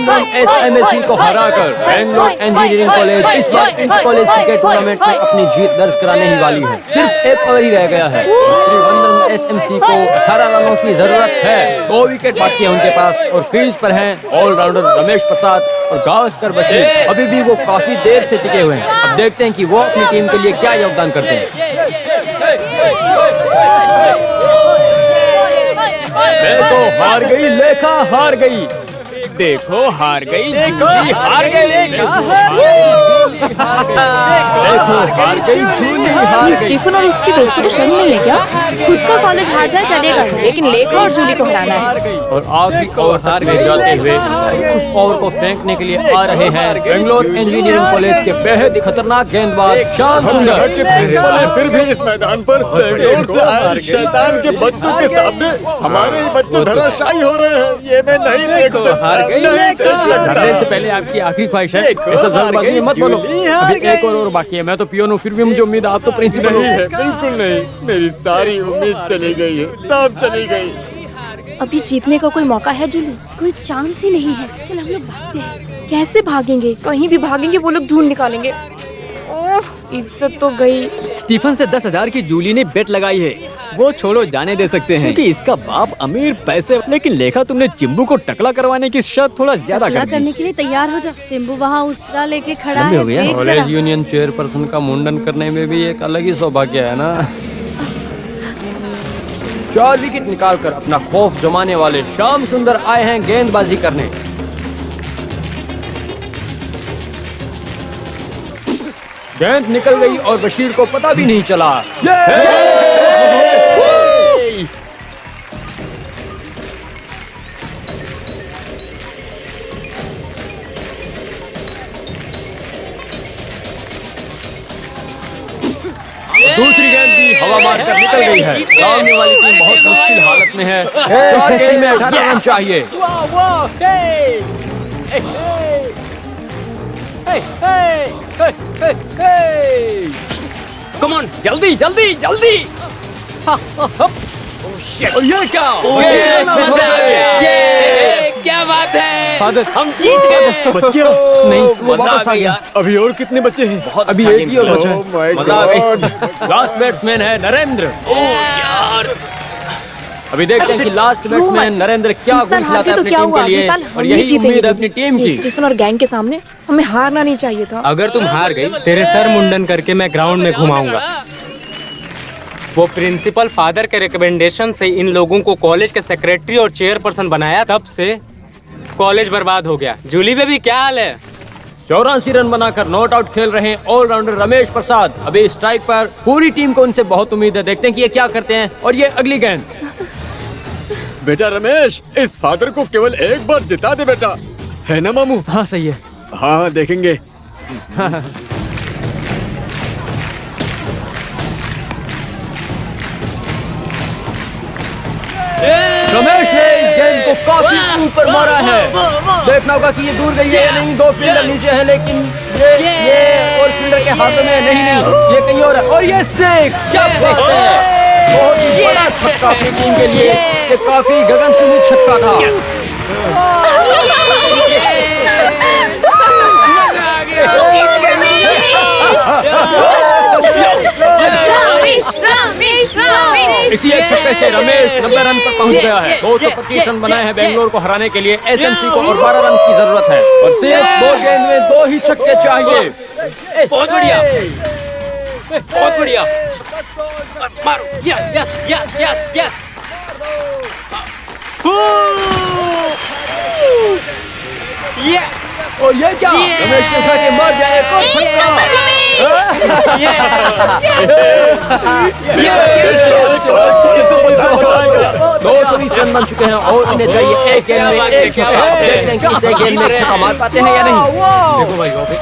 रमनम SMSC को हराकर Bangalore engineering college इस बार इंटर कॉलेज क्रिकेट टूर्नामेंट में अपनी जीत दर्ज कराने ही वाली है। सिर्फ एक ओवर ही रह गया है। त्रिवंद्रम SMC को 18 रनों की जरूरत है। 2 विकेट बाकी है उनके पास और क्रीज पर हैं ऑलराउंडर रमेश प्रसाद और गावस्कर बशीर। अभी भी वो काफी देर से टिके हुए हैं। अब देखते हैं कि वो अपनी टीम के लिए क्या योगदान करते हैं। मैं तो हार गई, लेखा हार गई। देखो हार गई, जूली हार गई। देखो हार गई, जूली हार गई। स्टीफन और उसकी दोस्तों को शर्म नहीं है क्या? खुद का कॉलेज हार जाए चलेगा, लेकिन लेखा और जूली को हराना है। और आखिरी ओवर हार में जाते हुए उस ओवर को फेंकने के लिए आ रहे हैं बेंगलोर इंजीनियरिंग कॉलेज के बेहद ही खतरनाक गेंदबाज श्याम सुंदर। फिर भी इस मैदान पर बेंगलोर से आए शैतान के बच्चों के सामने हमारे ही बच्चे धराशायी हो रहे हैं। ये मैं नहीं देख सकता। डरने से पहले आपकी आखिरी ख्वाहिश है, ऐसा जल्दबाजी में मत बोलो। अभी एक और बाकी है। मैं तो पियोन हूँ, फिर भी मुझे उम्मीद है आप तो प्रिंसिपल नहीं है। बिल्कुल नहीं, मेरी सारी उम्मीद चली गई है, सब चली गई। अभी जीतने का कोई मौका है जूली? कोई चांस ही नहीं है। चल हम लोग भागते हैं। कैसे भागेंगे? कहीं भी भागेंगे वो लोग ढूंढ निकालेंगे। ओह, इज्जत तो गई। स्टीफन से 10,000 की जूली ने बेट लगाई है। वो छोड़ो, जाने दे सकते हैं क्योंकि इसका बाप अमीर पैसे। लेकिन लेखा तुमने चिंबू को टकला करवाने की शर्त थोड़ा ज्यादा कर दी। करने के लिए तैयार हो जा। चिंबू वहाँ उस्तरा लेके खड़ा है, देख जरा। कॉलेज यूनियन चेयरपर्सन का मुंडन करने में भी एक अलग ही सौभाग्य है ना। 4 विकेट निकालकर अपना खौफ जमाने वाले श्याम सुंदर आए हैं गेंदबाजी करने। गेंद निकल गई और बशीर को पता भी नहीं चला। दूसरी गेंद भी हवा मारकर निकल गई है। सामने वाली टीम बहुत मुश्किल हालत में है। 4 गेंद में 18 रन चाहिए। कम ऑन, जल्दी जल्दी जल्दी। और ये क्या? क्या बात है, फादर, हम जीत गए। बच गया? नहीं, वो मजा वापस आ आ गया। गया। अभी और कितने बच्चे हैं? बहुत अभी अच्छा एक ही और गेम बचा खेला। है। Oh my मजा आ गई। God। लास्ट बैट्समैन है नरेंद्र। यार अभी देखते हैं कि लास्ट बैट्समैन नरेंद्र क्या इस साल गुण हार खिलाता गए है तो अपनी क्या टीम हुआ? के ये लिए साल और हम यही ही जीतेंगे। उम्मीद है अपनी टीम ये की। स्टीफन और गैंग के सामने हमें हारना नहीं चाहिए था। अगर तुम हार गई, तेरे सर मुंडन करके मैं ग्राउंड में घुमाऊंगा। वो प्रिंसिपल फादर के रिकमेंडेशन से इन लोगों को कॉलेज के सेक्रेटरी और चेयरपर्सन बनाया, तब से कॉलेज बर्बाद हो गया। जूली बेबी क्या हाल है? 84 रन बनाकर नॉट आउट खेल रहे हैं ऑलराउंडर रमेश प्रसाद। अभी स्ट्राइक पर पूरी टीम को उनसे बहुत उम्मीद है। देखते हैं कि ये क्या करते हैं। और ये अगली गेंद। बेटा रमेश, इस फादर को केवल एक बार जिता दे बेटा, है ना मामू? हाँ सही है। हाँ देखेंगे। रमेश ने इस गेंद को काफी ऊपर मारा है। देखना होगा कि ये दूर गई है या नहीं। 2 फील्डर नीचे है, लेकिन ये और फील्डर के हाथों में नहीं, ये कहीं और है। और ये 6, क्या बात है। बहुत ही बड़ा छक्का अपनी टीम के लिए। ये काफी गगनचुंबी छक्का था। इसी एक छक्के से रमेश 90 रन पर पहुंच गया है। 225 रन बनाए हैं बेंगलोर को हराने के लिए। SMC को और 12 रन की जरूरत है और सिर्फ 2 गेंद में 2 ही छक्के चाहिए। बहुत बढ़िया, बहुत बढ़िया। मारो, yes yes yes yes yes. ये और ये क्या? रमेश ने उठा के मार दिया एक और छक्का। 220 रन बन चुके हैं और इन्हें चाहिए एक गेंद में 1 छक्का। देखते हैं कि इस एक गेंद में 1 छक्का मार पाते हैं या नहीं। देखो भाई, अभी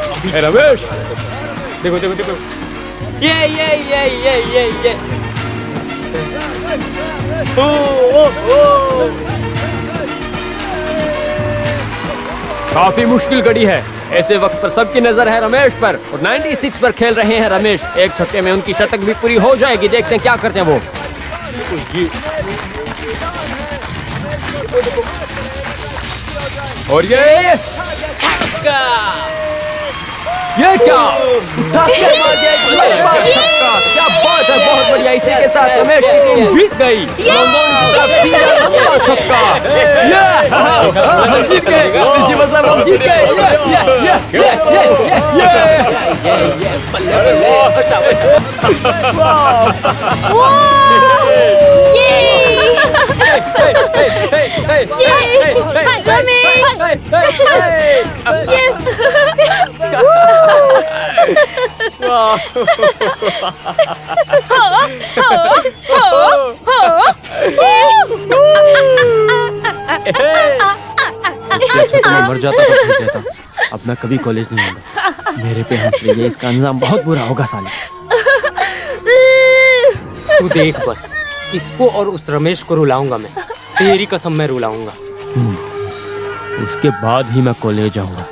रमेश, देखो देखो देखो। ये काफी मुश्किल घड़ी है। ऐसे वक्त पर सबकी नजर है रमेश पर और 96 पर खेल रहे हैं रमेश। एक छक्के में उनकी शतक भी पूरी हो जाएगी। देखते हैं क्या करते हैं वो। और ये क्या धक्के मार दिया, छक्का, क्या बात है, बहुत बढ़िया। इसी के साथ रमेश की टीम जीत गई। लंबा छक्का, हम जीत गए, इसी मतलब हम जीत गए। मैं मर जाता तो ठीक रहता। अब मैं कभी कॉलेज नहीं आऊंगा। मेरे पे हंस रही है, इसका अंजाम बहुत बुरा होगा साले। तू देख बस, इसको और उस रमेश को रुलाऊंगा मैं, तेरी कसम मैं रुलाऊंगा। उसके बाद ही मैं कॉलेज आऊंगा।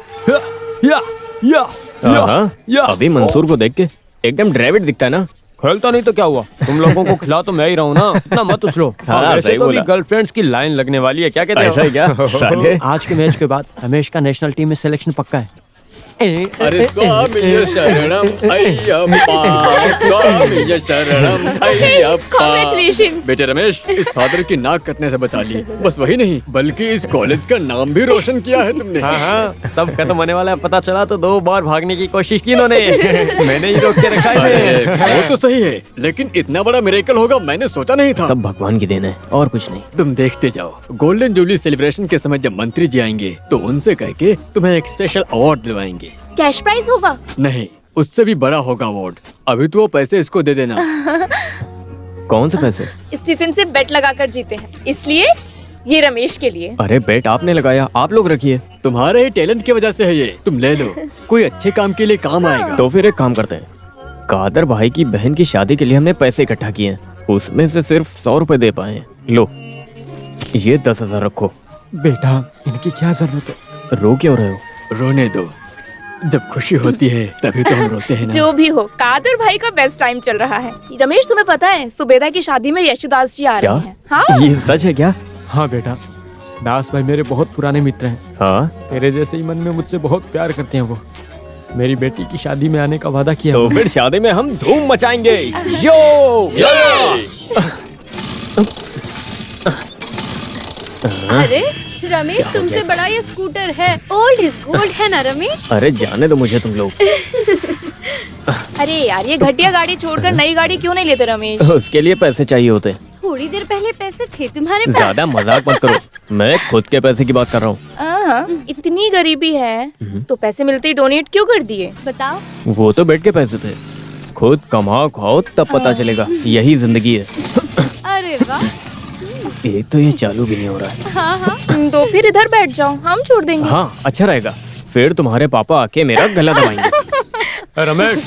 अभी मंसूर को देख के एकदम ड्राइवर दिखता है ना। खेलता नहीं तो क्या हुआ, तुम लोगों को खिला तो मैं ही रहूं ना, इतना मत उछलो। हाँ, वैसे सही तो भी बोला। गर्लफ्रेंड्स की लाइन लगने वाली है, क्या कहते हो? ऐसा है क्या? साले। आज के मैच के बाद रमेश का नेशनल टीम में सिलेक्शन पक्का है। अरे स्वामी शरणम अय्यप्पा, स्वामी शरणम अय्यप्पा। Congratulations! बेटे रमेश, इस फादर की नाक कटने से बचा ली। बस वही नहीं, बल्कि इस कॉलेज का नाम भी रोशन किया है तुमने। हाँ, सब खत्म होने वाला है, पता चला तो 2 बार भागने की कोशिश की इन्होंने। मैंने ही रोक के रखा अरे, है। वो तो सही है, लेकिन इतना बड़ा मिरेकल होगा मैंने सोचा नहीं था। सब भगवान की देन है और कुछ नहीं। तुम देखते जाओ, गोल्डन जुबली सेलिब्रेशन के समय जब मंत्री जी आएंगे तो उनसे कह के तुम्हें एक स्पेशल अवार्ड दिलवाएंगे। कैश प्राइस होगा? नहीं, उससे भी बड़ा होगा अवार्ड। अभी तो वो पैसे इसको दे देना। कौन से पैसे? स्टीफन से बेट लगाकर जीते हैं, इसलिए ये रमेश के लिए। अरे बेट आपने लगाया, आप लोग रखिए। तुम्हारे ही टैलेंट की वजह से है ये, तुम ले लो, कोई अच्छे काम के लिए काम आएगा। तो फिर एक काम करते हैं, कादर भाई की बहन की शादी के लिए हमने पैसे इकट्ठा किए हैं, उसमें से सिर्फ 100 रुपए दे पाए हैं। लो, ये 10,000 रखो। बेटा, इनकी क्या जरूरत है? रो क्यों रहे हो? रोने दो, जब खुशी होती है तभी तो हम रोते हैं ना। जो भी हो, कादर भाई का बेस्ट टाइम चल रहा है। रमेश, तुम्हें पता है सुबेदा की शादी में यशुदास जी आ क्या? रहे हैं? हाँ, ये सच है क्या? हाँ बेटा, दास भाई मेरे बहुत पुराने मित्र हैं। हाँ, तेरे जैसे ही मन में मुझसे बहुत प्यार करते हैं वो। मेरी बेटी की शादी में आने का वादा किया। तो फिर शादी में हम धूम मचाएंगे। यो अरे रमेश, तुमसे बड़ा ये स्कूटर है। ओल्ड इज गोल्ड है ना रमेश? अरे जाने दो मुझे तुम लोग। अरे यार, ये घटिया गाड़ी छोड़कर नई गाड़ी क्यों नहीं लेते रमेश? उसके लिए पैसे चाहिए होते। थोड़ी देर पहले पैसे थे तुम्हारे पास। ज्यादा मजाक मत करो, मैं खुद के पैसे की बात कर रहा हूँ। इतनी गरीबी है तो पैसे मिलते ही डोनेट क्यों कर दिए? बताओ। वो तो बेट के पैसे थे, खुद कमाओ खाओ तब पता चलेगा, यही जिंदगी है। अरे वाह। एक तो ये चालू भी नहीं हो रहा है। हाँ हाँ। तो फिर इधर बैठ जाओ, हम छोड़ देंगे। हाँ अच्छा रहेगा, फिर तुम्हारे पापा आके मेरा गला दबाएंगे। रमेश,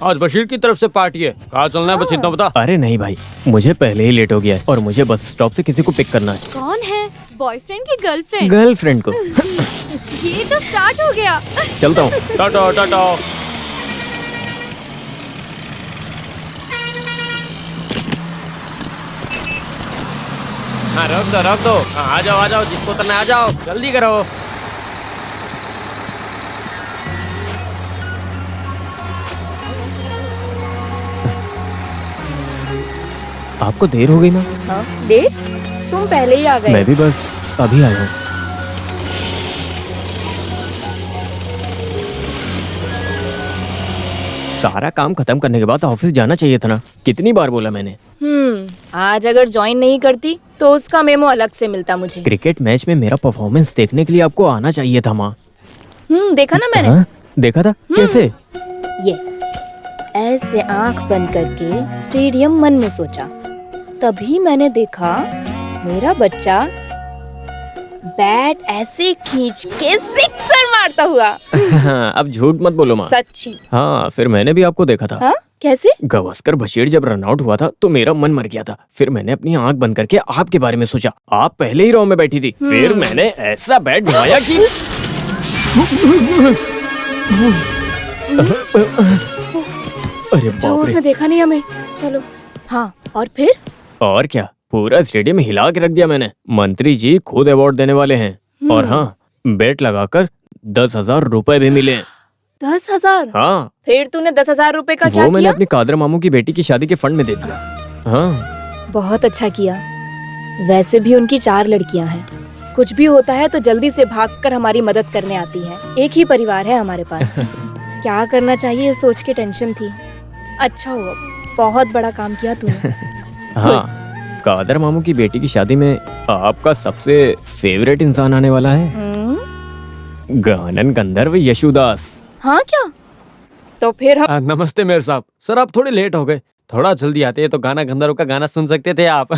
आज बशीर की तरफ से पार्टी है, कहाँ चलना है बस इतना बता। अरे नहीं भाई, मुझे पहले ही लेट हो गया है और मुझे बस स्टॉप से किसी को पिक करना है। कौन है? बॉयफ्रेंड की गर्लफ्रेंड? गर्लफ्रेंड को। ये तो स्टार्ट हो गया। चलता हूँ। टाटा टाटा। हाँ रख दो रख दो। हाँ, आ जाओ जिसको उतरना है, आ जाओ जल्दी करो। आपको देर हो गई ना? हाँ, डेट? तुम पहले ही आ गए। मैं भी बस अभी आया हूँ। सारा काम खत्म करने के बाद ऑफिस जाना चाहिए था ना, कितनी बार बोला मैंने। आज अगर ज्वाइन नहीं करती तो उसका मेमो अलग से मिलता मुझे। क्रिकेट मैच में मेरा परफॉर्मेंस देखने के लिए आपको आना चाहिए था माँ। देखा ना मैंने। हाँ? देखा था? कैसे? ये ऐसे आंख बंद करके स्टेडियम मन में सोचा, तभी मैंने देखा मेरा बच्चा बैट ऐसे खींच के सिक्सर मारता हुआ। हाँ, अब झूठ मत बोलो माँ। सच्ची। हाँ, फिर मैंने भी आपको देखा था। हाँ? कैसे? गवास्कर बशीर जब रन आउट हुआ था तो मेरा मन मर गया था, फिर मैंने अपनी आंख बंद करके आपके बारे में सोचा। आप पहले ही रो में बैठी थी, फिर मैंने ऐसा बैट घुमाया कि अरे जो बाप रे। उसने देखा नहीं हमें। चलो। हाँ, और फिर? और क्या, पूरा स्टेडियम हिला के रख दिया मैंने। मंत्री जी खुद अवार्ड देने वाले हैं। और हाँ, बेट लगाकर 10,000 रुपए भी मिले। 10,000? हाँ, फिर तूने 10,000 रुपए का क्या वो मैंने किया? अपनी कादर मामू की बेटी की शादी के फंड में दे दिया। हाँ, बहुत अच्छा किया। वैसे भी उनकी 4 लड़कियां हैं। कुछ भी होता है तो जल्दी से भागकर हमारी मदद करने आती हैं। एक ही परिवार है हमारे पास। क्या करना चाहिए ये सोच के टेंशन थी। अच्छा हुआ, बहुत बड़ा काम किया तूने। हाँ, कादर मामू की बेटी की शादी में आपका सबसे फेवरेट इंसान आने वाला है, गानन गंधर्व यशुदास। हाँ क्या? तो फिर हम नमस्ते मेयर साहब। सर आप थोड़े लेट हो गए, थोड़ा जल्दी आते तो गाना गंधर्व का गाना सुन सकते थे आप।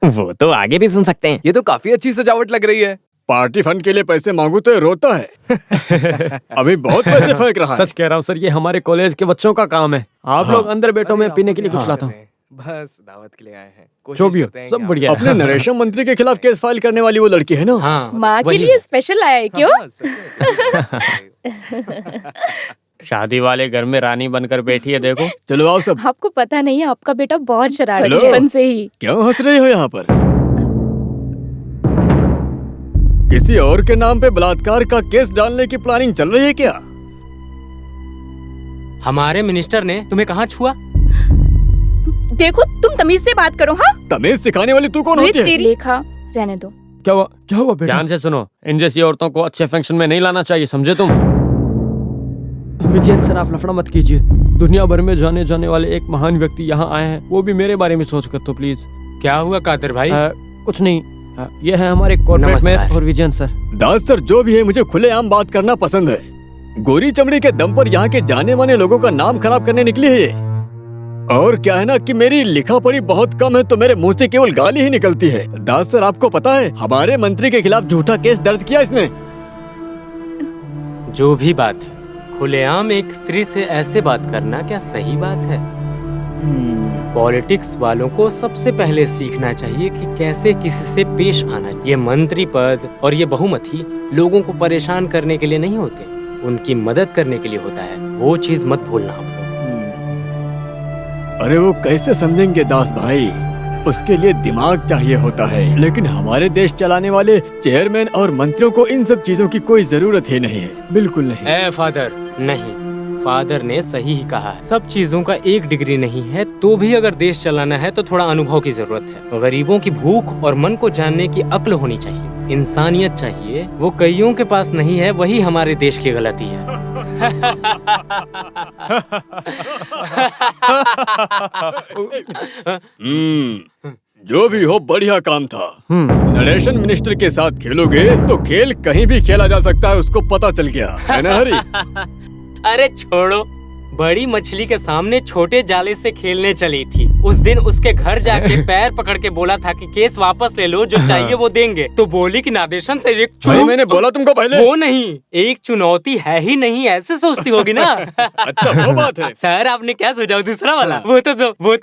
वो तो आगे भी सुन सकते हैं। ये तो काफी अच्छी सजावट लग रही है। पार्टी फंड के लिए पैसे मांगू तो ये रोता है। अभी बहुत पैसे फेंक रहा है। सच कह रहा हूँ सर, ये हमारे कॉलेज के बच्चों का काम है। आप लोग अंदर बैठो, मैं पीने के लिए कुछ लाता हूँ। बस दावत के लिए आए हैं। जो भी हो, सब बढ़िया है। अपने नरेशन मंत्री के खिलाफ केस फाइल करने वाली वो लड़की है ना? हाँ, माँ के वही लिए स्पेशल आया है क्यों? शादी वाले घर में रानी बनकर बैठी है, देखो। चलो आओ सब। आपको पता नहीं है, आपका बेटा बहुत शरारती हेलो। बचपन से ही। क्यों हंस रही हो यहाँ पर? किसी और के नाम पे बलात्कार का केस डालने की प्लानिंग चल रही है क्या? हमारे मिनिस्टर ने तुम्हें कहाँ छुआ? देखो तुम तमीज से बात करो। हाँ, तमीज सिखाने वाली तू कौन होती है? तेरी लेखा रहने दो। क्या हुआ बेटा? ध्यान से सुनो, इन जैसी औरतों को अच्छे फंक्शन में नहीं लाना चाहिए, समझे तुम? विजयन सर आप लफड़ा मत कीजिए। दुनिया भर में जाने जाने वाले एक महान व्यक्ति यहाँ आए हैं, वो भी मेरे बारे में सोच कर तो प्लीज। क्या हुआ कादर भाई? कुछ नहीं, ये है हमारे कॉर्पोरेट में और विजयन सर। दास सर, जो भी है मुझे खुलेआम बात करना पसंद है। गोरी चमड़ी के दम पर यहाँ के जाने माने लोगों का नाम खराब करने निकली है ये। और क्या है ना कि मेरी लिखा पढ़ी बहुत कम है तो मेरे मुंह से केवल गाली ही निकलती है। दास सर आपको पता है हमारे मंत्री के खिलाफ झूठा केस दर्ज किया इसने। जो भी बात है, खुलेआम एक स्त्री से ऐसे बात करना क्या सही बात है? पॉलिटिक्स वालों को सबसे पहले सीखना चाहिए कि कैसे किसी से पेश आना। ये मंत्री पद और ये बहुमती लोगों को परेशान करने के लिए नहीं होते, उनकी मदद करने के लिए होता है। वो चीज मत भूलना आप लोग। अरे वो कैसे समझेंगे दास भाई, उसके लिए दिमाग चाहिए होता है। लेकिन हमारे देश चलाने वाले चेयरमैन और मंत्रियों को इन सब चीजों की कोई जरूरत ही नहीं है, बिल्कुल नहीं। ए फादर, नहीं, फादर ने सही ही कहा है। सब चीजों का एक डिग्री नहीं है, तो भी अगर देश चलाना है तो थोड़ा अनुभव की जरूरत है। गरीबों की भूख और मन को जानने की अक्ल होनी चाहिए, इंसानियत चाहिए। वो कईयों के पास नहीं है, वही हमारे देश की गलती है। जो भी हो बढ़िया काम था। नरेशन मिनिस्टर के साथ खेलोगे तो खेल कहीं भी खेला जा सकता है, उसको पता चल गया है ना हरी? अरे छोड़ो, बड़ी मछली के सामने छोटे जाले से खेलने चली थी। उस दिन उसके घर जाके पैर पकड़ के बोला था कि केस वापस ले लो, जो चाहिए वो देंगे। तो बोली कि नादेशन से एक भाई मैंने बोला तुमको पहले। वो नहीं, एक चुनौती है ही नहीं, ऐसे सोचती होगी ना। अच्छा वो बात है। सर आपने क्या सोचा दूसरा वाला? वो तो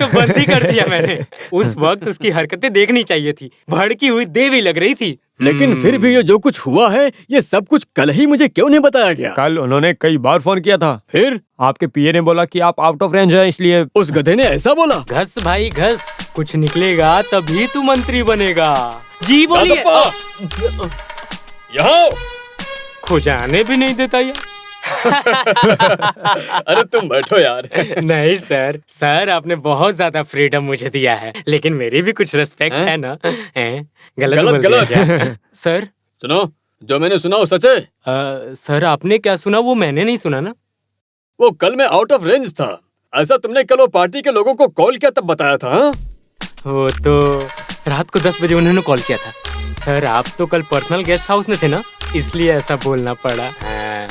बंद ही कर दिया मैंने। उस वक्त उसकी हरकतें देखनी चाहिए थी, भड़की हुई देवी लग रही थी। लेकिन फिर भी ये जो कुछ हुआ है, ये सब कुछ कल ही मुझे क्यों नहीं बताया गया? कल उन्होंने कई बार फोन किया था। फिर आपके पीए ने बोला कि आप आउट ऑफ रेंज है, इसलिए। उस गधे ने ऐसा बोला? घस भाई घस, कुछ निकलेगा तभी तू मंत्री बनेगा। जी बोलिए। यहाँ खुजाने भी नहीं देता ये। अरे तुम बैठो यार। नहीं सर आपने बहुत ज्यादा फ्रीडम मुझे दिया है, लेकिन मेरी भी कुछ रिस्पेक्ट है ना। गलत बोल दिया क्या? सर सुनो, जो मैंने सुना वो सच है? सर आपने क्या सुना वो मैंने नहीं सुना ना। वो कल मैं आउट ऑफ रेंज था, ऐसा तुमने कल वो पार्टी के लोगों को कॉल किया तब बताया था? हाँ? वो तो रात को 10 बजे उन्होंने कॉल किया था। सर आप तो कल पर्सनल गेस्ट हाउस में थे ना, इसलिए ऐसा बोलना पड़ा।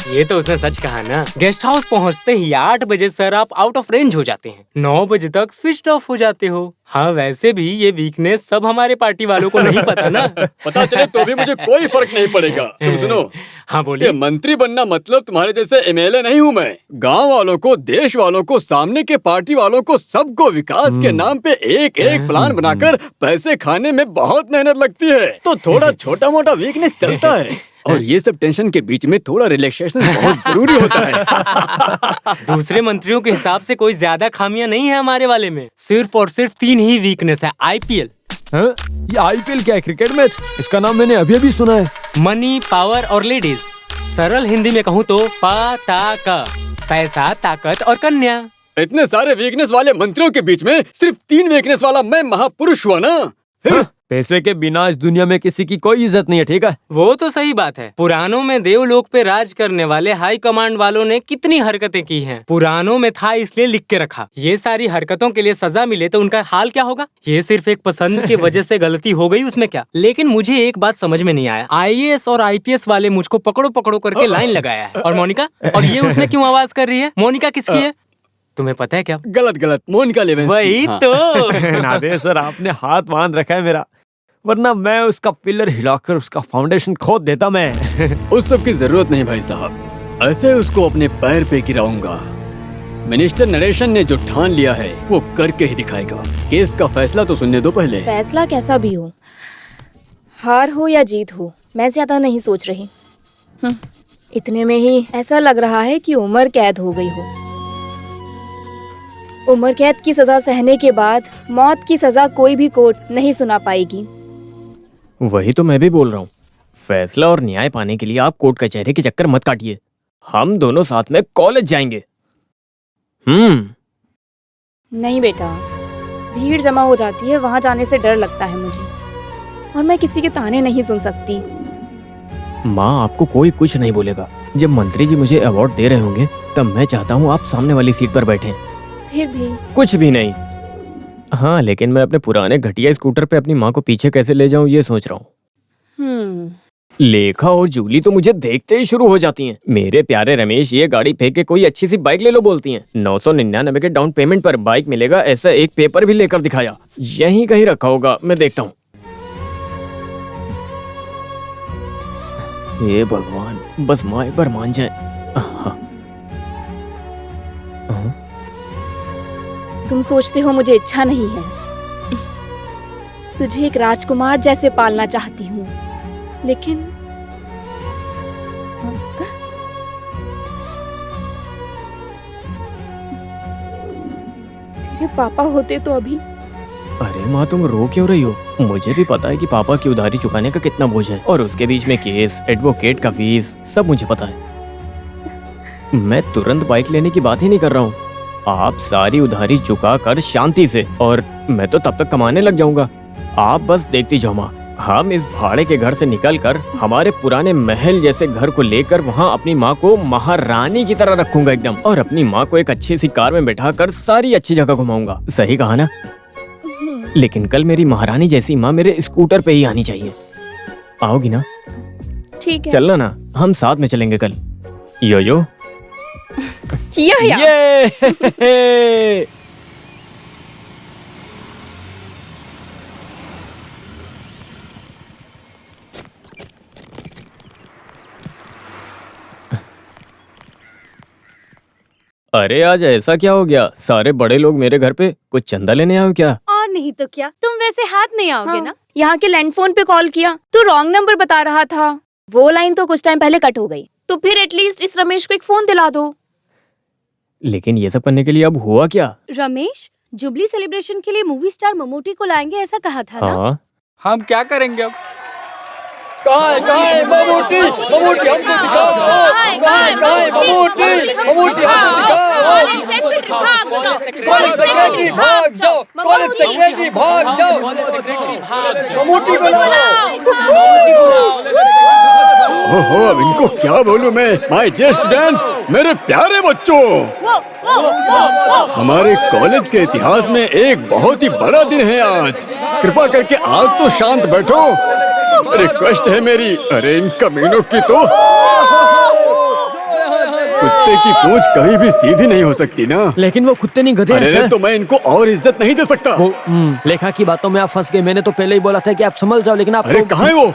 ये तो उसने सच कहा ना। गेस्ट हाउस पहुंचते ही 8 बजे सर आप आउट ऑफ रेंज हो जाते हैं, 9 बजे तक स्विच ऑफ हो जाते हो। हाँ वैसे भी ये वीकनेस सब हमारे पार्टी वालों को नहीं पता ना। पता चले तो भी मुझे कोई फर्क नहीं पड़ेगा। तुम सुनो, हाँ बोलिए। ये मंत्री बनना मतलब तुम्हारे जैसे एमएलए नहीं हूँ मैं। गांव वालों को, देश वालों को, सामने के पार्टी वालों को, सबको विकास के नाम पे एक एक प्लान बनाकर पैसे खाने में बहुत मेहनत लगती है। तो थोड़ा छोटा मोटा वीकनेस चलता है, और ये सब टेंशन के बीच में थोड़ा रिलैक्सेशन बहुत जरूरी होता है। दूसरे मंत्रियों के हिसाब से कोई ज्यादा खामियां नहीं है हमारे वाले में, सिर्फ और सिर्फ 3 ही वीकनेस है। IPL, हाँ? ये आईपीएल क्या है, क्रिकेट मैच? इसका नाम मैंने अभी अभी सुना है। मनी, पावर और लेडीज। सरल हिंदी में कहूँ तो PTA, पैसा, ताकत और कन्या। इतने सारे वीकनेस वाले मंत्रियों के बीच में सिर्फ 3 वीकनेस वाला मैं महापुरुष हुआ ना। फिर पैसे के बिना इस दुनिया में किसी की कोई इज्जत नहीं है, ठीक है? वो तो सही बात है। पुराणों में देवलोक पे राज करने वाले हाई कमांड वालों ने कितनी हरकतें की हैं। पुराणों में था इसलिए लिख के रखा। ये सारी हरकतों के लिए सजा मिले तो उनका हाल क्या होगा? ये सिर्फ एक पसंद की वजह से गलती हो गई, उसमें क्या। लेकिन मुझे एक बात समझ में नहीं आया, IAS और IPS वाले मुझको पकड़ो पकड़ो करके लाइन लगाया है, और मोनिका, और ये उसमें क्यों आवाज कर रही है? मोनिका किसकी है? तुम्हें पता है क्या? गलत मोनिका लेवेंस। वही तो। नादे सर, आपने हाथ बांध रखा है मेरा, वरना मैं उसका पिलर हिलाकर उसका फाउंडेशन खोद देता मैं। उस सब की जरूरत नहीं भाई साहब, ऐसे उसको अपने पैर पे गिराऊंगा। मिनिस्टर नरेशन ने जो ठान लिया है वो करके ही दिखाएगा। केस का फैसला तो सुनने दो पहले। फैसला कैसा भी हो, हार हो या जीत हो, मैं ज्यादा नहीं सोच रही। इतने में ही ऐसा लग रहा है कि उम्र कैद हो गई हो। उम्र कैद की सजा सहने के बाद मौत की सजा कोई भी कोर्ट नहीं सुना पाएगी। वही तो मैं भी बोल रहा हूँ। फैसला और न्याय पाने के लिए आप कोर्ट कचहरी के चक्कर मत काटिए। हम दोनों साथ में कॉलेज जाएंगे। नहीं बेटा, भीड़ जमा हो जाती है, वहां जाने से डर लगता है मुझे, और मैं किसी के ताने नहीं सुन सकती। माँ, आपको कोई कुछ नहीं बोलेगा। जब मंत्री जी मुझे अवार्ड दे रहे होंगे तब मैं चाहता हूँ आप सामने वाली सीट पर बैठें। फिर भी कुछ भी नहीं। हाँ, लेकिन मैं अपने पुराने घटिया स्कूटर पे अपनी माँ को पीछे कैसे ले जाऊँ ये सोच रहा हूँ। लेखा और जूली तो मुझे देखते ही शुरू हो जाती हैं। मेरे प्यारे रमेश, ये गाड़ी फेंक के कोई अच्छी सी बाइक ले लो बोलती हैं। 999 के डाउन पेमेंट पर बाइक मिलेगा, ऐसा एक पेपर भी लेकर दिखाया। यहीं कहीं रखा होगा, मैं देखता हूँ। हे भगवान, बस माँ एक बार मान जाए। तुम सोचते हो मुझे इच्छा नहीं है। तुझे एक राजकुमार जैसे पालना चाहती हूँ, लेकिन तेरे पापा होते तो अभी। अरे माँ, तुम रो क्यों रही हो? मुझे भी पता है कि पापा की उधारी चुकाने का कितना बोझ है, और उसके बीच में केस, एडवोकेट का फीस, सब मुझे पता है। मैं तुरंत बाइक लेने की बात ही नहीं कर रहा हूँ। आप सारी उधारी चुका कर शांति से, और मैं तो तब तक कमाने लग जाऊंगा। आप बस देखती जाओ माँ। हम इस भाड़े के घर से निकलकर हमारे पुराने महल जैसे घर को लेकर वहाँ अपनी माँ को महारानी की तरह रखूंगा एकदम, और अपनी माँ को एक अच्छी सी कार में बैठाकर सारी अच्छी जगह घुमाऊंगा। सही कहा ना? लेकिन कल मेरी महारानी जैसी माँ मेरे स्कूटर पे ही आनी चाहिए। आओगी ना? ठीक है, चलना ना, हम साथ में चलेंगे कल। यो या। ये अरे आज ऐसा क्या हो गया? सारे बड़े लोग मेरे घर पे कुछ चंदा लेने आओ क्या? और नहीं तो क्या, तुम वैसे हाथ नहीं आओगे हाँ, ना? यहाँ के लैंडफोन पे कॉल किया तो रॉन्ग नंबर बता रहा था। वो लाइन तो कुछ टाइम पहले कट हो गई, तो फिर एटलीस्ट इस रमेश को एक फोन दिला दो। लेकिन ये सब करने के लिए अब हुआ क्या? रमेश, जुबली सेलिब्रेशन के लिए मूवी स्टार ममूटी को लाएंगे ऐसा कहा था ना? हाँ, हम क्या करेंगे अब? कहाँ है ममूटी? ममूटी हमको दिखाओ। कहाँ है ममूटी? ममूटी हमको दिखाओ। कॉलेज सेक्रेटरी भाग जाओ। कॉलेज सेक्रेटरी भाग जाओ। ममूटी ओहो, अब इनको क्या बोलूं मैं? माय डियर स्टूडेंट्स, मेरे प्यारे बच्चों, हमारे कॉलेज के इतिहास में एक बहुत ही बड़ा दिन है आज। कृपा करके आज तो शांत बैठो, रिक्वेस्ट है मेरी। अरे इन कमीनों की तो कुत्ते की पूंछ कभी भी सीधी नहीं हो सकती ना। लेकिन वो कुत्ते नहीं, गधे हैं अरे सर। तो मैं इनको और इज्जत नहीं दे सकता। लेखा की बातों में आप फंस गए। मैंने तो पहले ही बोला था कि आप संभल जाओ, लेकिन आप अरे कहाँ है वो?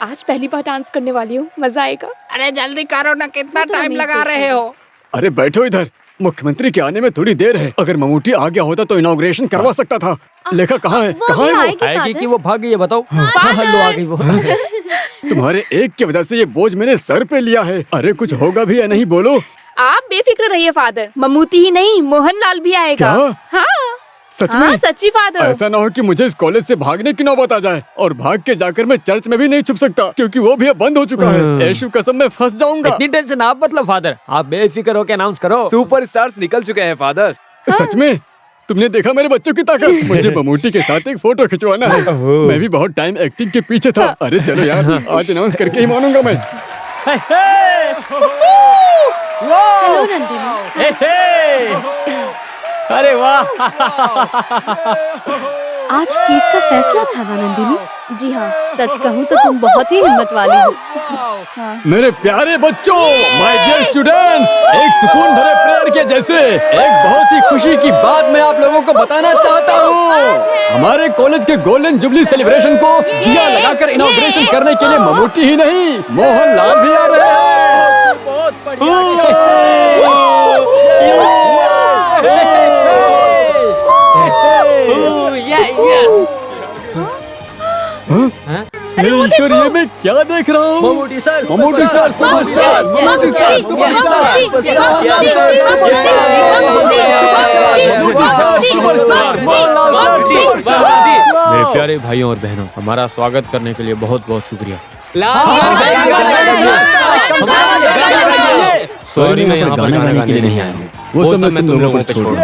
आज पहली बार डांस करने वाली हूँ, मजा आएगा। अरे जल्दी करो ना, कितना टाइम लगा रहे हो? अरे बैठो इधर, मुख्यमंत्री के आने में थोड़ी देर है। अगर ममूटी आ गया होता तो इनॉग्रेशन करवा सकता था। लेखा कहाँ है? कहाँ है वो? आएगी कि वो भाग गई है बताओ? लो आ गई वो। तुम्हारे एक की वजह से ये बोझ मैंने सर पे लिया है। अरे कुछ होगा भी या नहीं बोलो। आप बेफिक्र रहिए फादर, ममूटी ही नहीं मोहन लाल भी आएगा। क्या? हाँ, सच हाँ में? सच्ची फादर। ऐसा ना हो कि मुझे इस कॉलेज से भागने की नौबत आ जाए और भाग के जाकर मैं चर्च में भी नहीं छुप सकता क्योंकि वो भी अब बंद हो चुका है। यीशु कसम मैं फंस जाऊंगा। इतनी टेंशन आप मतलब फादर, आप बेफिक्र होकर अनाउंस करो। सुपरस्टार्स निकल चुके हैं फादर। सच में? तुमने देखा मेरे बच्चों की ताकत? मुझे ममूटी के साथ एक फोटो खिंचवाना है। मैं भी बहुत टाइम एक्टिंग के पीछे था। अरे चलो यार, आज अनाउंस करके ही मानूंगा मैं। हेलो नंदिनी। अरे वाह! आज केस का फैसला था ना नंदिनी? जी हाँ। सच कहूँ तो तुम बहुत ही हिम्मत वाली हो। मेरे प्यारे बच्चों, माय डियर स्टूडेंट्स, एक सुकून भरे प्रेयर के जैसे एक बहुत ही खुशी की बात मैं आप लोगों को बताना चाहता हूँ। हमारे कॉलेज के गोल्डन जुबली सेलिब्रेशन को दिया लगाकर इनॉग्रेशन करने के लिए ममूटी ही नहीं, मोहन लाल भी आ रहे हैं। बहुत बढ़िया। हे ईश्वर, ये मैं क्या देख रहा हूँ? Mammootty sir, Mammootty sir, superstar, Mammootty sir, मेरे प्यारे भाइयों और बहनों, हमारा स्वागत करने के लिए बहुत बहुत शुक्रिया। सॉरी, मैं यहाँ पर गाना गाने के लिए नहीं आया हूँ। वो सब मैं तुम लोगों पे छोड़ दूँ।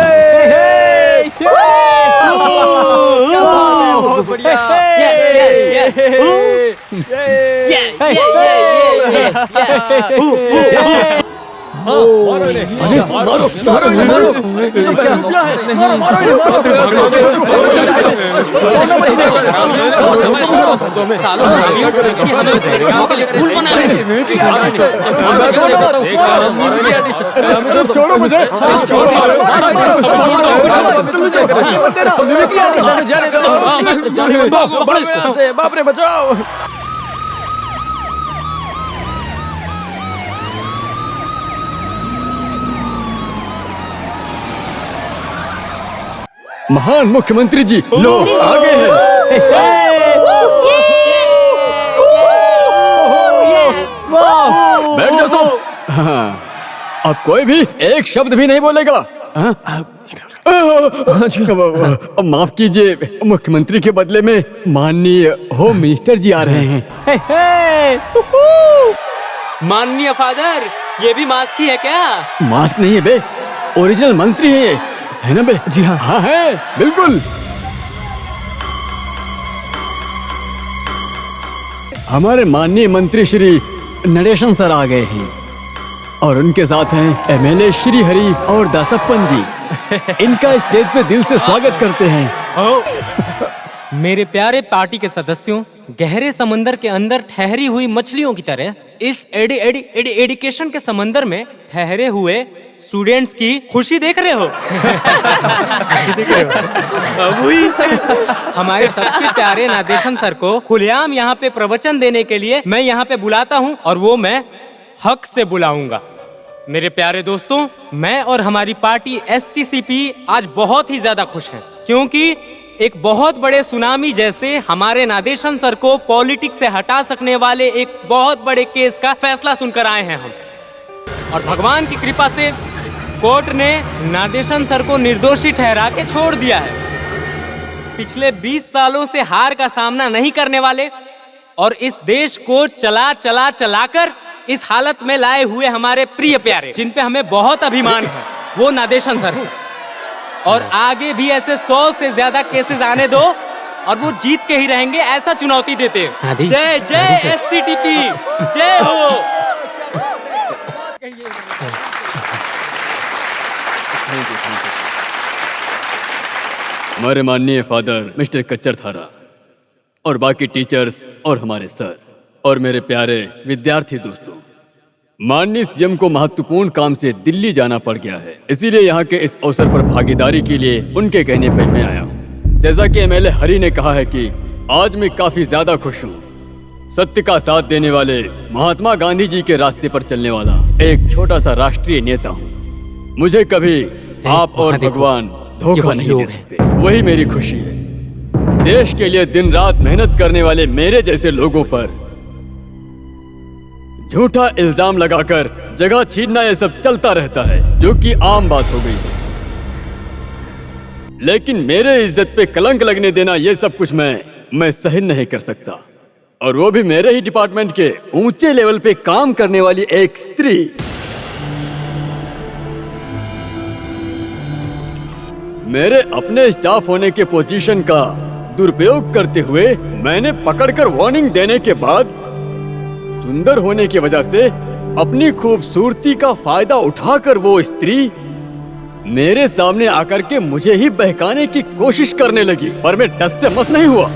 छोड़ो मुझे। बाप रे, बचाओ। महान मुख्यमंत्री जी लो आ गए हैं। बैठ जाओ सब। हाँ, अब कोई भी एक शब्द भी नहीं बोलेगा। हाँ? माफ कीजिए, मुख्यमंत्री के बदले में माननीय होम मिनिस्टर जी आ रहे हैं। माननीय फादर, ये भी मास्क ही है क्या? मास्क नहीं है बे, ओरिजिनल मंत्री है ये, है ना बे? जी हाँ। हाँ है, बिल्कुल। हमारे माननीय मंत्री श्री नरेशन सर आ गए हैं और उनके साथ हैं एमएलए श्री हरि और दासप्पन जी। इनका स्टेज पे दिल से स्वागत करते हैं। मेरे प्यारे पार्टी के सदस्यों, गहरे समंदर के अंदर ठहरी हुई मछलियों की तरह इस एजुकेशन के समंदर में ठहरे हुए स्टूडेंट्स की खुशी देख रहे हो। हमारे सबके प्यारे नादेशन सर को खुलेआम यहाँ पे प्रवचन देने के लिए मैं यहाँ पे बुलाता हूँ और वो मैं हक से बुलाऊंगा। मेरे प्यारे दोस्तों, मैं और हमारी पार्टी STCP आज बहुत ही ज्यादा खुश हैं क्योंकि एक बहुत बड़े सुनामी जैसे हमारे नादेशन सर को पॉलिटिक्स से हटा सकने वाले एक बहुत बड़े केस का फैसला सुनकर आए हैं हम। और भगवान की कृपा से कोर्ट ने नादेशन सर को निर्दोषी ठहरा के छोड़ दिया है। पिछले 20 सालों से हार का सामना नहीं करने वाले और इस देश को चलाकर इस हालत में लाए हुए हमारे प्रिय प्यारे, जिन पे हमें बहुत अभिमान है, वो नादेशन सर हैं। और आगे भी ऐसे 100 से ज्यादा केसेस आने दो और वो जीत के ही रहेंगे, ऐसा चुनौती देते हैं। जय जय STCP, जय हो। हमारे माननीय फादर मिस्टर कच्चर थारा और बाकी टीचर्स और हमारे सर और मेरे प्यारे विद्यार्थी दोस्तों, माननीय सीएम को महत्वपूर्ण काम से दिल्ली जाना पड़ गया है, इसीलिए यहाँ के इस अवसर पर भागीदारी के लिए उनके कहने पर मैं आया हूँ। जैसा कि एमएलए हरि ने कहा है कि आज मैं काफी ज्यादा खुश हूँ। सत्य का साथ देने वाले महात्मा गांधी जी के रास्ते पर चलने वाला एक छोटा सा राष्ट्रीय नेता हूँ। मुझे कभी आप और भगवान धोखा नहीं दे सकते, वही मेरी खुशी है। देश के लिए दिन रात मेहनत करने वाले मेरे जैसे लोगों पर झूठा इल्जाम लगाकर जगह छीनना, ये सब चलता रहता है, जो कि आम बात हो गई है। लेकिन मेरे इज्जत पे कलंक लगने देना ये सब कुछ मैं सहन नहीं कर सकता, और वो भी मेरे ही डिपार्टमेंट के ऊंचे लेवल पे काम करने वाली एक स्त्री। मेरे अपने स्टाफ होने के पोजीशन का दुरुपयोग करते हुए मैंने पकड़कर वार्निंग देने के बाद सुंदर होने की वजह से अपनी खूबसूरती का फायदा उठाकर वो स्त्री मेरे सामने आकर के मुझे ही बहकाने की कोशिश करने लगी, पर मैं टस से मस नहीं हुआ।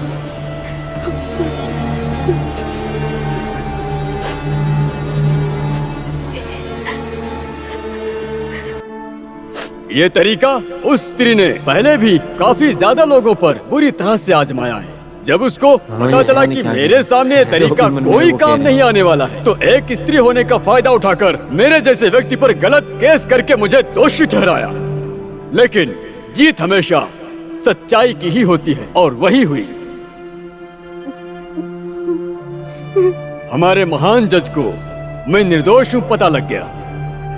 ये तरीका उस स्त्री ने पहले भी काफी ज्यादा लोगों पर बुरी तरह से आजमाया है। जब उसको पता चला कि मेरे सामने ये तरीका कोई काम नहीं आने वाला है, तो एक स्त्री होने का फायदा उठाकर मेरे जैसे व्यक्ति पर गलत केस करके मुझे दोषी ठहराया। लेकिन जीत हमेशा सच्चाई की ही होती है, और वही हुई। हमारे महान जज को मैं निर्दोष हूँ पता लग गया।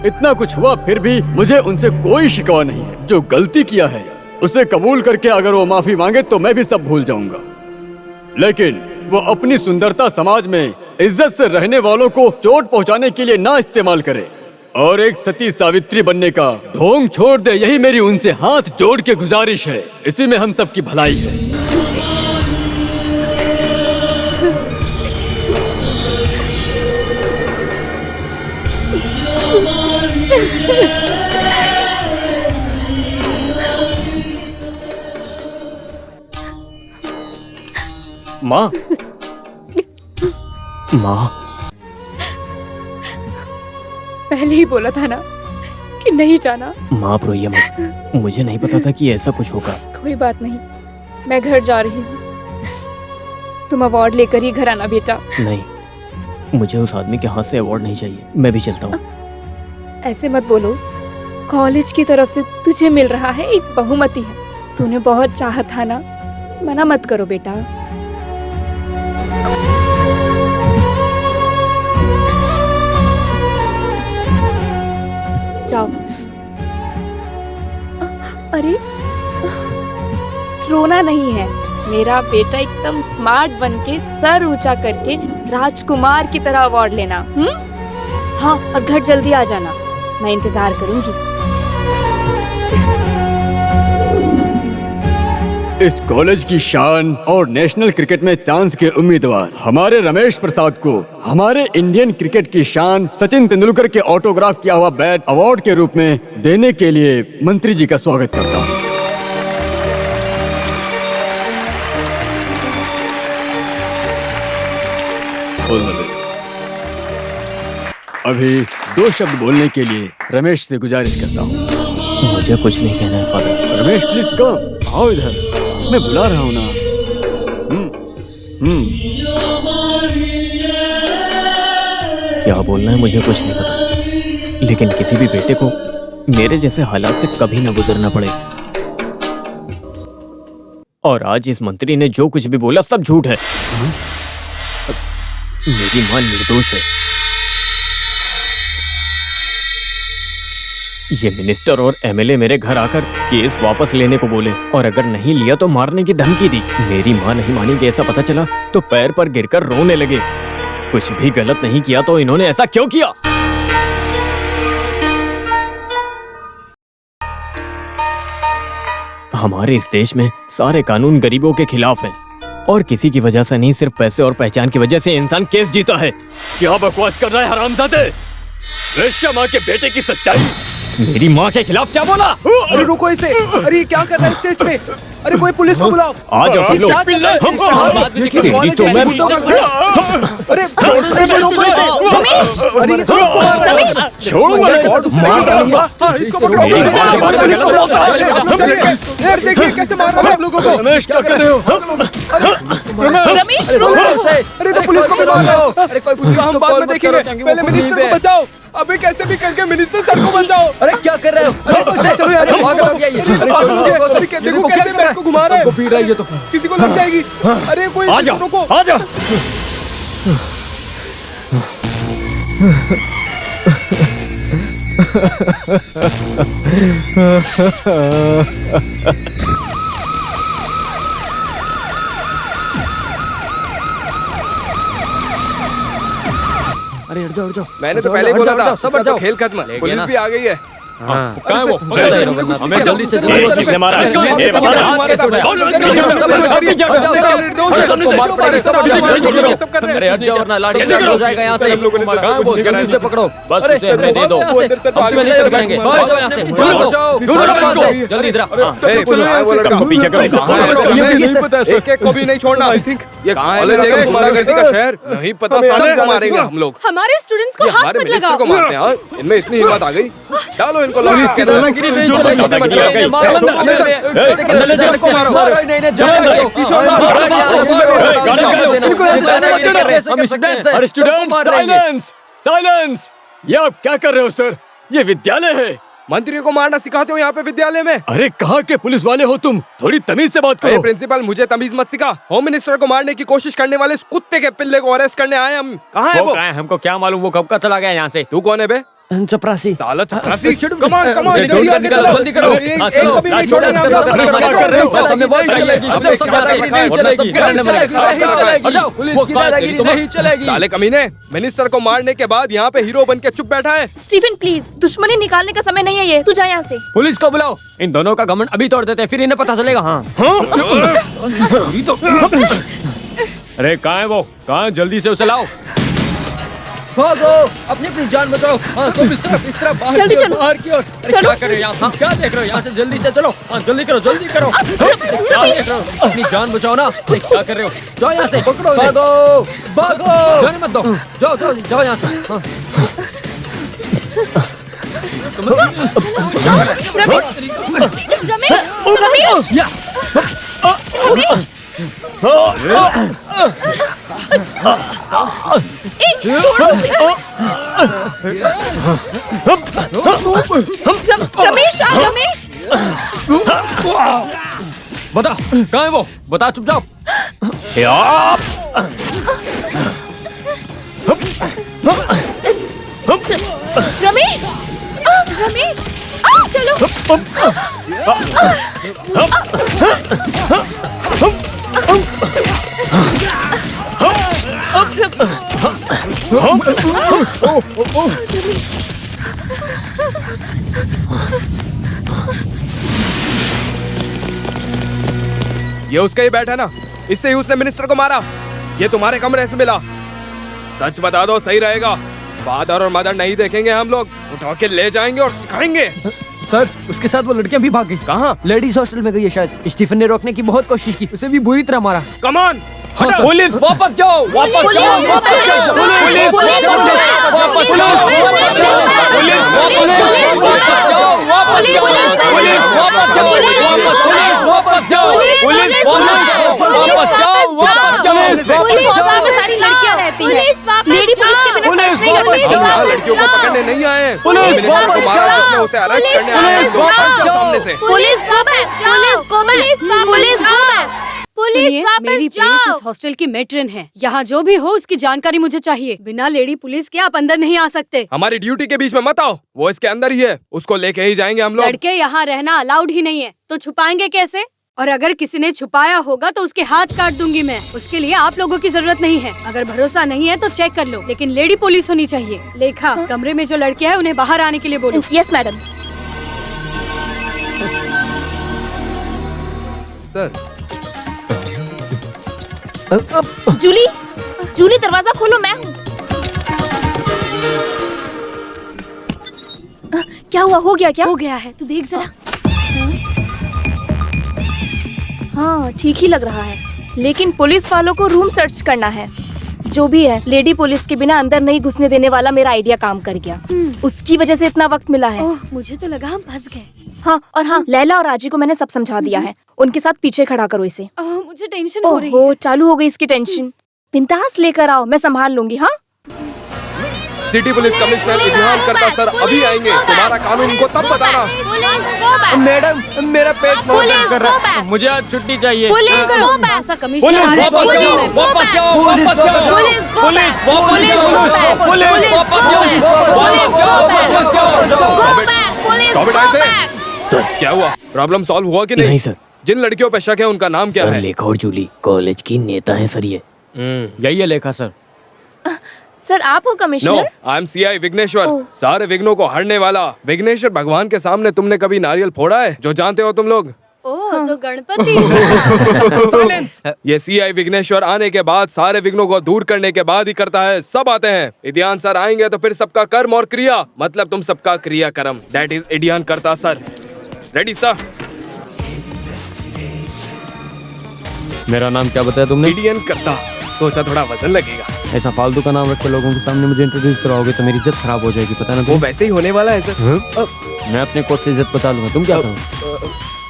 इतना कुछ हुआ फिर भी मुझे उनसे कोई शिकवा नहीं है। जो गलती किया है उसे कबूल करके अगर वो माफी मांगे तो मैं भी सब भूल जाऊंगा, लेकिन वो अपनी सुंदरता समाज में इज्जत से रहने वालों को चोट पहुंचाने के लिए ना इस्तेमाल करे, और एक सती सावित्री बनने का ढोंग छोड़ दे। यही मेरी उनसे हाथ जोड़ के गुजारिश है। इसी में हम सबकी भलाई है। माँ, माँ, पहले ही बोला था ना कि नहीं जाना। माँ आप रोइए मत। मुझे नहीं पता था कि ऐसा कुछ होगा। कोई बात नहीं, मैं घर जा रही हूँ। तुम अवार्ड लेकर ही घर आना बेटा। नहीं, मुझे उस आदमी के हाथ से अवार्ड नहीं चाहिए। मैं भी चलता हूँ। ऐसे मत बोलो, कॉलेज की तरफ से तुझे मिल रहा है एक बहुमति है। तूने बहुत चाहा था ना, मना मत करो बेटा। जाओ। अरे रोना नहीं है, मेरा बेटा एकदम स्मार्ट बनके सर ऊंचा करके राजकुमार की तरह अवार्ड लेना। हाँ, और घर जल्दी आ जाना, मैं इंतजार करूंगी। इस कॉलेज की शान और नेशनल क्रिकेट में चांस के उम्मीदवार हमारे रमेश प्रसाद को हमारे इंडियन क्रिकेट की शान सचिन तेंदुलकर के ऑटोग्राफ किया हुआ बैट अवार्ड के रूप में देने के लिए मंत्री जी का स्वागत करता हूँ। अभी 2 शब्द बोलने के लिए रमेश से गुजारिश करता हूँ। मुझे कुछ नहीं कहना है फादर। रमेश प्लीज कम, आओ इधर, मैं बुला रहा हूँ ना। क्या बोलना है मुझे कुछ नहीं पता, लेकिन किसी भी बेटे को मेरे जैसे हालात से कभी न गुजरना पड़े। और आज इस मंत्री ने जो कुछ भी बोला सब झूठ है। मेरी मां निर्दोष है। ये मिनिस्टर और एमएलए मेरे घर आकर केस वापस लेने को बोले, और अगर नहीं लिया तो मारने की धमकी दी। मेरी मां नहीं मानेगी ऐसा पता चला तो पैर पर गिरकर रोने लगे। कुछ भी गलत नहीं किया तो इन्होंने ऐसा क्यों किया? हमारे इस देश में सारे कानून गरीबों के खिलाफ हैं, और किसी की वजह से नहीं, सिर्फ पैसे और पहचान की वजह से इंसान केस जीता है। क्या बकवास कर रहा है हरामजादे? वेश्या माँ के बेटे की सच्चाई। मेरी माँ के खिलाफ क्या बोला? अरे रुको इसे। अरे ये क्या कर रहा है स्टेज पे? अरे कोई पुलिस को बुलाओ। आ जाओ तुम लोग। क्या चल रहा है स्टेज पे? तेरी तो मैं अरे रोको इसे। अरे ये तो सबको मार रहा है। छोड़ो मुझे। इसको पकड़ो। देखिए कैसे मार रहा है आप लोगों को। रमेश क्या कर रहे हो? रमेश रुको। अरे तो पुलिस को भी मार रहे हो। अरे कोई पुलिस हम बाद में देखेंगे, पहले मिनिस्टर को बचाओ। अबे कैसे भी करके मिनिस्टर सर को बचाओ। अरे क्या कर रहे हो? अरे चलो यार, पागल हो गया ये। देखो कैसे बैट को घुमा रहा है। पीट रहा है ये तो। किसी को लग जाएगी। अरे कोई आ जाओ, रुको। आ जाओ। जाओ उठ जाओ। मैंने तो उठ पहले ही जाओ, बोला उठ था जाओ, सब उसका उठ तो जाओ। खेल खत्म है, ले गया पुलिस ना। भी आ गई है। कहाँ है वो? जल्दी से हमें जल्दी से मारा है। ये बता रहा हाथ कैसे उठाया? अरे हट जाओ वरना लाठी चार्ज हो जाएगा यहाँ से। कहाँ है वो? जल्दी से पकड़ो। बस उसे हमें दे दो। अब तुम्हें नहीं करेंगे। भागो यहाँ से। भागो। जल्दी इधर आओ। सबको पीछे करो। एक एक को भी नहीं छोड़ना। आई थिंक ये कॉलेज है गुंडागर्दी का शहर। नहीं पता साले को मारेंगे हम लोग। हमारे स्टूडेंट्स को ये हाथ हमारे मत मिनिस्टर लगाओ। को मारते हैं। हाँ? इनमें इतनी हिम्मत आ गई। डालो इनको पुलिस की दादागिरी नहीं चलेगी। दादागिरी आ गई। मारो अंदर, अंदर चल। अंदर ले जा सकते हैं। मारो नहीं नहीं जाओ अंदर। हम स्टूडेंट्स हैं। अरे स्टूडेंट साइलेंस साइलेंस। ये आप क्या कर रहे हो सर? ये विद्यालय है। मंत्रियों को मारना सिखाते हो यहाँ पे विद्यालय में? अरे कहाँ के पुलिस वाले हो तुम? थोड़ी तमीज से बात अरे करो। प्रिंसिपल मुझे तमीज मत सिखा। होम मिनिस्टर को मारने की कोशिश करने वाले इस कुत्ते के पिल्ले को अरेस्ट करने आए हम। कहाँ है वो? हमको क्या मालूम वो कब का चला गया यहाँ से। तू कौन है बे? चपरासी। साला चपरासी। कमान कमान जल्दी जल्दी आगे निकलो, चलो। जल्दी करो। एक हाँ, एक चलो, कभी नहीं लाठी छोड़ेंगे चार्ज हम लोग। करो, क्या कर रहे हो? बस हमें वही चलेगी। अब सब दादागिरी नहीं चलेगी। सब करने में लगे। हट जाओ, पुलिस की दादागिरी नहीं चलेगी। साले कमीने, मिनिस्टर को मारने के बाद यहाँ पे हीरो बन के चुप बैठा है। स्टीफन प्लीज, दुश्मनी निकालने का समय नहीं है ये। तू जा यहाँ से। पुलिस को बुलाओ। इन दोनों का घमंड अभी तोड़ देते हैं, फिर इन्हें पता चलेगा। हाँ अरे कहाँ है वो? कहाँ? जल्दी से उसे लाओ। भागो, अपनी अपनी जान बचाओ। हाँ सब इस तरफ बाहर जल्दी की ओर, चलो। बाहर की ओर। अरे चलो, क्या कर रहे हो यहाँ? हाँ, क्या देख रहे हो? यहाँ से जल्दी से चलो। हाँ जल्दी करो, जल्दी करो। अरे, क्या देख रहे हो? अपनी जान बचाओ ना। अरे, क्या कर रहे हो? जाओ यहाँ से, पकड़ो। भागो भागो, जाने मत दो। जाओ जाओ जाओ यहाँ से। हाँ। रमेश रमेश या रमेश छोड़ो उसे। रमेश रमेश बता कहाँ है वो? बता चुपचाप। रमेश रमेश चलो। ये उसका ही बैठा ना, इससे ही उसने मिनिस्टर को मारा। ये तुम्हारे कमरे से मिला। सच बता दो, सही रहेगा। फादर और मदर नहीं देखेंगे हम लोग, उठा के ले जाएंगे और सिखाएंगे। सर उसके साथ वो लड़कियां भी भाग गई। कहाँ? लेडीज हॉस्टल में गई है शायद। स्टीफन ने रोकने की बहुत कोशिश की, उसे भी बुरी तरह मारा। कम ऑन, पुलिस वापस जाओ, वापस जाओ, सारी लड़कियां रहती हैं। लेडी पुलिस के बिना सर्च नहीं कर सकती। हम यहाँ लड़कियों को पकड़ने नहीं आए हैं। मिनिस्टर को मारा जिसने उसे अरेस्ट करने आए हैं। वापस जाओ सामने से। पुलिस मेरी प्रिंस इस हॉस्टल की मेट्रन है। यहाँ जो भी हो उसकी जानकारी मुझे चाहिए। बिना लेडी पुलिस के आप अंदर नहीं आ सकते। हमारी ड्यूटी के बीच में मत आओ। वो इसके अंदर ही है, उसको लेके ही जाएंगे हम लोग। लड़के यहाँ रहना अलाउड ही नहीं है, तो छुपाएंगे कैसे? और अगर किसी ने छुपाया होगा तो उसके हाथ काट दूंगी मैं। उसके लिए आप लोगों की जरूरत नहीं है। अगर भरोसा नहीं है तो चेक कर लो, लेकिन लेडी पुलिस होनी चाहिए। लेखा, कमरे में जो लड़के हैं उन्हें बाहर आने के लिए बोलो। Yes madam. Sir Julie, Julie दरवाजा खोलो, मैं हूँ। क्या हुआ? हो गया क्या? हो गया है, तू देख जरा। हाँ ठीक ही लग रहा है, लेकिन पुलिस वालों को रूम सर्च करना है। जो भी है, लेडी पुलिस के बिना अंदर नहीं घुसने देने वाला मेरा आइडिया काम कर गया। उसकी वजह से इतना वक्त मिला है। ओह, मुझे तो लगा हम फंस गए। हाँ, और हाँ, लैला और राजी को मैंने सब समझा दिया है। उनके साथ पीछे खड़ा करो इसे। मुझे टेंशन हो रही है। ओहो, चालू हो गई इसकी टेंशन। बिंदास लेकर आओ, मैं संभाल लूंगी। हाँ सिटी पुलिस कमिश्नर इब्राहिम करता सर अभी आएंगे। तुम्हारा कानून उनको तब बताना। मैडम मेरा पेट बहुत दर्द कर रहा है, मुझे आज छुट्टी चाहिए। ऐसा कमिश्नर आ रहा है। वापस जाओ, वापस जाओ, सर क्या हुआ? प्रॉब्लम सॉल्व हुआ कि नहीं? नहीं सर। जिन लड़कियों पे शक है उनका नाम क्या है? लेखा और जूली कॉलेज की नेता है सर। ये यही है लेखा सर। सर आप हो no, commissioner? I am CI Vighneshwar, oh. सारे विघ्नों को हरने वाला। विघ्नेश्वर भगवान के सामने तुमने कभी नारियल फोड़ा है, जो जानते हो तुम लोग? ओह तो गणपति। साइलेंस। ये सीआई विघ्नेश्वर आने के बाद सारे विघ्नों को दूर करने के बाद ही करता है। सब आते हैं। इडियान सर आएंगे तो फिर सबका कर्म और क्रिया, मतलब तुम सबका क्रिया कर्म, दैट इज इडियान करता सर। Ready sir? मेरा नाम क्या बताया तुमने? इडियन करता। सोचा थोड़ा वजन लगेगा। ऐसा फालतू का नाम रख के लोगों के सामने मुझे इंट्रोड्यूस कराओगे तो मेरी इज्जत खराब हो जाएगी, पता ना वो तुम्हें? वैसे ही होने वाला है सर। हाँ? मैं अपने कोच से इज्जत बचा लूंगा, तुम क्या करो?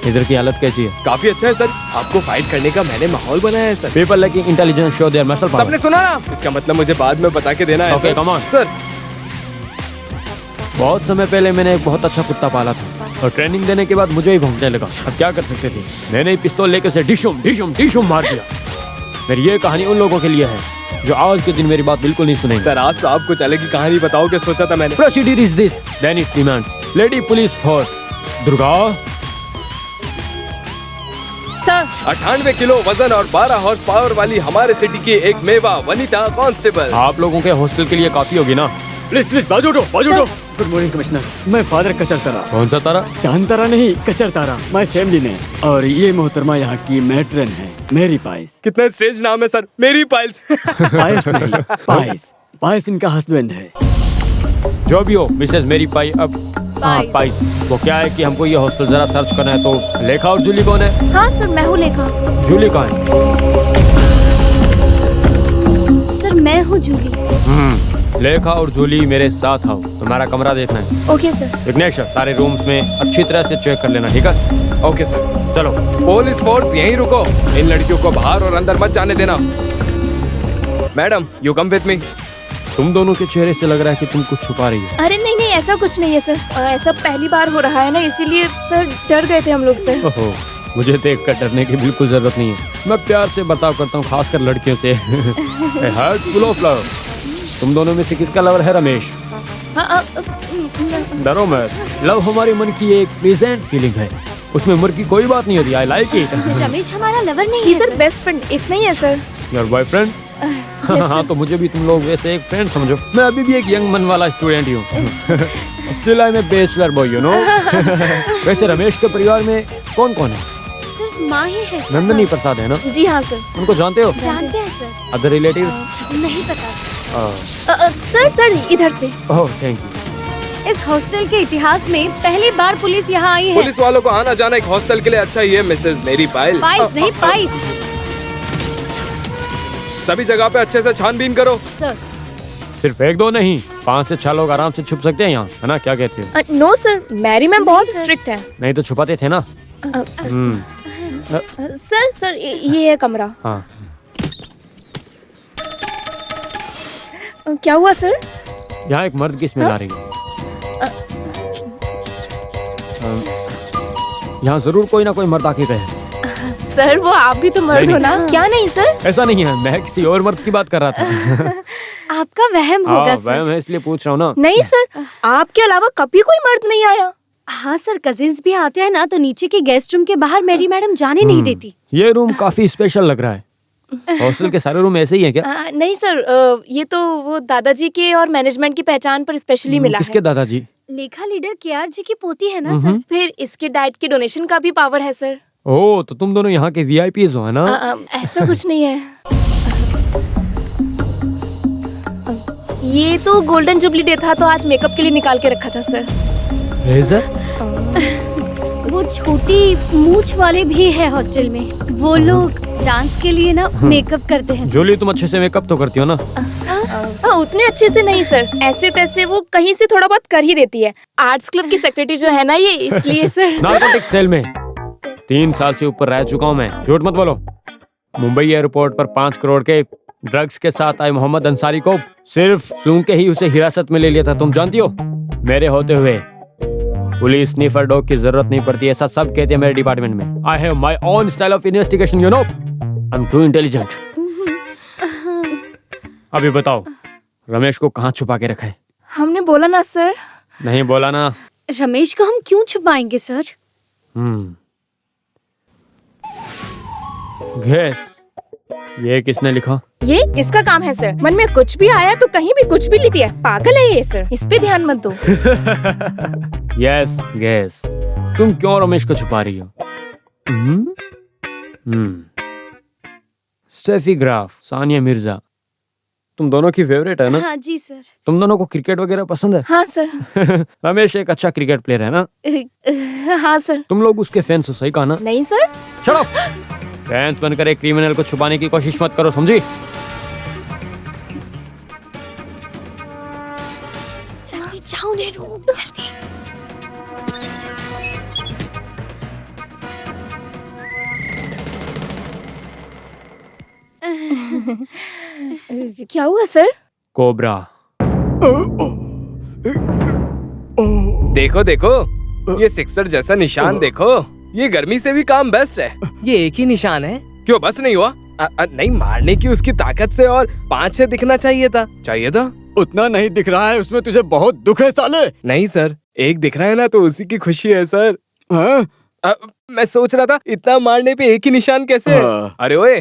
इधर की हालत कैसी है? काफी अच्छा है सर, आपको फाइट करने का मैंने माहौल बनाया है sir. People liking intelligence show their muscle power. सबने सुना ना? इसका मतलब मुझे बाद में बता के देना है Okay, sir. come on. Sir बहुत समय पहले मैंने एक बहुत अच्छा कुत्ता पाला था और ट्रेनिंग देने के बाद मुझे ही भौंकने लगा। अब क्या कर सकते थे? मैंने ही पिस्तौल लेकर उसे डिशुम डिशुम डिशुम मार दिया। मेरी ये कहानी उन लोगों के लिए है जो आज के दिन मेरी बात बिल्कुल नहीं सुनेंगे। सर आज तो आपको चले की कहानी बताओगे सोचा था मैंने। Procedure is this, then it demands lady police force Durga. Sir 98 kilo वजन और 12 हॉर्स पावर वाली हमारे सिटी की एक मेवा वनिता कांस्टेबल। आप लोगों के हॉस्टल के लिए काफी होगी ना? प्लीज प्लीज बाजू उठो, बाजू उठो। गुड मॉर्निंग कमिश्नर, मैं फादर कचर तारा। कौन सा तारा? चांद तारा नहीं, कचर तारा, माय फैमिली ने। और ये मोहतरमा यहाँ की मैट्रन है, मेरी पाइस। कितना स्ट्रेंज नाम है सर, मेरी पाइल्स। पाइस नहीं, पाइस। पाइस इनका हस्बैंड है। जो भी हो मिसेस मेरी पाई। अब हाँ पाइस। वो क्या है कि हमको ये हॉस्टल जरा सर्च करना है, तो लेखा और जूली कौन है? हाँ सर मैं हूँ लेखा। जूली कहाँ है? सर मैं हूँ जूली। लेखा और जूली मेरे साथ आओ, तुम्हारा कमरा देखना है। Okay sir. विघ्नेश्वर सारे रूम्स में अच्छी तरह से चेक कर लेना, ठीक है? Okay sir. चलो। पुलिस फोर्स यहीं रुको, इन लड़कियों को बाहर और अंदर मत जाने देना। Madam you come with me. तुम दोनों के चेहरे से लग रहा है कि तुम कुछ छुपा रही हो। अरे नहीं नहीं ऐसा कुछ नहीं है सर, ऐसा पहली बार हो रहा है ना, इसीलिए सर डर गए थे हम लोग सर। ओहो, मुझे देख कर डरने की बिल्कुल जरूरत नहीं है। मैं प्यार से बर्ताव करता हूँ, खासकर लड़कियों से। A heart full of love। तुम दोनों में से किसका लवर है रमेश? डरो मत, लव हमारे मन की एक प्रेजेंट फीलिंग है, उसमें उम्र की कोई बात नहीं होती। I like it. रमेश हमारा लवर नहीं ही है सर बेस्ट फ्रेंड इतना ही है सर। Your boyfriend? हाँ तो मुझे भी तुम लोग वैसे एक फ्रेंड समझो। मैं अभी भी एक यंग मन वाला स्टूडेंट ही हूँ। Still I am a bachelor boy, you know. वैसे रमेश के परिवार में कौन कौन है? सिर्फ माँ ही है। नंदनी प्रसाद है ना? जी हाँ सर। उनको जानते हो? जानते हैं सर। Other relatives? नहीं पता सर। सर सर इधर से। Oh thank you. इस हॉस्टल के इतिहास में पहली बार पुलिस यहाँ आई है। पुलिस वालों को आना जाना एक हॉस्टल के लिए अच्छा ही है मिसेस मेरी पाइल। पाइस नहीं पाइस। सभी जगह पे अच्छे से छानबीन करो। सर सिर्फ एक दो नहीं, 5 से 6 लोग आराम से छुप सकते हैं यहाँ, है ना? क्या कहते हो? नो सर मैरी मैम बहुत स्ट्रिक्ट है। नहीं तो छुपाते थे ना। सर सर ये है कमरा। हाँ क्या हुआ सर? यहाँ एक मर्द की स्मेल आ रही है। यहाँ जरूर कोई ना कोई मर्द आके गए। सर वो आप भी तो मर्द हो ना? क्या नहीं सर? ऐसा नहीं है, मैं किसी और मर्द की बात कर रहा था। आपका वहम होगा हाँ सर। वह मैं इसलिए पूछ रहा हूँ ना। नहीं सर आपके अलावा कभी कोई मर्द नहीं आया। हाँ सर कजिन्स भी आते हैं ना, तो नीचे के गेस्ट रूम के बाहर मेरी मैडम जाने नहीं देती। ये रूम काफी स्पेशल लग रहा है। हॉस्टल के सारे रूम ऐसे ही हैं क्या? नहीं सर ये तो वो दादाजी के और मैनेजमेंट की पहचान पर स्पेशली मिला किसके है। दादाजी? लेखा लीडर केआर जी की पोती है ना सर। फिर इसके डाइट की डोनेशन का भी पावर है सर। ओह तो तुम दोनों यहाँ के VIPs हो, है ना? ऐसा कुछ नहीं है। ये तो गोल्डन जुबली डे था तो आज मेकअप के लिए निकाल के रखा था सर। रेजर? वो छोटी मूछ वाले भी है हॉस्टल में, वो लोग डांस के लिए ना मेकअप करते हैं। जूली तुम अच्छे से मेकअप तो करती हो ना? उतने अच्छे से नहीं सर, ऐसे तैसे वो कहीं से थोड़ा बहुत कर ही देती है। आर्ट्स क्लब की सेक्रेटरी जो है ना ये, इसलिए सर। नारकोटिक सेल में 3 साल से ऊपर रह चुका हूँ मैं। झूठ मत बोलो। मुंबई एयरपोर्ट पर 5 करोड़ के ड्रग्स के साथ आए मोहम्मद अंसारी को सिर्फ सूंघ के ही उसे हिरासत में ले लिया था, तुम जानती हो? मेरे होते हुए पुलिस स्नीफर डॉग की जरूरत नहीं पड़ती, ऐसा सब कहते हैं मेरे डिपार्टमेंट में। I have my own style of investigation, you know. I am to intelligent. अभी बताओ रमेश को कहाँ छुपा के रखा है? हमने बोला ना सर। नहीं बोला ना? रमेश को हम क्यों छुपाएंगे सर? गेस ये किसने लिखा? ये इसका काम है सर। मन में कुछ भी आया तो कहीं भी कुछ भी लिख दिया। पागल है ये सर, इस पे ध्यान मत दो। Yes gas. तुम क्यों रमेश को छुपा रही हो? स्टेफी ग्राफ, सानिया मिर्जा, तुम दोनों की फेवरेट है ना? हाँ जी सर। तुम दोनों को क्रिकेट वगैरह पसंद है? हाँ सर। रमेश एक अच्छा क्रिकेट प्लेयर है ना? हाँ सर। तुम लोग उसके फैंस हो, सही कहा ना? नहीं सर। Shut up! फैंस बनकर एक क्रिमिनल को छुपाने की कोशिश मत करो, समझी? जल्दी जाओ नेहरू, जल्दी। क्या हुआ सर? कोबरा। देखो देखो, ये सिक्सर जैसा निशान देखो। ये गर्मी से भी काम बेस्ट है। ये एक ही निशान है। क्यों बस नहीं हुआ? नहीं, मारने की उसकी ताकत से और 5-6 दिखना चाहिए था। उतना नहीं दिख रहा है उसमें, तुझे बहुत दुख है साले। नहीं सर, एक दिख रहा है ना तो उसी की खुशी है सर। हाँ? मैं सोच रहा था इतना मारने पे एक ही निशान कैसे? हाँ। अरे ओए,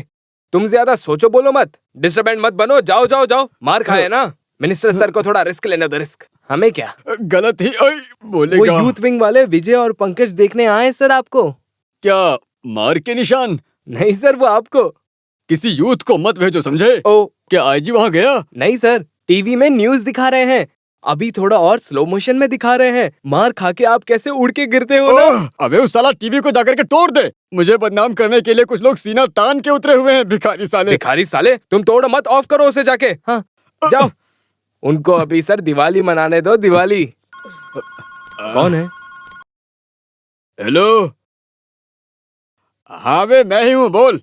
तुम ज्यादा सोचो बोलो मत, डिस्टर्बेंट मत बनो। जाओ जाओ जाओ, मार खाए ना। मिनिस्टर सर को थोड़ा रिस्क लेने दो। रिस्क हमें क्या? गलत ही वो बोलेगा। यूथ विंग वाले विजय और पंकज देखने आए सर आपको। क्या मार के निशान? नहीं सर, वो आपको। किसी यूथ को मत भेजो, समझे? ओ क्या आईजी वहाँ गया? नहीं सर, टीवी में न्यूज दिखा रहे हैं। अभी थोड़ा और स्लो मोशन में दिखा रहे हैं। मार खा के आप कैसे उड़ के गिरते हो ना। अबे उस साला टीवी को जाकर के तोड़ दे। मुझे बदनाम करने के लिए कुछ लोग सीना तान के उतरे हुए हैं, भिखारी साले। भिखारी साले, तुम तोड़ मत, ऑफ करो उसे जाके। हाँ जाओ। उनको अभी सर दिवाली मनाने दो, दिवाली। कौन है? हेलो। हाँ बे, मैं ही हूँ, बोल।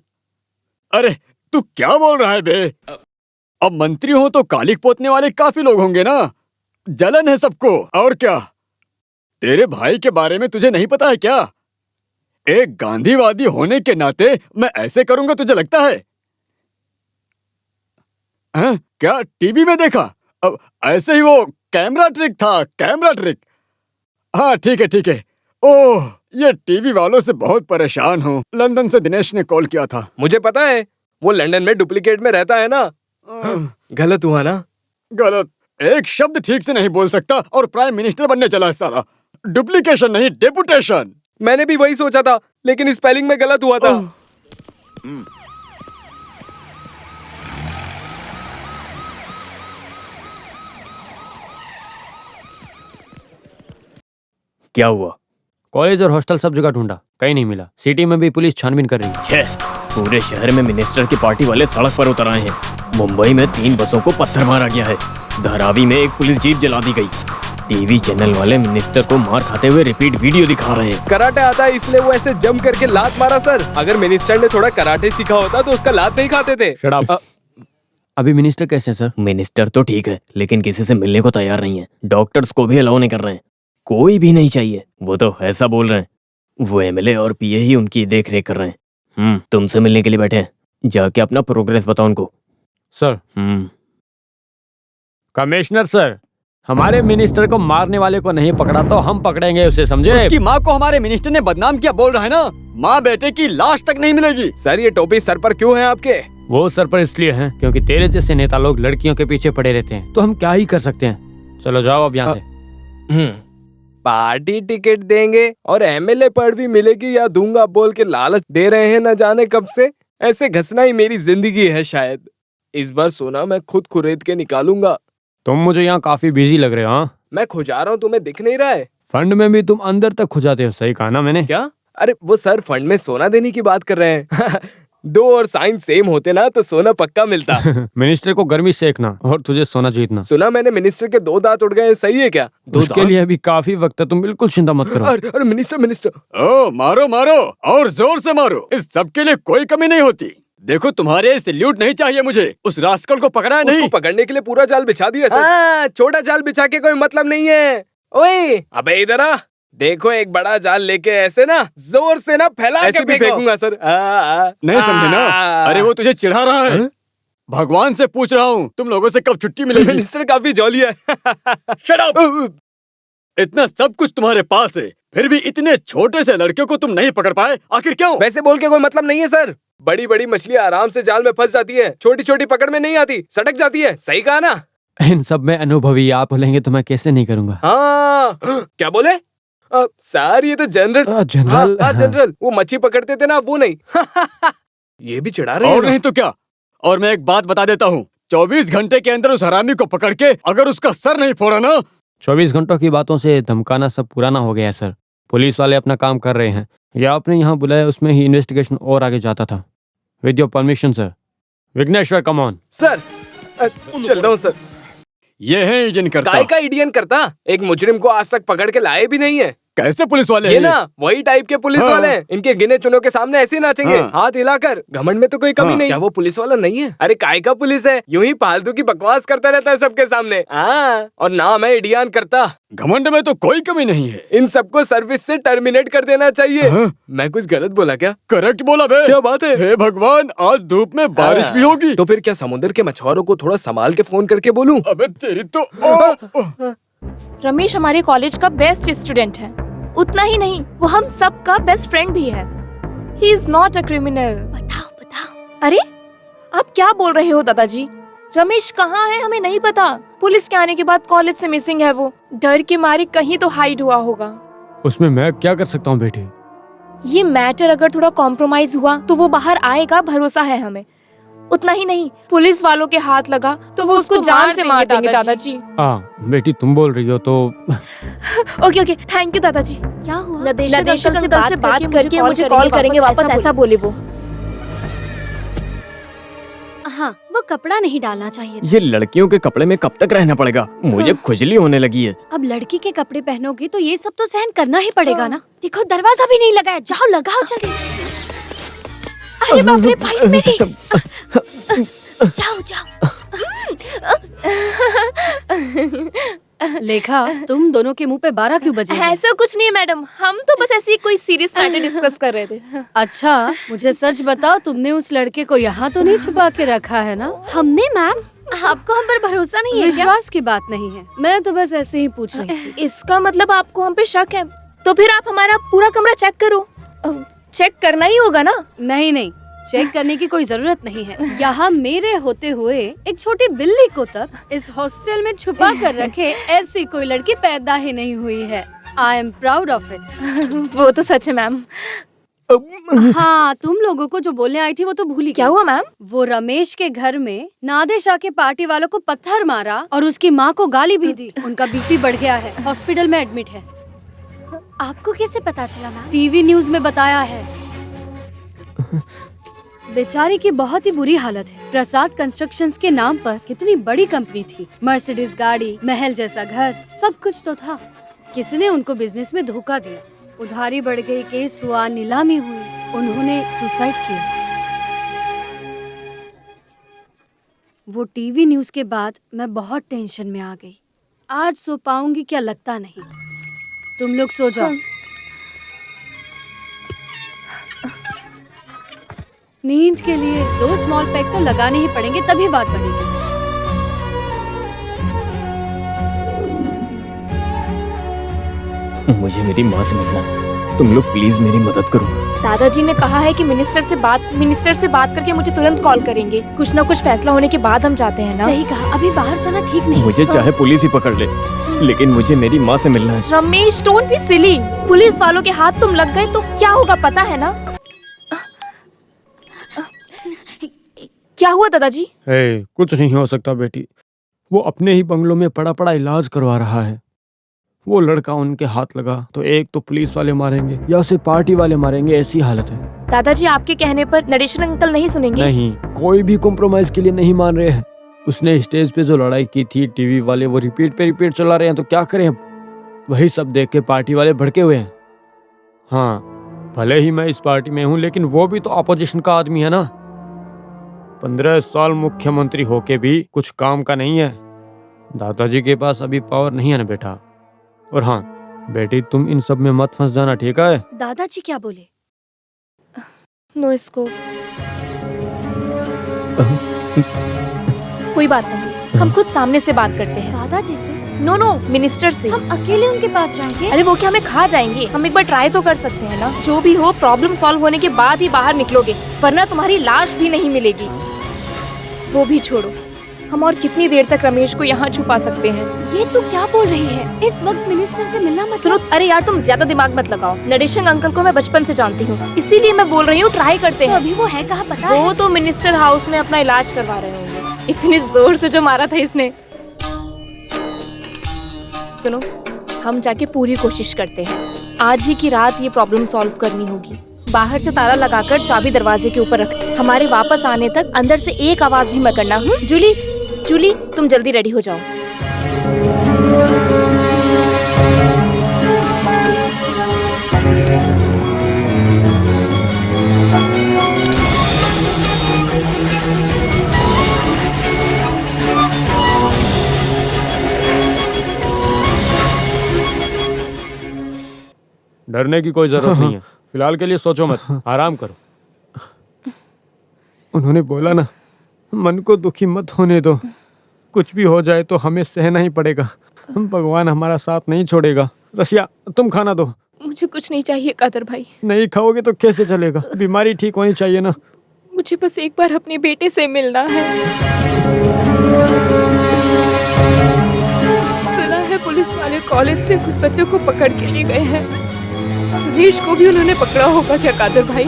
अरे तू क्या बोल रहा है बे? अब मंत्री हो तो कालिक पोतने वाले काफी लोग होंगे ना। जलन है सबको, और क्या? तेरे भाई के बारे में तुझे नहीं पता है क्या? एक गांधीवादी होने के नाते मैं ऐसे करूंगा, तुझे लगता है? हाँ? क्या टीवी में देखा? अब ऐसे ही वो कैमरा ट्रिक था, कैमरा ट्रिक। हाँ ठीक है ठीक है। ओह, ये टीवी वालों से बहुत परेशान हूँ। लंदन से दिनेश ने कॉल किया था। मुझे पता है, वो लंदन में डुप्लीकेट में रहता है ना। गलत हुआ ना? गलत? एक शब्द ठीक से नहीं बोल सकता और प्राइम मिनिस्टर बनने चला है साला। डुप्लीकेशन नहीं, डेपुटेशन। मैंने भी वही सोचा था, लेकिन स्पेलिंग में गलत हुआ था। क्या हुआ? कॉलेज और हॉस्टल सब जगह ढूंढा, कहीं नहीं मिला। सिटी में भी पुलिस छानबीन कर रही है। छह, पूरे शहर में मिनिस्टर की पार्टी वाले सड़क पर उतर आए हैं। मुंबई में 3 बसों को पत्थर मारा गया है। धारावी में एक पुलिस जीप जला दी गई। टीवी चैनल वाले मिनिस्टर को मार खाते हुए रिपीट वीडियो दिखा रहे हैं। कराटे आता है इसलिए वो ऐसे जम करके लात मारा सर। अगर मिनिस्टर ने थोड़ा कराटे सीखा होता तो उसका लात नहीं खाते थे। Shut up. अभी मिनिस्टर कैसे हैं सर? मिनिस्टर तो ठीक है, लेकिन किसी से मिलने को तैयार नहीं है। डॉक्टर्स को भी अलाउ नहीं कर रहे हैं। कोई भी नहीं चाहिए। वो तो ऐसा बोल रहे हैं। वो एमएलए और पीए ही उनकी देख रेख कर रहे हैं। तुमसे मिलने के लिए बैठे हैं। जाके अपना प्रोग्रेस बताओ उनको। सर। कमिश्नर सर, हमारे मिनिस्टर को मारने वाले को नहीं पकड़ा तो हम पकड़ेंगे उसे, समझे? उसकी माँ को हमारे मिनिस्टर ने बदनाम किया, बोल रहा है ना। माँ बेटे की लाश तक नहीं मिलेगी। सर ये टोपी सर पर क्यों है आपके? वो सर पर इसलिए है क्योंकि तेरे जैसे नेता लोग लड़कियों के पीछे पड़े रहते हैं। तो हम क्या ही कर सकते हैं। चलो जाओ अब यहाँ से। पार्टी टिकट देंगे और एमएलए पर भी मिलेगी या दूंगा बोल के लालच दे रहे हैं, न जाने कब से। ऐसे घसना ही मेरी जिंदगी है शायद। इस बार सोना मैं खुद खरीद के निकालूंगा। तुम मुझे यहाँ काफी बिजी लग रहे हो। हाँ, मैं खुजा रहा हूँ, तुम्हें दिख नहीं रहा है? फंड में भी तुम अंदर तक खुजाते हो, सही कहा ना मैंने? क्या? अरे वो सर फंड में सोना देने की बात कर रहे हैं। 2 और साइन सेम होते ना तो सोना पक्का मिलता। मिनिस्टर को गर्मी सेकना और तुझे सोना जीतना। सुना मैंने मिनिस्टर के 2 दांत उड़ गए हैं, सही है क्या? 2 उसके लिए अभी काफी वक्त है, तुम बिल्कुल चिंता मत करो। अरे मिनिस्टर। ओ मारो मारो और जोर से मारो। इस सब के लिए कोई कमी नहीं होती। देखो तुम्हारे सैल्यूट नहीं चाहिए मुझे। उस रास्कल को पकड़ा है नहीं? उसको पकड़ने के लिए पूरा जाल बिछा दिया सर। छोटा जाल बिछा के कोई मतलब नहीं है। ओए अबे इधर आ। देखो एक बड़ा जाल लेके ऐसे ना जोर से ना फैला के फेंकूंगा सर। नहीं समझे ना? अरे वो तुझे चिढ़ा रहा है। भगवान से पूछ रहा हूँ तुम लोगों से कब छुट्टी मिलेगी। मिनिस्टर काफी जॉली है। Shut up. इतना सब कुछ तुम्हारे पास है, फिर भी इतने छोटे से लड़के को तुम नहीं पकड़ पाए, आखिर क्यों? वैसे बोल के कोई मतलब नहीं है सर। बड़ी बड़ी मछलियाँ आराम से जाल में फंस जाती है, छोटी छोटी पकड़ में नहीं आती, सटक जाती है। सही कहा ना? इन सब में अनुभवी आप बोलेंगे तो मैं कैसे नहीं करूंगा। हाँ क्या बोले? सर ये तो जनरल जनरल जनरल वो मच्छी पकड़ते थे ना, वो नहीं। ये भी चढ़ा रहे और हैं। नहीं तो क्या। और मैं एक बात बता देता हूँ, 24 घंटे के अंदर उस हरामी को पकड़ के अगर उसका सर नहीं फोड़ा ना। 24 घंटों की बातों से धमकाना सब पुराना हो गया है सर। पुलिस वाले अपना काम कर रहे हैं। या आपने यहाँ बुलाया उसमें ही इन्वेस्टिगेशन और आगे जाता था। With your permission sir. Vighneshwar come on. Sir चलता हूँ सर। ये है इंजन करता। काय का इंडियन करता, एक मुजरिम को आज तक पकड़ के लाए भी नहीं है। कैसे पुलिस वाले ये हैं ना वही टाइप के पुलिस वाले हैं। इनके गिने चुनों के सामने ऐसे ही नाचेंगे, हाथ हिलाकर। घमंड में तो कोई कमी नहीं। क्या वो पुलिस वाला नहीं है? अरे काय का पुलिस है, यूं ही फालतू की बकवास करता रहता है सबके सामने। और नाम है इंडियन करता। घमंड में तो कोई कमी नहीं है। इन सबको सर्विस से टर्मिनेट कर देना चाहिए। मैं कुछ गलत बोला क्या? करेक्ट बोला बे। क्या बात है? हे भगवान, आज धूप में बारिश भी होगी। तो फिर क्या समुद्र के मछुआरों को थोड़ा संभाल के फोन करके बोलूं? अबे तेरी तो रमेश हमारे कॉलेज का बेस्ट स्टूडेंट है। उतना ही नहीं, वो हम सब का बेस्ट फ्रेंड भी है। He is not a criminal. बताओ। अरे आप क्या बोल रहे हो दादाजी? रमेश कहाँ है हमें नहीं पता। पुलिस के आने के बाद कॉलेज से मिसिंग है वो। डर के मारे कहीं तो हाइड हुआ होगा। उसमें मैं क्या कर सकता हूँ बेटी? ये मैटर अगर थोड़ा कॉम्प्रोमाइज हुआ तो वो बाहर आएगा, भरोसा है हमें। उतना ही नहीं, पुलिस वालों के हाथ लगा तो वो उसको जान से मार देंगे दादाजी। बेटी तुम बोल रही हो तो ओके थैंक यू दादाजी। क्या हुआ? नदेश अंकल से बात करके मुझे कॉल करेंगे वापस, ऐसा बोले वो। हाँ, वो कपड़ा नहीं डालना चाहिए था। ये लड़कियों के कपड़े में कब तक रहना पड़ेगा? मुझे खुजली होने लगी है। अब लड़की के कपड़े पहनोगी तो ये सब तो सहन करना ही पड़ेगा ना। देखो दरवाजा भी नहीं लगाया, जाओ लगाओ जल्दी। अरे बाप रे, भाई मेरी। जाओ। लेखा, तुम दोनों के मुंह पे 12 क्यों बजे? ऐसा कुछ नहीं मैडम, हम तो बस ऐसी कोई सीरियस मैटर डिस्कस कर रहे थे। अच्छा, मुझे सच बताओ, तुमने उस लड़के को यहाँ तो नहीं छुपा के रखा है ना? हमने मैम, आपको हम पर भरोसा नहीं है? विश्वास की बात नहीं है, मैं तो बस ऐसे ही पूछ रही थी। इसका मतलब आपको हम पे शक है? तो फिर आप हमारा पूरा कमरा चेक करो। चेक करना ही होगा ना? नहीं, चेक करने की कोई जरूरत नहीं है। यहाँ मेरे होते हुए एक छोटी बिल्ली को तक इस हॉस्टल में छुपा कर रखे ऐसी कोई लड़की पैदा ही नहीं हुई है। I am proud of it. वो तो सच है मैम। हाँ, तुम लोगों को जो बोलने आई थी वो तो भूली। क्या हुआ मैम? वो रमेश के घर में नादिश आके पार्टी वालों को पत्थर मारा और उसकी माँ को गाली भी दी। उनका बीपी बढ़ गया है, हॉस्पिटल में एडमिट है। आपको कैसे पता चला मैम? टीवी न्यूज में बताया है। बेचारी की बहुत ही बुरी हालत है। प्रसाद कंस्ट्रक्शंस के नाम पर कितनी बड़ी कंपनी थी, मर्सिडीज गाड़ी, महल जैसा घर, सब कुछ तो था। किसी ने उनको बिजनेस में धोखा दिया, उधारी बढ़ गई, केस हुआ, नीलामी हुई, उन्होंने सुसाइड किया। वो टीवी न्यूज के बाद मैं बहुत टेंशन में आ गई। आज सो पाऊंगी क्या लगता नहीं। तुम लोग सो जाओ। नींद के लिए 2 स्मॉल पैक तो लगाने ही पड़ेंगे, तभी बात बनेगी। मुझे मेरी माँ से मिलना है। तुम लोग प्लीज मेरी मदद करो। दादाजी ने कहा है कि मिनिस्टर से बात करके मुझे तुरंत कॉल करेंगे। कुछ न कुछ फैसला होने के बाद हम जाते हैं ना? सही कहा, अभी बाहर जाना ठीक नहीं। मुझे चाहे पुलिस ही पकड़ ले, लेकिन मुझे मेरी माँ से मिलना है। Ramesh don't be silly. Police वालों के हाथ तुम लग गए तो क्या होगा पता है ना? क्या हुआ दादाजी? कुछ नहीं हो सकता बेटी। वो अपने ही बंगलों में पड़ा इलाज करवा रहा है। वो लड़का उनके हाथ लगा तो एक तो पुलिस वाले मारेंगे या उसे पार्टी वाले मारेंगे, ऐसी हालत है। दादाजी आपके कहने पर नरेशन अंकल नहीं सुनेंगे? नहीं, कोई भी कॉम्प्रोमाइज के लिए नहीं मान रहे हैं। उसने स्टेज पे जो लड़ाई की थी, टीवी वाले वो रिपीट चला रहे हैं, तो क्या करें अब? वही सब देख के पार्टी वाले भड़के हुए हैं। हाँ, भले ही मैं इस पार्टी में हूँ, लेकिन वो भी तो अपोजिशन का आदमी है ना। 15 साल मुख्यमंत्री होके भी कुछ काम का नहीं है। दादाजी के पास अभी पावर नहीं है ना बेटा। और हाँ बेटी, तुम इन सब में मत फंस जाना, ठीक है? दादाजी क्या बोले? No scope. कोई बात नहीं, हम खुद सामने से बात करते हैं। दादाजी से? नो नो, मिनिस्टर से। हम अकेले उनके पास जाएंगे? अरे वो क्या हमें खा जाएंगे? हम एक बार ट्राई तो कर सकते हैं ना। जो भी हो, प्रॉब्लम सॉल्व होने के बाद ही बाहर निकलोगे, वरना तुम्हारी लाश भी नहीं मिलेगी। वो भी छोड़ो, हम और कितनी देर तक रमेश को यहाँ छुपा सकते हैं? ये तू क्या बोल रही है? इस वक्त मिनिस्टर से मिलना मत। सुनो, अरे यार तुम ज्यादा दिमाग मत लगाओ। नरेशन अंकल को मैं बचपन से जानती हूँ, इसीलिए मैं बोल रही हूँ ट्राई करते तो हैं। अभी वो है कहाँ पता है? वो तो मिनिस्टर हाउस में अपना इलाज करवा रहे होंगे। इतनी जोर से जो मारा था इसने। सुनो, हम जाके पूरी कोशिश करते हैं। आज ही की रात ये प्रॉब्लम सॉल्व करनी होगी। बाहर से ताला लगाकर चाबी दरवाजे के ऊपर रख। हमारे वापस आने तक अंदर से एक आवाज भी मत करना। जूली, जूली तुम जल्दी रेडी हो जाओ। डरने की कोई जरूरत नहीं है। फिलहाल के लिए सोचो मत, आराम करो। उन्होंने बोला ना, मन को दुखी मत होने दो। कुछ भी हो जाए तो हमें सहना ही पड़ेगा। भगवान हमारा साथ नहीं छोड़ेगा। रसिया, तुम खाना दो। मुझे कुछ नहीं चाहिए कादर भाई। नहीं खाओगे तो कैसे चलेगा? बीमारी ठीक होनी चाहिए ना। मुझे बस एक बार अपने बेटे से मिलना है। सुना है पुलिस वाले कॉलेज से कुछ बच्चों को पकड़ के ले गए हैं। रमेश को भी उन्होंने पकड़ा होगा क्या कादर भाई?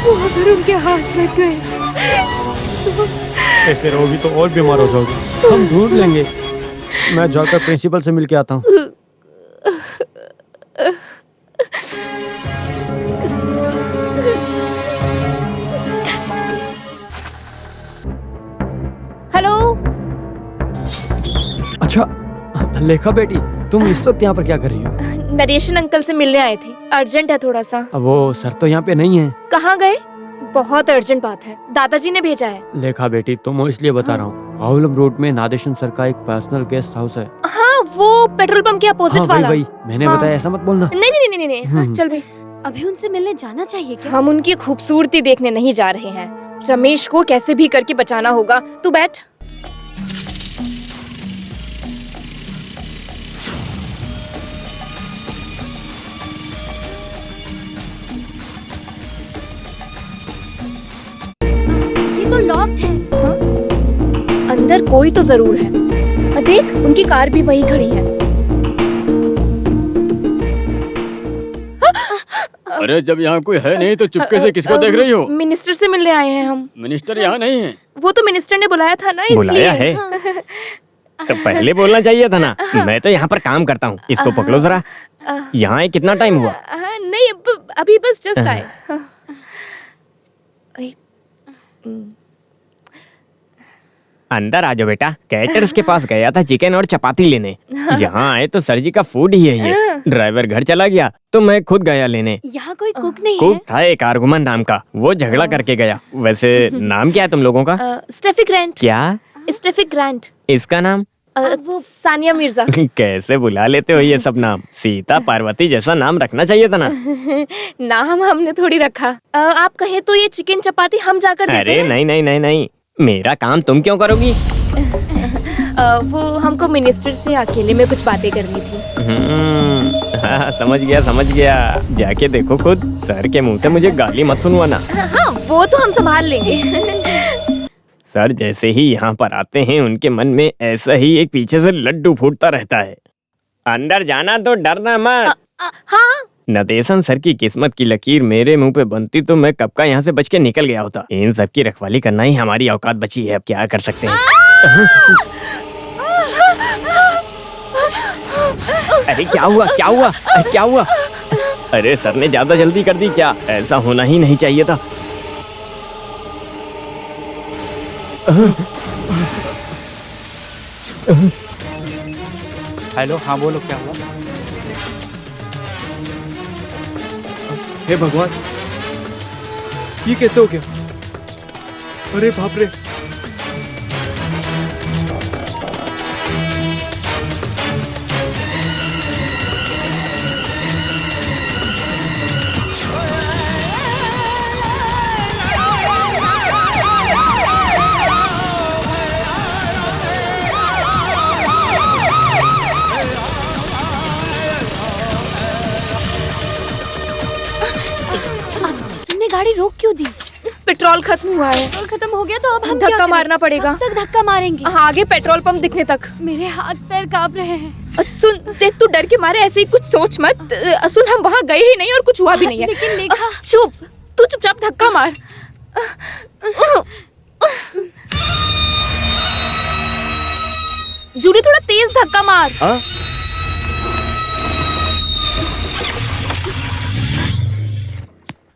वो अगर उनके हाथ लग गए तो... ऐसे रहोगी तो और बीमार हो जाओगी। हम ढूंढ लेंगे। मैं जाकर प्रिंसिपल से मिल के आता हूँ। हेलो। अच्छा लेखा बेटी, तुम इस वक्त यहाँ पर क्या कर रही हो? नरेशन अंकल से मिलने आए थे। अर्जेंट है थोड़ा सा। अब वो सर तो यहाँ पे नहीं है। कहाँ गए? बहुत अर्जेंट बात है, दादाजी ने भेजा है। लेखा बेटी, तुम इसलिए बता रहा हूँ, पाउलम रोड में नादेशन सर का एक पर्सनल गेस्ट हाउस है। हाँ, वो पेट्रोल पंप के अपोजिट हाँ, वाला। वही मैंने हाँ। बताया, ऐसा मत बोलना। नहीं नहीं नहीं नहीं, नहीं। हाँ, चल भाई। अभी उनसे मिलने जाना चाहिए क्या? हम उनकी खूबसूरती देखने नहीं जा रहे हैं। रमेश को कैसे भी करके बचाना होगा। तू बैठ। ये तो लॉक्ड है। हाँ? अंदर कोई तो जरूर है। देख, उनकी कार भी वहीं खड़ी है। अरे जब यहाँ कोई है नहीं तो चुपके से किसको देख रही हो? मिनिस्टर से मिलने आए हैं हम। मिनिस्टर यहाँ नहीं है। वो तो मिनिस्टर ने बुलाया था ना, इसलिए। बुलाया है तो पहले बोलना चाहिए था ना। मैं तो यहाँ पर काम करता हूँ। इसको पकड़ो जरा। यहाँ आए कितना टाइम हुआ? नहीं, अभी बस जस्ट आए। अंदर आ जाओ बेटा। कैटर्स के पास गया था चिकन और चपाती लेने। यहाँ आए तो सर जी का फूड ही है ये। ड्राइवर घर चला गया तो मैं खुद गया लेने। यहाँ कोई कुक नहीं कुक है? था एक आर्गुमन नाम का, वो झगड़ा करके गया। वैसे नाम क्या है तुम लोगों का? Steffi Grant. क्या? Steffi Grant. इसका नाम? सानिया मिर्जा। कैसे बुला लेते हो ये सब नाम? सीता पार्वती जैसा नाम रखना चाहिए था ना। नाम हमने थोड़ी रखा। आप कहे तो ये चिकन चपाती हम जाकर देते अरे हैं। नहीं नहीं नहीं नहीं, मेरा काम तुम क्यों करोगी? वो हमको मिनिस्टर से अकेले में कुछ बातें करनी थी। हाँ, समझ गया। जाके देखो खुद। सर के मुंह से मुझे गाली मत सुनवाना। हाँ, वो तो हम संभाल लेंगे। सर जैसे ही यहाँ पर आते हैं उनके मन में ऐसा ही एक पीछे से लड्डू फूटता रहता है। अंदर जाना तो डरना मत। हाँ। नदेशन सर की किस्मत की लकीर मेरे मुंह पे बनती तो मैं कब का यहाँ से बच के निकल गया होता। इन सब की रखवाली करना ही हमारी औकात बची है। अब क्या कर सकते हैं? अरे क्या हुआ? अरे सर ने ज्यादा जल्दी कर दी क्या? ऐसा होना ही नहीं चाहिए था। हेलो, हाँ बोलो, क्या हुआ? हे भगवान, ये कैसे हो गया? अरे बाप रे। गाड़ी रोक क्यों दी? पेट्रोल खत्म हुआ है। पेट्रोल खत्म हो गया तो अब हम धक्का मारना पड़ेगा। कब तक धक्का मारेंगे? हाँ, आगे पेट्रोल पंप दिखने तक। मेरे हाथ पैर कांप रहे हैं। सुन, देख तू डर के मारे ऐसे ही कुछ सोच मत। सुन, हम वहाँ गए ही नहीं और कुछ हुआ भी नहीं है। लेकिन लेखा, चुप, तू चुपचाप धक्का मार। जूली थोड़ा तेज धक्का मार।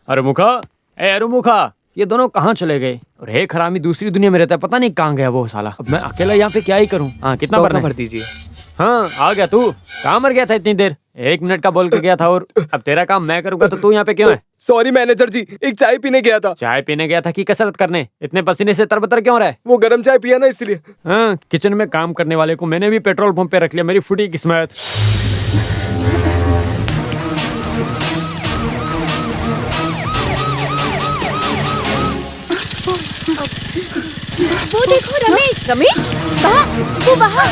अरुमुखा, ए अरुमुखा, ये दोनों कहाँ चले गए? और एक हरामी दूसरी दुनिया में रहता है, पता नहीं कहाँ गया वो साला। अब मैं अकेला यहाँ पे क्या ही करूँ? हाँ, कितना भरना है? भर दीजिए। हाँ, आ गया तू। कहाँ मर गया था इतनी देर? 1 मिनट का बोल के गया था और अब तेरा काम मैं करूँगा तो तू यहाँ पे क्यों है? सॉरी मैनेजर जी, एक चाय पीने गया था। चाय पीने गया था कि कसरत करने? इतने पसीने से तरबतर क्यों रहा है? वो गर्म चाय पिया ना इसलिए। हाँ, किचन में काम करने वाले को मैंने भी पेट्रोल पंप पे रख लिया। मेरी फुटी किस्मत। वो देखो रमेश। रमेश कहाँ? वो वहाँ।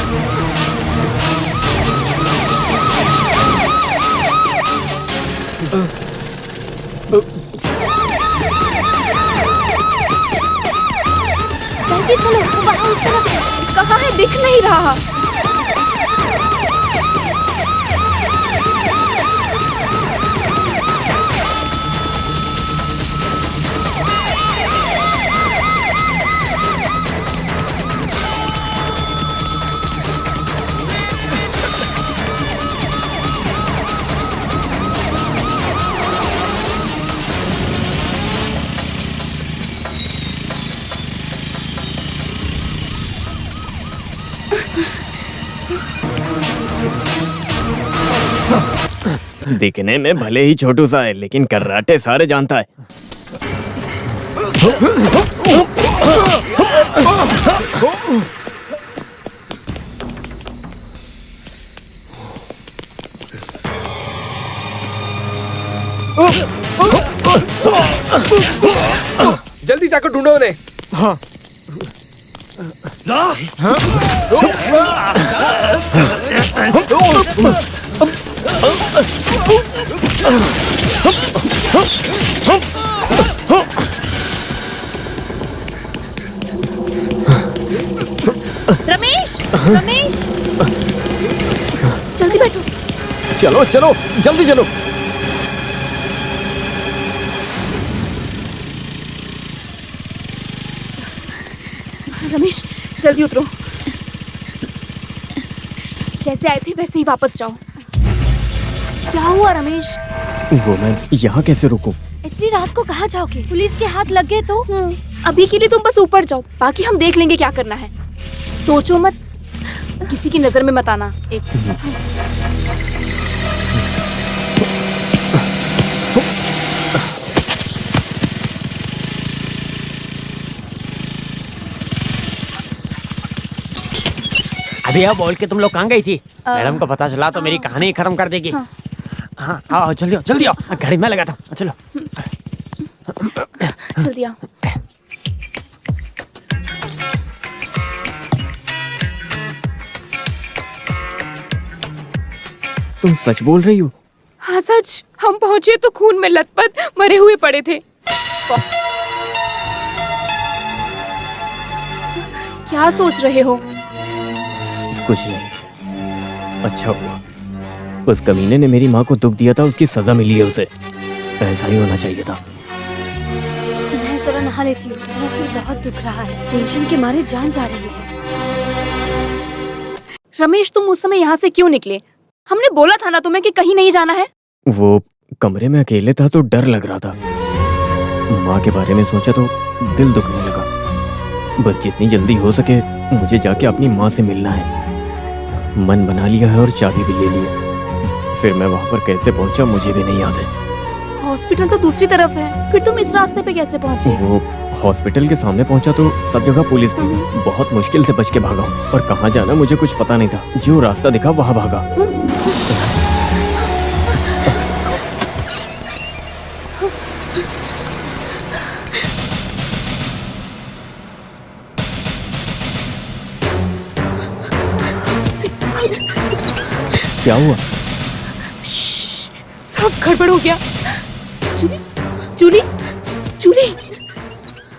जल्दी चलो, वो वहाँ उस तरफ है। कहाँ है? दिख नहीं रहा। दिखने में भले ही छोटू सा है लेकिन कराटे सारे जानता है। जल्दी जाकर ढूंढो उन्हें। हाँ। रमेश, रमेश, जल्दी बैठो। चलो चलो जल्दी चलो। रमेश जल्दी उतरो। जैसे आए थे वैसे ही वापस जाओ। क्या हुआ रमेश? वो मैं यहाँ कैसे रुकूं? इतनी रात को कहाँ जाओगे? पुलिस के हाथ लग गए तो? अभी के लिए तुम बस ऊपर जाओ, बाकी हम देख लेंगे क्या करना है। सोचो मत, किसी की नजर में मत आना। अभी यह बोल के तुम लोग कहाँ गई थी? मैडम को पता चला तो मेरी कहानी खत्म कर देगी। हाँ, आओ जल्दी आओ, जल्दी आओ। गाड़ी में लगाता हूँ, चलो जल्दी आओ। तुम सच बोल रही हो? हाँ सच। हम पहुँचे तो खून में लथपथ मरे हुए पड़े थे। क्या सोच रहे हो? कुछ नहीं। अच्छा हुआ उस कमीने ने मेरी माँ को दुख दिया था, उसकी सजा मिली है उसे। ऐसा ही होना चाहिए था। मैं जरा नहा लेती हूँ, मेरा सिर बहुत दुख रहा है। टेंशन के मारे जान जा रही है। रमेश तुम उस समय यहाँ से क्यों निकले? हमने बोला था ना तुम्हें कि कहीं नहीं जाना है। वो कमरे में अकेले था तो डर लग रहा था। माँ के बारे में सोचा तो दिल दुखने लगा। बस जितनी जल्दी हो सके मुझे जाके अपनी माँ से मिलना है। मन बना लिया है और चाबी भी ले ली है। फिर मैं वहाँ पर कैसे पहुँचा मुझे भी नहीं याद है। हॉस्पिटल तो दूसरी तरफ है, फिर तुम इस रास्ते पे कैसे पहुँचे? वो हॉस्पिटल के सामने पहुंचा तो सब जगह पुलिस थी। बहुत मुश्किल से बच के भागा हूँ और कहाँ जाना मुझे कुछ पता नहीं था। जो रास्ता दिखा वहाँ भागा। क्या हुआ? सब गड़बड़ हो गया। जूली, जूली, जूली,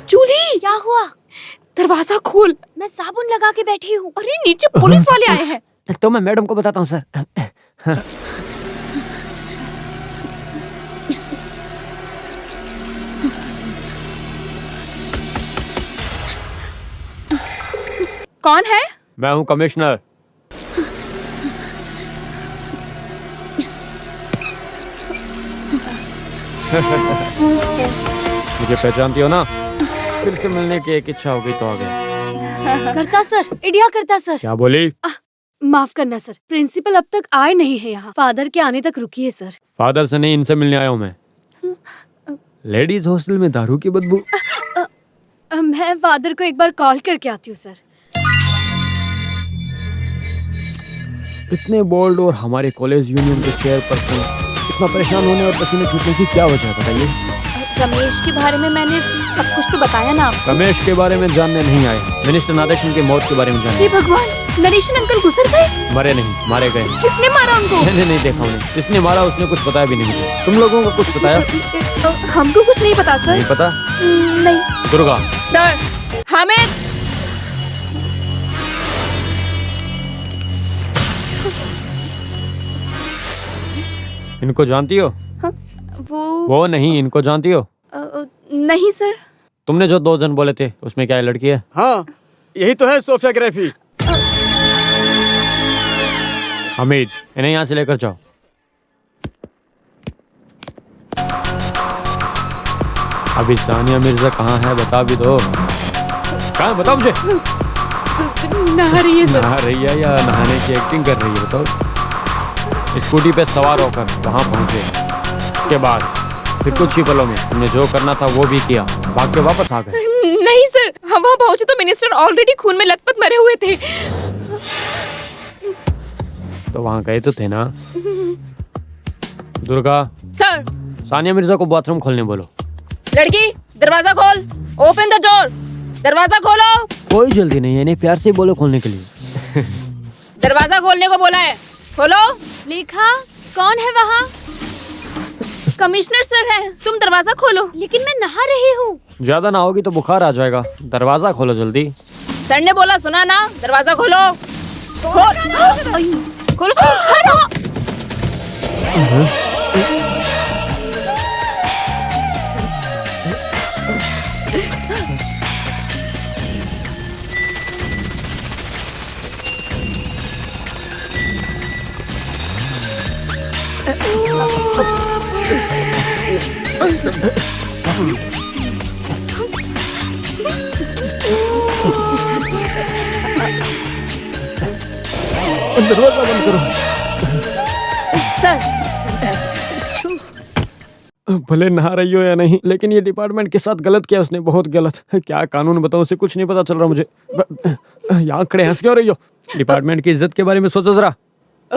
जूली, क्या हुआ? दरवाजा खोल। मैं साबुन लगा के बैठी हूँ। अरे नीचे पुलिस वाले आए हैं। तो मैं मैडम को बताता हूँ सर। कौन है? मैं हूँ कमिश्नर। मुझे पहचानती हो ना? फिर से मिलने की एक इच्छा हो गई तो आ गया। करता सर, इंडिया करता सर। क्या बोली? माफ करना सर, प्रिंसिपल अब तक आए नहीं है यहाँ। फादर के आने तक रुकिए सर। फादर से नहीं, इनसे मिलने आया हूँ मैं। लेडीज हॉस्टल में दारू की बदबू। मैं फादर को एक बार कॉल करके आती हूँ सर। इतने बोल्ड और हमारे कॉलेज यूनियन के चेयरपर्सन इतना परेशान होने और पसीने छूटने की क्या वजह है बताइए? रमेश के बारे में मैंने सब कुछ तो बताया ना आपको। रमेश के बारे में जानने नहीं आए, मिनिस्टर नादेशन के मौत के बारे में जानने। हे भगवान, नरेशन अंकल गुजर गए? मरे नहीं, मारे गए। किसने मारा उनको? मैंने नहीं देखा उन्हें। किसने मारा उसने कुछ बताया भी नहीं मुझे। तुम लोगों को कुछ बताया? हमको कुछ नहीं पता सर। नहीं पता? नहीं। दुर्गा। सर, हामिद। इनको जानती हो? वो नहीं, इनको जानती हो? नहीं सर। तुमने जो 2 जन बोले थे उसमें क्या ये लड़की है? हाँ, यही तो है सोफिया ग्रेफी। हमीद, इन्हें यहाँ से लेकर जाओ। अभी सानिया मिर्जा कहाँ है बता भी दो। कहाँ बताओ मुझे। नहा रही है सर। नहा रही है या नहाने की एक्टिंग कर रही है बताओ। स्कूटी पे सवार होकर वहाँ पहुँचे, उसके बाद फिर कुछ ही पलों में तुमने जो करना था वो भी किया, भाग के वापस आ गए। नहीं सर, हम वहाँ पहुँचे तो मिनिस्टर ऑलरेडी खून में लथपथ मरे हुए थे। तो वहाँ गए तो थे ना? दुर्गा। सर। सानिया मिर्जा को बाथरूम खोलने बोलो। लड़की, दरवाजा खोल। Open the door. दरवाजा खोलो। कोई जल्दी नहीं है, इन्हें प्यार से बोलो खोलने के लिए। दरवाजा खोलने को बोला है, खोलो। लेखा, कौन है वहाँ? कमिश्नर सर हैं, तुम दरवाजा खोलो। लेकिन मैं नहा रही हूँ। ज्यादा ना होगी तो बुखार आ जाएगा। दरवाजा खोलो जल्दी। सर ने बोला सुना ना, दरवाजा खोलो। खोलो। दरवाजा बंद करो। सर, भले नहा रही हो या नहीं, लेकिन ये डिपार्टमेंट के साथ गलत किया उसने, बहुत गलत। क्या कानून बताऊं, उसे कुछ नहीं पता चल रहा मुझे। यहाँ खड़े हंस क्यों रही हो? डिपार्टमेंट की इज्जत के बारे में सोचो जरा।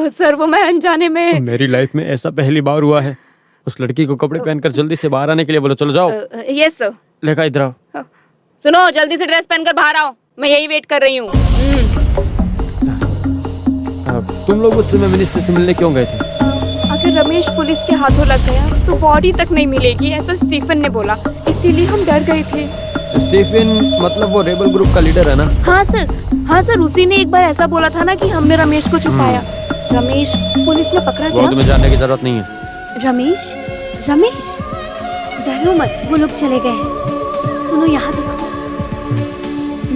सर वो मैं अनजाने में। मेरी लाइफ में ऐसा पहली बार हुआ है। उस लड़की को कपड़े पहनकर जल्दी से बाहर आने के लिए बोलो। चलो जाओ। Yes sir. लेखा इधर आओ। सुनो, जल्दी से ड्रेस पहनकर बाहर आओ, मैं यही वेट कर रही हूँ। तुम लोग उस समय मिनिस्टर से मिलने क्यों गए थे? अगर रमेश पुलिस के हाथों लग गया तो बॉडी तक नहीं मिलेगी, ऐसा स्टीफन ने बोला, इसीलिए हम डर गए थे। स्टीफन मतलब वो रेबल ग्रुप का लीडर है ना? हाँ सर, उसी ने एक बार ऐसा बोला था ना कि हमने रमेश को छुपाया। रमेश पुलिस ने पकड़ा वो गया। तुम्हें जानने की जरूरत नहीं है। रमेश, डरो मत, वो लोग चले गए हैं। सुनो यहाँ देखो,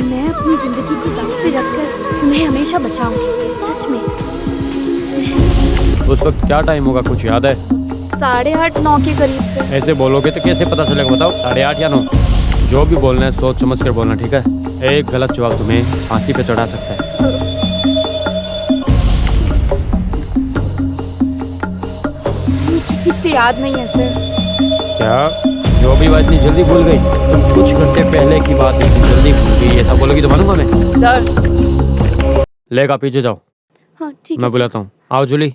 मैं अपनी जिंदगी को दांव पे रखकर तुम्हें हमेशा बचाऊंगी, सच में। उस वक्त क्या टाइम होगा, कुछ याद है? 8:30-9 के करीब से। ऐसे बोलोगे तो कैसे पता चलेगा बताओ? 8:30 या 9? जो भी बोलना है सोच समझ कर बोलना, ठीक है? एक गलत जवाब तुम्हें फांसी पे चढ़ा सकता है। मुझे ठीक से याद नहीं है सर। क्या? जो भी बात इतनी जल्दी भूल गई? तुम कुछ घंटे पहले की बात इतनी जल्दी भूल गई, ऐसा बोलोगी तो मानूंगा मैं। सर लेगा पीछे जाओ। हाँ ठीक है। मैं बुलाता हूँ। आओ जूली।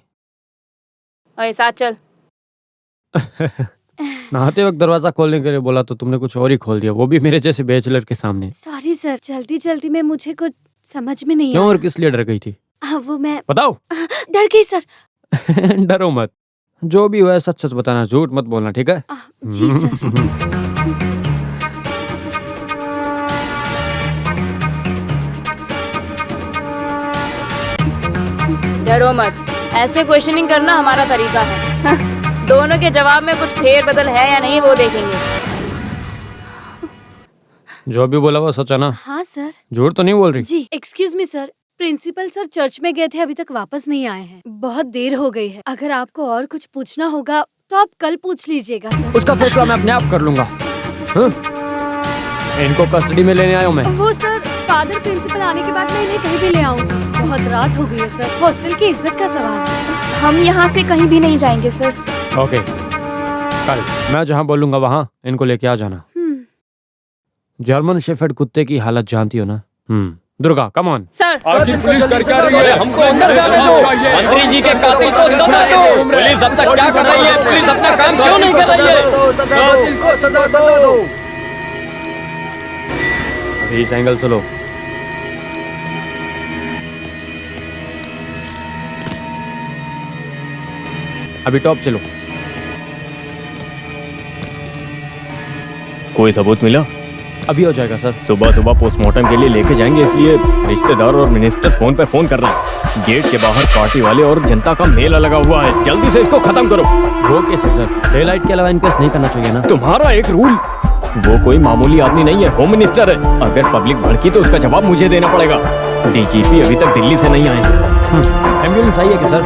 अरे साथ चल। नहाते वक्त दरवाजा खोलने के लिए बोला तो तुमने कुछ और ही खोल दिया, वो भी मेरे जैसे बैचलर के सामने। सॉरी सर, जल्दी में मुझे कुछ समझ में नहीं क्यों आया। और किस लिए डर गई थी? वो मैं बताओ। डर गई सर। डरो मत, जो भी हुआ है सच सच बताना, झूठ मत बोलना, ठीक है? जी सर। डरो मत, ऐसे क्वेश्चनिंग करना हमारा तरीका है। दोनों के जवाब में कुछ फेर बदल है या नहीं वो देखेंगे। जो भी बोला वो सच है ना? हाँ सर। झूठ तो नहीं बोल रही? जी excuse me sir, principal sir church में गए थे, अभी तक वापस नहीं आए हैं। बहुत देर हो गई है। अगर आपको और कुछ पूछना होगा तो आप कल पूछ लीजिएगा सर। उसका फैसला मैं अपने आप कर लूंगा। हाँ? इनको कस्टडी में लेने आया हूँ मैं। वो सर, फादर प्रिंसिपल आने के बाद मैं इन्हें कहीं भी ले आऊंगी। बहुत रात हो गई है सर, हॉस्टल की इज्जत का सवाल है। हम यहाँ से कहीं भी नहीं जाएंगे सर। ओके, कल मैं जहाँ बोलूंगा वहाँ इनको लेके आ जाना। जर्मन शेफर्ड कुत्ते की हालत जानती हो ना? Durga, come on. सर, आखिर पुलिस कर क्या रही है? हमको अंदर जाने दो। मंत्री जी के कातिल को सजा दो। पुलिस अब तक क्या कर रही है? पुलिस अपना काम क्यों नहीं कर रही है? अभी इस एंगल से लो। अभी टॉप से लो। कोई सबूत मिला? अभी हो जाएगा सर। सुबह सुबह पोस्टमार्टम के लिए लेके जाएंगे, इसलिए रिश्तेदार और मिनिस्टर फोन पे फोन कर रहे हैं। गेट के बाहर पार्टी वाले और जनता का मेला लगा हुआ है, जल्दी से इसको खत्म करो। वो कैसे सर? डे लाइट के अलावा इंक्वेस्ट नहीं करना चाहिए ना? तुम्हारा एक रूल। वो कोई मामूली आदमी नहीं है, होम मिनिस्टर है। अगर पब्लिक भड़की तो उसका जवाब मुझे देना पड़ेगा। डीजीपी अभी तक दिल्ली से नहीं आए। एम्बुलेंस आई है कि सर?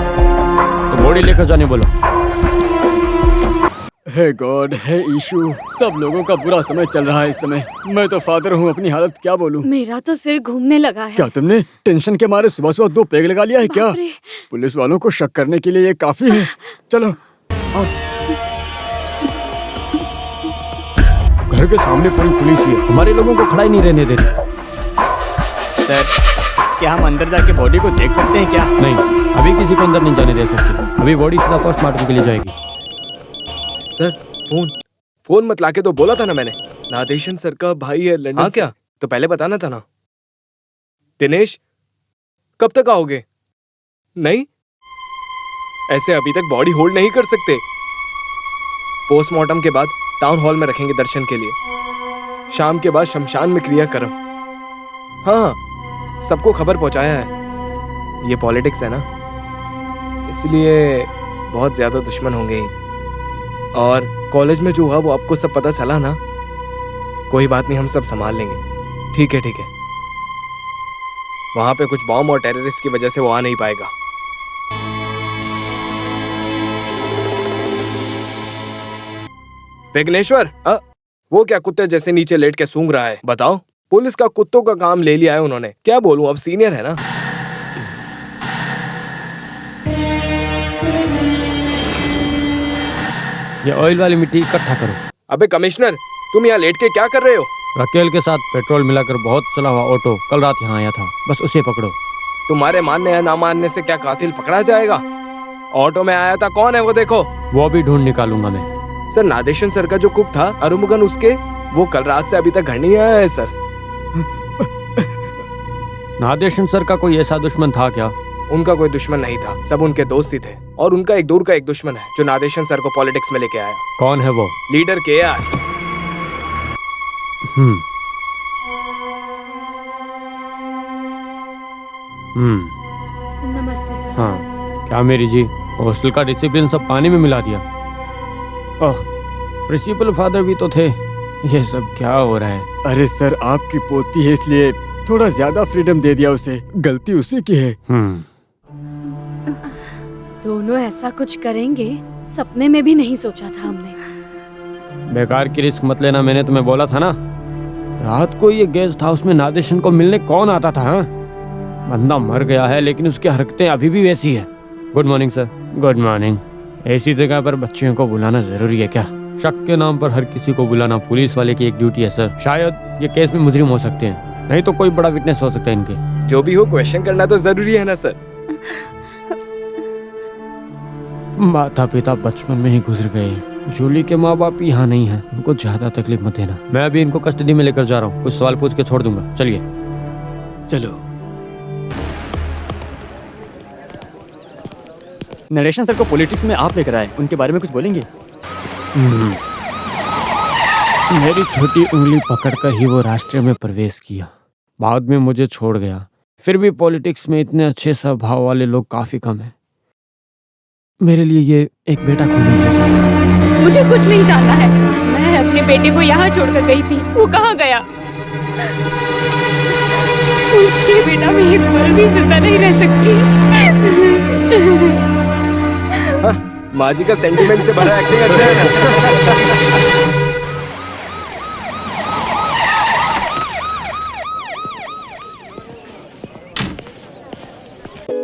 तो बॉडी लेकर जाने बोलो। हे गॉड, हे इशू, सब लोगों का बुरा समय चल रहा है इस समय। मैं तो फादर हूँ, अपनी हालत क्या बोलूँ। मेरा तो सिर घूमने लगा है। क्या तुमने टेंशन के मारे सुबह सुबह 2 पेग लगा लिया है क्या? बाप रे। पुलिस वालों को शक करने के लिए ये काफी है। चलो आओ। घर के सामने पूरी पुलिस ही है, हमारे लोगों को खड़ा ही नहीं रहने देती। सर, क्या हम अंदर जाके बॉडी को देख सकते हैं क्या? नहीं, अभी किसी को अंदर नहीं जाने दे सकते। अभी बॉडी सीधा पोस्टमार्टम के लिए जाएगी। सर, फोन मत लाके तो बोला था ना मैंने। नादेशन सर का भाई है लंदन। हाँ क्या? तो पहले बताना था ना। दिनेश, कब तक आओगे? नहीं, ऐसे अभी तक बॉडी होल्ड नहीं कर सकते। पोस्टमार्टम के बाद टाउन हॉल में रखेंगे दर्शन के लिए। शाम के बाद शमशान में क्रियाक्रम। हाँ, सबको खबर पहुंचाया है। ये पॉलिटिक्स है ना, इसलिए बहुत ज्यादा दुश्मन होंगे ही। और कॉलेज में जो हुआ वो आपको सब पता चला ना? कोई बात नहीं, हम सब संभाल लेंगे। ठीक है, ठीक है। वहां पे कुछ बॉम्ब और टेररिस्ट की वजह से वो आ नहीं पाएगा। विघ्नेश्वर, वो क्या कुत्ते जैसे नीचे लेट के सूंघ रहा है? बताओ। पुलिस का कुत्तों का काम ले लिया है उन्होंने। क्या बोलूं, अब सीनियर है ना। ये ऑयल वाली मिट्टी इकट्ठा करो। अबे कमिश्नर, तुम यहाँ लेट के क्या कर रहे हो? रकेल के साथ पेट्रोल मिलाकर बहुत चला हुआ ऑटो कल रात यहाँ आया था, बस उसे पकड़ो। तुम्हारे मानने या ना मानने से क्या कातिल पकड़ा जाएगा? ऑटो में आया था, कौन है वो देखो। वो भी ढूंढ निकालूंगा मैं। सर, नादेशन सर का जो कुक था अरुमुगन, उसके वो कल रात से अभी तक घर नहीं आया है सर। नादेशन सर का कोई ऐसा दुश्मन था क्या? उनका कोई दुश्मन नहीं था, सब उनके दोस्त ही थे। और उनका एक दूर का एक दुश्मन है जो नादेशन सर को पॉलिटिक्स में लेके आया। कौन है वो? Leader KR। नमस्ते सर। हाँ, क्या मेरी जी, हॉस्टल का डिसिप्लिन सब पानी में मिला दिया। ओह, प्रिंसिपल फादर भी तो थे। ये सब क्या हो रहा है? अरे सर, आपकी पोती है इसलिए थोड़ा ज्यादा फ्रीडम दे दिया उसे। गलती उसी की है। दोनों ऐसा कुछ करेंगे सपने में भी नहीं सोचा था हमने। बेकार की रिस्क मत लेना, मैंने तुम्हें बोला था ना। रात को ये गेस्ट हाउस में नादेशन को मिलने कौन आता था? हाँ? बंदा मर गया है लेकिन उसकी हरकतें अभी भी वैसी है। Good morning sir. Good morning. ऐसी जगह पर बच्चियों को बुलाना जरूरी है क्या? शक के नाम पर हर किसी को बुलाना पुलिस वाले की एक ड्यूटी है सर। शायद ये केस में मुजरिम हो सकते हैं, नहीं तो कोई बड़ा विटनेस हो सकता है इनके। जो भी हो, क्वेश्चन करना तो जरूरी है ना सर। माता पिता बचपन में ही गुजर गए। जूली के माँ बाप यहाँ नहीं हैं, उनको ज्यादा तकलीफ मत देना। मैं अभी इनको कस्टडी में लेकर जा रहा हूँ, कुछ सवाल पूछ के छोड़ दूंगा। चलिए। चलो। नरेशन सर को पॉलिटिक्स में आप लेकर आए, उनके बारे में कुछ बोलेंगे? मेरी छोटी उंगली पकड़कर ही वो राष्ट्रीय में प्रवेश किया, बाद में मुझे छोड़ गया। फिर भी पॉलिटिक्स में इतने अच्छे स्वभाव वाले लोग काफी कम हैं। मेरे लिए ये एक बेटा खोने जैसा है। मुझे कुछ नहीं जानना है। मैं अपने बेटे को यहाँ छोड़कर गई थी, वो कहाँ गया? उसके बिना मैं एक पल भी जिंदा नहीं रह सकती। माँ जी का सेंटिमेंट से भरा एक्टिंग अच्छा है ना?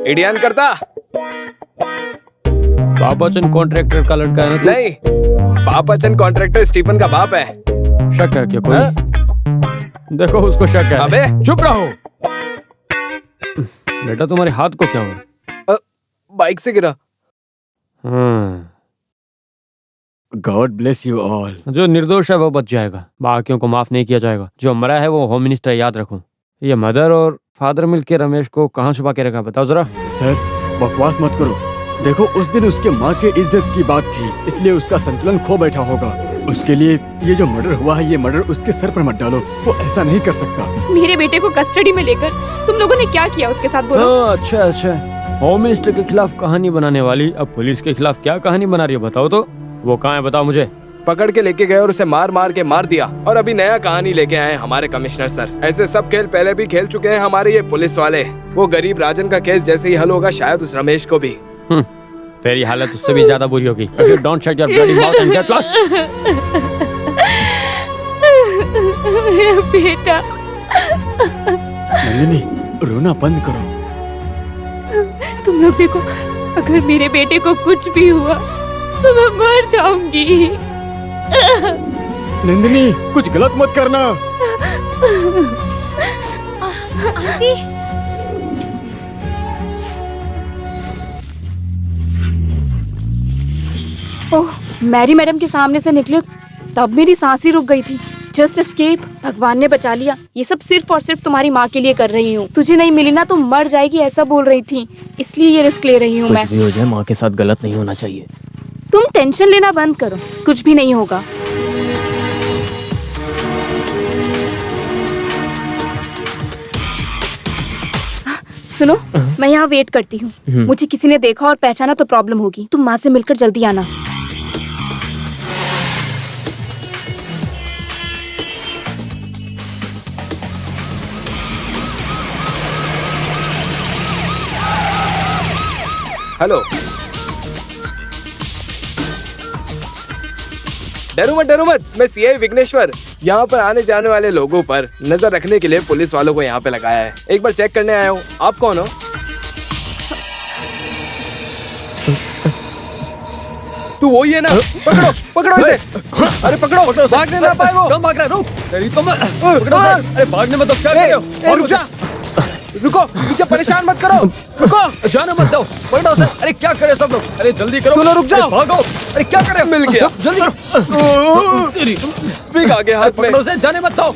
इडियन करता पापाचंद कॉन्ट्रैक्टर का लड़का है ना तू? नहीं, पापाचंद कॉन्ट्रैक्टर स्टीफन का बाप है। शक है क्या कोई? देखो उसको शक है। अबे चुप रहो। बेटा तुम्हारे हाथ को क्या हुआ? बाइक से गिरा। God bless you all. जो निर्दोष है वो बच जाएगा, बाकियों को माफ नहीं किया जाएगा। जो मरा है वो होम मिनिस्टर, याद रखो। ये मदर और फादर मिलके रमेश को कहाँ छुपा के रखा, बताओ जरा। सर बकवास मत करो। देखो उस दिन उसके माँ के इज्जत की बात थी, इसलिए उसका संतुलन खो बैठा होगा। उसके लिए ये जो मर्डर हुआ है, ये मर्डर उसके सर पर मत डालो, वो ऐसा नहीं कर सकता। मेरे बेटे को कस्टडी में लेकर तुम लोगों ने क्या किया उसके साथ, बोलो। अच्छा अच्छा, होम मिनिस्टर के खिलाफ कहानी बनाने वाली अब पुलिस के खिलाफ क्या कहानी बना रही है, बताओ तो। वो कहाँ है बताओ मुझे। पकड़ के लेके गए और उसे मार मार के मार दिया, और अभी नया कहानी लेके आए हमारे कमिश्नर सर। ऐसे सब खेल पहले भी खेल चुके हैं हमारे ये पुलिस वाले। वो गरीब राजन का केस जैसे ही हल होगा, शायद उस रमेश को भी। तेरी हालत उससे भी ज्यादा बुरी होगी। Don't shut your bloody mouth and get lost. मेरा बेटा। नंदिनी रोना बंद करो। तुम लोग देखो, अगर मेरे बेटे को कुछ भी हुआ तो मैं मर जाऊंगी। नंदिनी कुछ गलत मत करना। आंटी। ओह, मैरी मैडम के सामने से निकले तब मेरी सांस ही रुक गई थी। जस्ट एस्केप, भगवान ने बचा लिया। ये सब सिर्फ और सिर्फ तुम्हारी माँ के लिए कर रही हूँ। तुझे नहीं मिली ना तो मर जाएगी, ऐसा बोल रही थी, इसलिए ये रिस्क ले रही हूँ मैं। कुछ भी हो जाए माँ के साथ गलत नहीं होना चाहिए। तुम टेंशन लेना बंद करो, कुछ भी नहीं होगा। सुनो, मैं यहाँ वेट करती हूँ। मुझे किसी ने देखा और पहचाना तो प्रॉब्लम होगी। तुम माँ से मिलकर जल्दी आना। हेलो। डरो मत, मैं सीआई विघ्नेश्वर। यहाँ पर आने जाने वाले लोगों पर नजर रखने के लिए पुलिस वालों को यहाँ पे लगाया है। एक बार चेक करने आया हूँ। आप कौन हो? तू वही है ना? पकड़ो इसे। अरे पकड़ो, भागने ना पाए वो। कम भाग रहा है, रुक। तेरी तो मैं पकड़ो से। अरे भागने मत दो, क्या कर रहे हो? रुक जा, रुको, मुझे परेशान मत करो। रुको, जाने मत दो, पकड़ो से। अरे क्या करे सब लोग, अरे जल्दी करो। सुनो, रुक जाओ। भागो। अरे क्या कर रहे हो? मिल गया, जल्दी करो। तेरी बिग आगे हाथ में। पकड़ो से, जाने मत दो।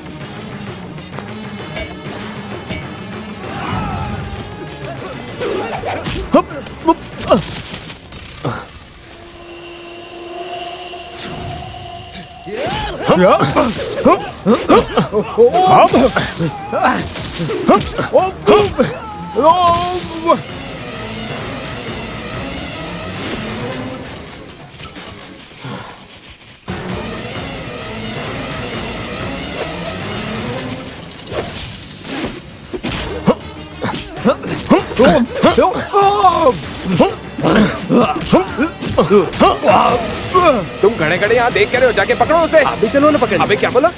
तुम खड़े खड़े यहाँ देख कर रहे हो, जाके पकड़ो उसे। अभी चलो ना पकड़। अबे क्या बोला?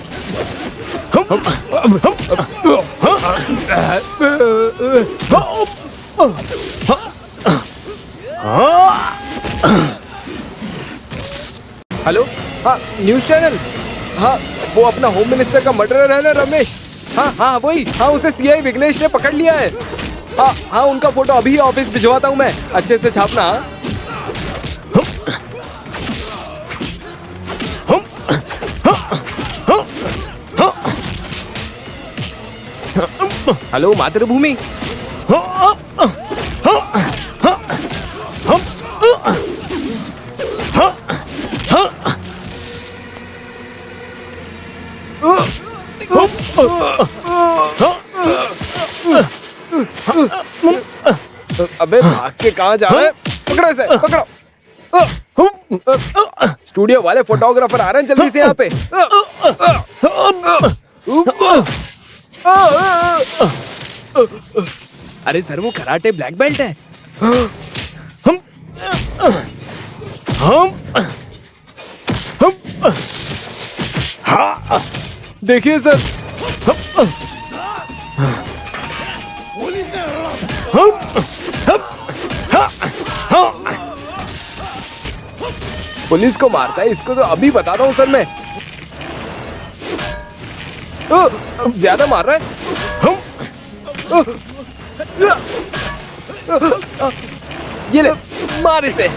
हेलो, हाँ न्यूज चैनल। हाँ वो अपना होम मिनिस्टर का मर्डरर है ना रमेश। हाँ वही। हाँ उसे सीआई विघ्नेश ने पकड़ लिया है। हाँ उनका फोटो अभी ऑफिस भिजवाता हूँ मैं, अच्छे से छापना। हेलो मातृभूमि। अबे भाग के कहाँ जा रहे हैं? पकड़ो इसे, पकड़ो। स्टूडियो वाले फोटोग्राफर आ रहे हैं, जल्दी से यहाँ पे। अरे सर, वो कराटे ब्लैक बेल्ट है। देखिए सर, पुलिस को मारता है, इसको तो अभी बता रहा हूँ सर मैं। ज्यादा मार रहा है। ये ले, मार इसे।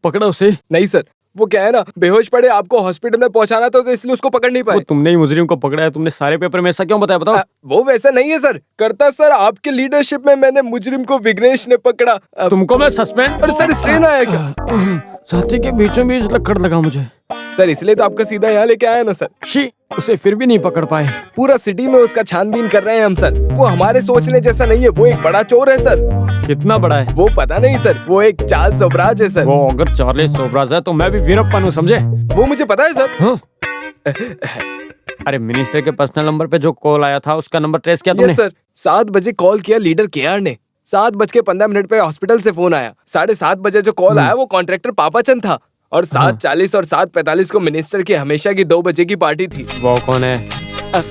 पकड़ा उसे। नहीं सर, वो क्या है ना, बेहोश पड़े, आपको हॉस्पिटल में पहुंचाना था तो इसलिए उसको पकड़ नहीं पाए। वो तुमने ही मुजरिम को पकड़ा है, तुमने सारे पेपर में ऐसा क्यों बताया, बताओ। वो वैसा नहीं है सर, करता सर आपके लीडरशिप में मैंने मुजरिम को विघ्नेश ने पकड़ा। तुमको मैं सस्पेंड। अरे सर, स्ट्रेन आया क्या? साथी के बीचों बीच लक्कड़ लगा मुझे सर, इसलिए तो आपका सीधा यहाँ लेके आया ना सर। शी, उसे फिर भी नहीं पकड़ पाए। पूरा सिटी में उसका छानबीन कर रहे हैं हम सर। वो हमारे सोचने जैसा नहीं है, वो एक बड़ा चोर है सर। कितना बड़ा है वो पता नहीं सर, वो एक चार्ल्स सोबराज है सर। वो अगर चार्ल्स सोबराज है तो मैं भी वीरप्पन हूँ, समझे? वो मुझे पता है सर। हाँ? अरे मिनिस्टर के पर्सनल नंबर पे जो कॉल आया था उसका नंबर ट्रेस किया तुमने? यस सर, 7 बजे कॉल किया लीडर केआर ने। 7:15 पे हॉस्पिटल से फोन आया। 7:30 बजे जो कॉल आया वो कॉन्ट्रैक्टर पापाचंद था। और 7:40 और 7:45 को मिनिस्टर की हमेशा की 2 बजे की पार्टी थी। वो कौन है?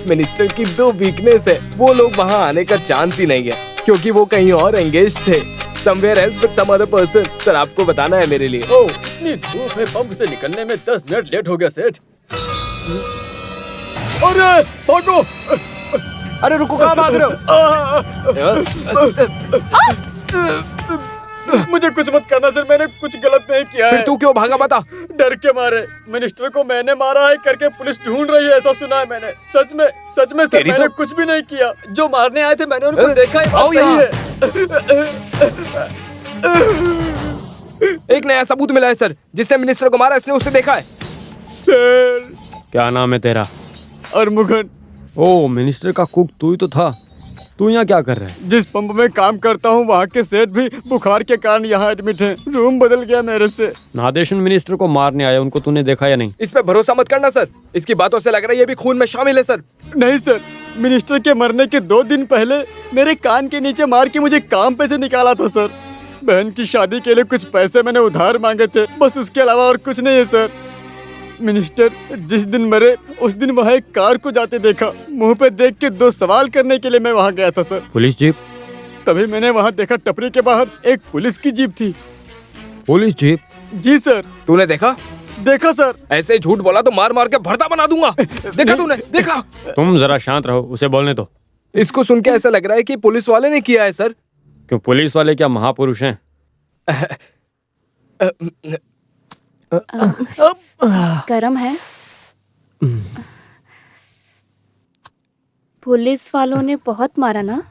मिनिस्टर की 2 वीकनेस है, वो लोग वहाँ आने का चांस ही नहीं है, क्योंकि वो कहीं और एंगेज थे, somewhere else with some other person। Sir, आपको बताना है मेरे लिए। ओह, इतनी धूप है, पंप से निकलने में 10 मिनट लेट हो गया सेठ। अरे भागो! अरे रुको, कहाँ भाग रहे हो? मुझे कुछ मत करना सर, मैंने कुछ गलत नहीं किया है। फिर तू क्यों भागा, बता। डर के मारे। मिनिस्टर को मैंने मारा है करके पुलिस ढूंढ रही है, ऐसा सुना है मैंने। सच में सर, मैंने कुछ भी नहीं किया। जो मारने आए थे मैंने उनको देखा ही। आओ यहाँ। एक नया सबूत मिला है सर, जिससे मिनिस्टर को मारा, इसने उससे देखा है। सर, क्या नाम है तेरा? अरमुगन। ओ, मिनिस्टर का कुक तू ही तो था। तू यहाँ क्या कर रहा है? जिस पंप में काम करता हूँ वहाँ के सेठ भी बुखार के कारण यहाँ एडमिट हैं। रूम बदल गया मेरे से। नादेशन मिनिस्टर को मारने आया, उनको तूने देखा या नहीं? इस पे भरोसा मत करना सर, इसकी बातों से लग रहा है ये भी खून में शामिल है सर। नहीं सर, मिनिस्टर के मरने के 2 दिन पहले मेरे कान के नीचे मार के मुझे काम पे से निकाला था सर। बहन की शादी के लिए कुछ पैसे मैंने उधार मांगे थे, बस उसके अलावा और कुछ नहीं है सर। मिनिस्टर जिस दिन मरे उस दिन वहाँ एक कार को जाते देखा। मुंह पे देख के 2 सवाल करने के लिए मैं वहाँ गया था सर। Police jeep? तभी मैंने वहाँ देखा टपरी के बाहर एक पुलिस की जीप थी। Police jeep? जी सर। तूने देखा? देखा सर। ऐसे झूठ बोला तो मार मार के भरता बना दूंगा। देखा तूने? देखा? तुम जरा शांत रहो, उसे बोलने दो। इसको सुन के ऐसा लग रहा है कि पुलिस वाले ने किया है सर। क्यों, पुलिस वाले क्या महापुरुष हैं? गरम है। पुलिस वालों ने बहुत मारा ना?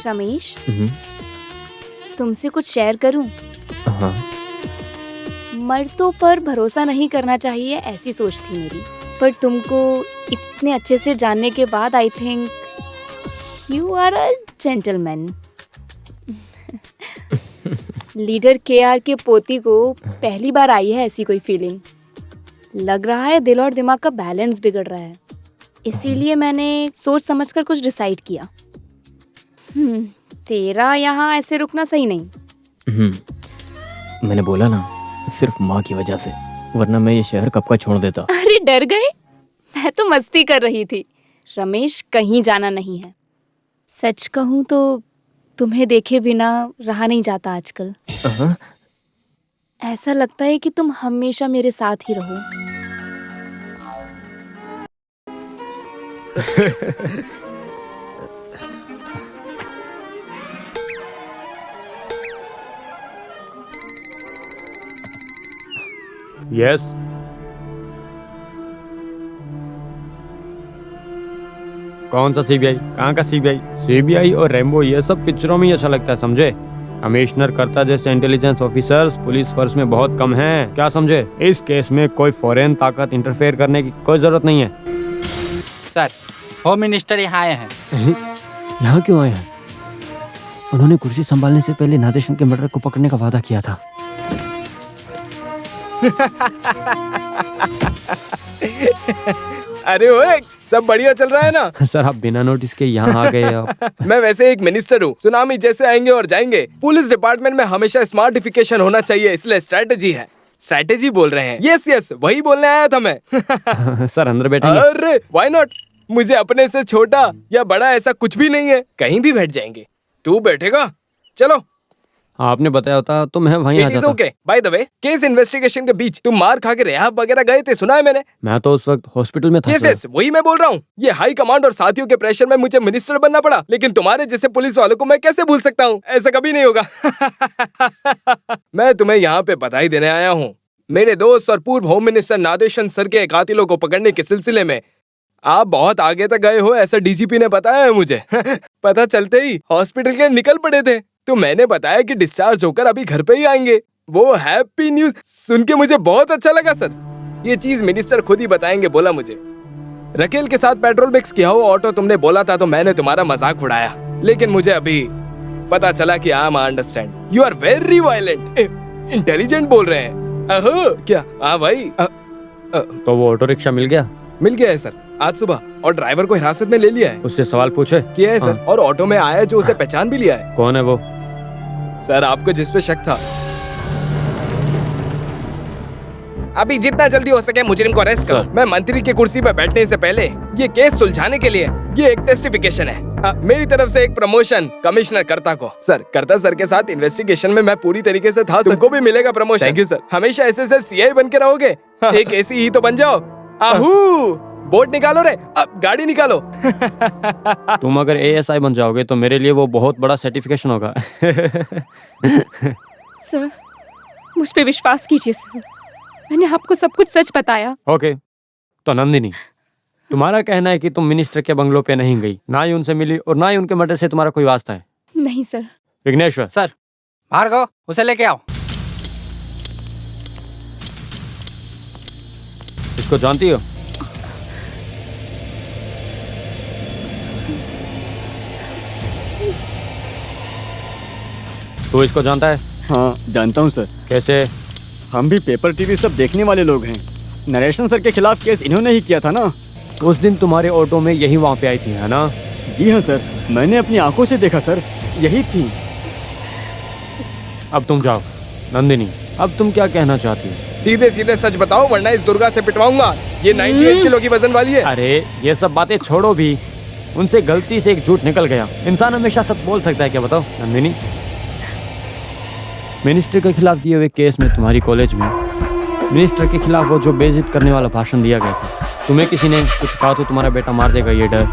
रमेश, तुमसे कुछ शेयर करूं? हाँ। मर्दों पर भरोसा नहीं करना चाहिए, ऐसी सोच थी मेरी। पर तुमको इतने अच्छे से जानने के बाद I think you are a gentleman. Leader KR के पोती को पहली बार आई है ऐसी कोई फीलिंग। लग रहा है दिल और दिमाग का बैलेंस बिगड़ रहा है, इसीलिए मैंने सोच समझकर कुछ डिसाइड किया। तेरा यहाँ ऐसे रुकना सही नहीं। मैंने बोला ना, सिर्फ माँ की वजह से, वरना मैं ये शहर कब का छोड़ देता। अरे डर गए? मैं तो मस्ती कर रही थी। रमेश, कहीं जाना नहीं है। सच कहूँ तो तुम्हें देखे बिना रहा नहीं जाता आजकल। ऐसा लगता है कि तुम हमेशा मेरे साथ ही रहो। यस। कौन सा सीबीआई? कहाँ का सीबीआई? सीबीआई और रेम्बो ये सब पिक्चरों में ही अच्छा लगता है, समझे? कमिश्नर करता जैसे इंटेलिजेंस ऑफिसर्स पुलिस फोर्स में बहुत कम हैं, क्या समझे? इस केस में कोई फॉरेन ताकत इंटरफेयर करने की कोई जरूरत नहीं है। सर, होम मिनिस्टर यहाँ आए हैं। यहाँ क्यों आए हैं? उन्होंने कुर्सी संभालने से पहले नादेशन के मर्डर को पकड़ने का वादा किया था। अरे ओए, सब बढ़िया चल रहा है ना? सर आप बिना नोटिस के यहाँ आ गए आप। मैं वैसे एक मिनिस्टर हूँ, सुनामी जैसे आएंगे और जाएंगे। पुलिस डिपार्टमेंट में हमेशा स्मार्टिफिकेशन होना चाहिए, इसलिए स्ट्रेटेजी है। स्ट्रेटेजी बोल रहे हैं? यस यस, वही बोलने आया था मैं। सर अंदर बैठेंगे? अरे व्हाई नॉट, मुझे अपने से छोटा या बड़ा ऐसा कुछ भी नहीं है, कहीं भी बैठ जाएंगे। तू बैठेगा? चलो। आपने बताया होता तो मैं वहीं आ जाता। Okay, by the way, case investigation के बीच तुम मार खा के रिहाब वगैरह गए थे, सुना है मैंने। मैं तो उस वक्त हॉस्पिटल में था। यस यस, वही मैं बोल रहा हूँ। ये हाई कमांड और साथियों के प्रेशर में मुझे मिनिस्टर बनना पड़ा, लेकिन तुम्हारे जैसे पुलिस वालों को मैं कैसे भूल सकता हूँ? ऐसा कभी नहीं होगा। मैं तुम्हें यहाँ पे बधाई देने आया हूँ। मेरे दोस्त और पूर्व होम मिनिस्टर नादेशन सर के कातिलों को पकड़ने के सिलसिले में आप बहुत आगे तक गए हो, ऐसा डीजीपी ने बताया है मुझे। पता चलते ही हॉस्पिटल के निकल पड़े थे, तो मैंने बताया कि डिस्चार्ज होकर अभी घर पे ही आएंगे। वो हैप्पी न्यूज सुन के मुझे बहुत अच्छा लगा सर। ये चीज मिनिस्टर खुद ही बताएंगे बोला मुझे। रकेल के साथ पेट्रोल मिक्स किया हो ऑटो तुमने बोला था, तो मैंने तुम्हारा मजाक उड़ाया, लेकिन मुझे अभी पता चला कि I understand you are very violent. Intelligent बोल रहे हैं। अहो क्या? हाँ भाई। तो वो ऑटो रिक्शा मिल गया? मिल गया है सर, आज सुबह, और ड्राइवर को हिरासत में ले लिया है। उससे सवाल पूछे? किया है सर, और ऑटो में आया जो उसे पहचान भी लिया है। कौन है वो? सर आपको जिस पे शक था। अभी जितना जल्दी हो सके मुजरिम को अरेस्ट करो। मैं मंत्री की कुर्सी पर बैठने से पहले ये केस सुलझाने के लिए ये एक टेस्टिफिकेशन है। मेरी तरफ से एक प्रमोशन कमिश्नर कर्ता को। सर कर्ता सर के साथ इन्वेस्टिगेशन में मैं पूरी तरीके से था। तुमको भी मिलेगा प्रमोशन। Thank you sir. हमेशा ऐसे सिर्फ सीआई बन के रहोगे? एक ऐसी ही तो बन जाओ। आहू, बोर्ड निकालो रे, अब गाड़ी निकालो। तुम अगर एएसआई बन जाओगे तो मेरे लिए वो बहुत बड़ा सर्टिफिकेशन होगा। सर मुझ पे विश्वास कीजिए सर, मैंने आपको सब कुछ सच बताया। ओके, तो नंदिनी तुम्हारा कहना है कि तुम मिनिस्टर के बंगलों पे नहीं गई, ना ही उनसे मिली और ना ही उनके मर्डर से तुम्हारा कोई वास्ता है? नहीं सर। विघ्नेश्वर। सर, भार्गव उसे लेके आओ। इसको जानती हो? तू इसको जानता है? हाँ जानता हूँ सर। कैसे? हम भी पेपर टीवी सब देखने वाले लोग हैं। नरेशन सर के खिलाफ केस इन्होंने ही किया था ना। उस दिन तुम्हारे ऑटो में यही वहाँ पे आई थी, है ना? जी हाँ सर, मैंने अपनी आंखों से देखा सर, यही थी। अब तुम जाओ। नंदिनी अब तुम क्या कहना चाहती हो? सीधे सीधे सच बताओ, वरना इस दुर्गा से पिटवाऊंगा। ये 98 किलो की वजन वाली है। अरे ये सब बातें छोड़ो भी, उनसे गलती से एक झूठ निकल गया। इंसान हमेशा सच बोल सकता है क्या, बताओ नंदिनी? मिनिस्टर के खिलाफ दिए हुए केस में तुम्हारी कॉलेज में मिनिस्टर के खिलाफ वो जो बेइज्जत करने वाला भाषण दिया गया था, तुम्हें किसी ने कुछ कहा तो तुम्हारा बेटा मार देगा, ये डर।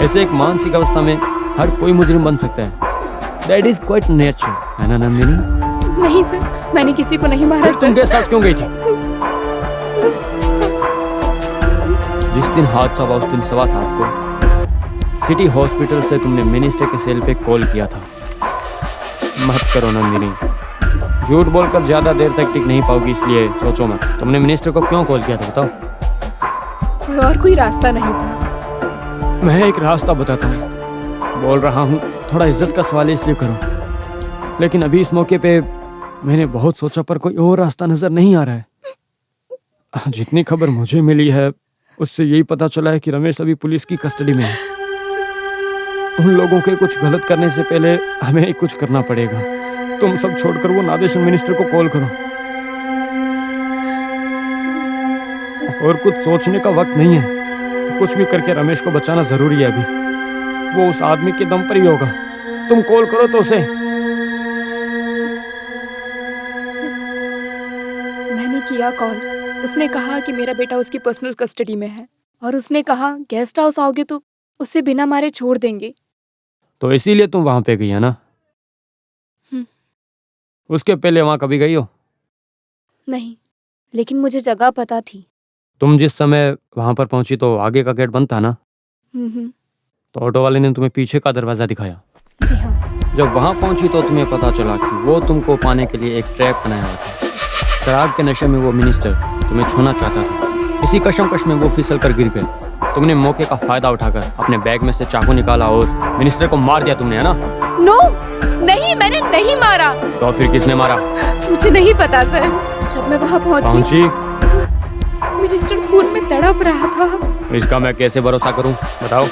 ऐसे एक मानसिक अवस्था में हर कोई मुजरिम बन सकता है। दैट इज क्वाइट नेचर, है ना नंदिनी? नहीं सर, मैंने किसी को नहीं मारा सर। तुम के साथ क्यों गई थी? जिस दिन हादसा हुआ उस दिन 7:15 को सिटी हॉस्पिटल से तुमने मिनिस्टर के सेल पे कॉल किया था। मत करो नंदिनी, झूठ बोलकर ज्यादा देर तक टिक नहीं पाओगी, इसलिए सोचो मत। तुमने मिनिस्टर को क्यों कॉल किया था, बताओ? और कोई रास्ता नहीं था। मैं एक रास्ता बताता हूँ, बोल रहा हूँ, थोड़ा इज्जत का सवाल है इसलिए करो। लेकिन अभी इस मौके पे मैंने बहुत सोचा पर कोई और रास्ता नजर नहीं आ रहा है। जितनी खबर मुझे मिली है उससे यही पता चला है कि रमेश अभी पुलिस की कस्टडी में है। उन लोगों के कुछ गलत करने से पहले हमें ही कुछ करना पड़ेगा। तुम सब छोड़कर वो नादेशन मिनिस्टर को कॉल करो। और कुछ सोचने का वक्त नहीं है, कुछ भी करके रमेश को बचाना जरूरी है। अभी वो उस आदमी के दम पर ही होगा। तुम कॉल करो तो उसे। मैंने किया कॉल, उसने कहा कि मेरा बेटा उसकी पर्सनल कस्टडी में है, और उसने कहा गेस्ट हाउस आओगे तो उसे बिना मारे छोड़ देंगे। तो इसीलिए तुम वहां पे गई है ना? उसके पहले वहां कभी गई हो? नहीं। लेकिन मुझे जगह पता थी। तुम जिस समय वहां पर पहुंची तो आगे का गेट बंद था ना, हम्म, तो ऑटो वाले ने तुम्हें पीछे का दरवाजा दिखाया। जी हाँ। जब वहां पहुंची तो तुम्हें पता चला कि वो तुमको पाने के लिए एक ट्रैप बनाया हुआ था। शराब के नशे में वो मिनिस्टर तुम्हें छूना चाहता था। इसी कशमकश में वो फिसल कर गिर गए। तुमने मौके का फायदा उठाकर अपने बैग में से चाकू निकाला और मिनिस्टर को मार दिया तुमने, है ना? नो, नहीं, मैंने नहीं मारा। तो फिर किसने मारा? मुझे नहीं पता सर। जब मैं वहाँ पहुंची मिनिस्टर खून में तड़प रहा था। इसका मैं कैसे भरोसा करूं, बताओ?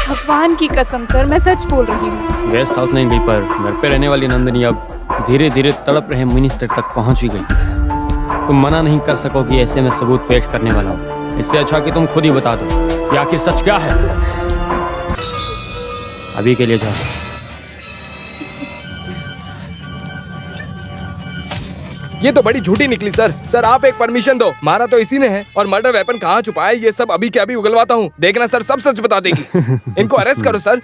भगवान की कसम सर, मैं सच बोल रही हूँ। गेस्ट हाउस नहीं गई पर घर पे रहने वाली नंदनी अब धीरे धीरे तड़प रहे मिनिस्टर तक पहुंच ही गई। तुम मना नहीं कर सकोगी ऐसे में सबूत पेश करने वाला हूँ। इससे अच्छा कि तुम खुद ही बता दो कि आखिर सच क्या है। अभी के लिए जाओ। ये तो बड़ी झूठी निकली सर। सर आप एक परमिशन दो, मारा तो इसी ने है और मर्डर वेपन कहाँ छुपाया ये सब अभी के अभी उगलवाता हूँ। देखना सर, सब सच बता देगी। इनको अरेस्ट करो सर।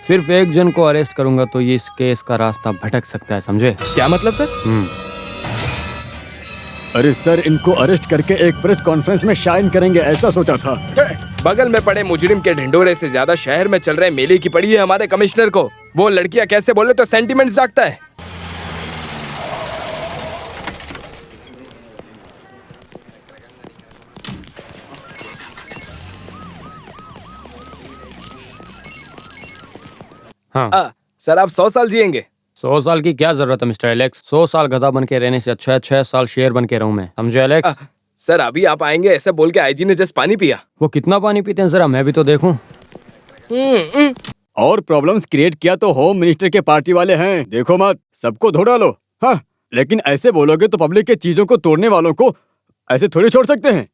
सिर्फ एक जन को अरेस्ट करूंगा तो ये इस केस का रास्ता भटक सकता है, समझे? क्या मतलब सर? अरे सर, इनको अरेस्ट करके एक प्रेस कॉन्फ्रेंस में शाइन करेंगे ऐसा सोचा था। बगल में पड़े मुजरिम के ढिंडोरे से ज्यादा शहर में चल रहे मेले की पड़ी है हमारे कमिश्नर को। वो लड़कियां कैसे बोले तो सेंटीमेंट्स जागता है। हाँ। सर आप 100 साल जिएंगे। 100 साल की क्या जरूरत है मिस्टर एलेक्स? 100 साल गधा बन के रहने से अच्छा है 6 साल शेर बन के रहूं मैं, समझे एलेक्स? सर अभी आप आएंगे ऐसा बोल के आईजी ने जस्ट पानी पिया। वो कितना पानी पीते हैं जरा मैं भी तो देखूं। और प्रॉब्लम्स क्रिएट किया तो होम मिनिस्टर के पार्टी वाले हैं, देखो मत, सबको धो डालो। हाँ, लेकिन ऐसे बोलोगे तो पब्लिक के चीजों को तोड़ने वालों को ऐसे थोड़ी छोड़ सकते हैं।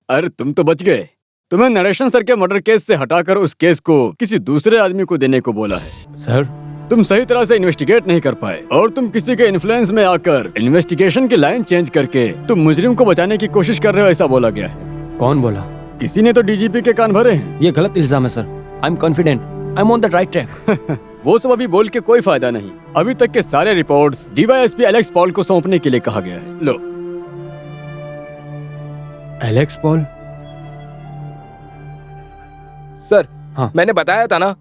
अरे तुम तो बच गए। तुम्हें नरेशन सर के मर्डर केस से हटाकर उस केस को किसी दूसरे आदमी को देने को बोला है। सर तुम सही तरह से इन्वेस्टिगेट नहीं कर पाए और तुम किसी के इन्फ्लुएंस में आकर इन्वेस्टिगेशन की लाइन चेंज करके तुम मुजरिम को बचाने की कोशिश कर रहे हो ऐसा बोला गया है। कौन बोला? किसी ने तो डीजीपी के कान भरे हैं। ये गलत इल्जाम है sir. I am confident, I am on the right track. वो सब अभी बोल के कोई फायदा नहीं। अभी तक के सारे रिपोर्ट्स डीवाईएसपी एलेक्स पॉल को सौंपने के लिए कहा गया है। लो। Alex Paul? सर हाँ। मैंने बताया था ना,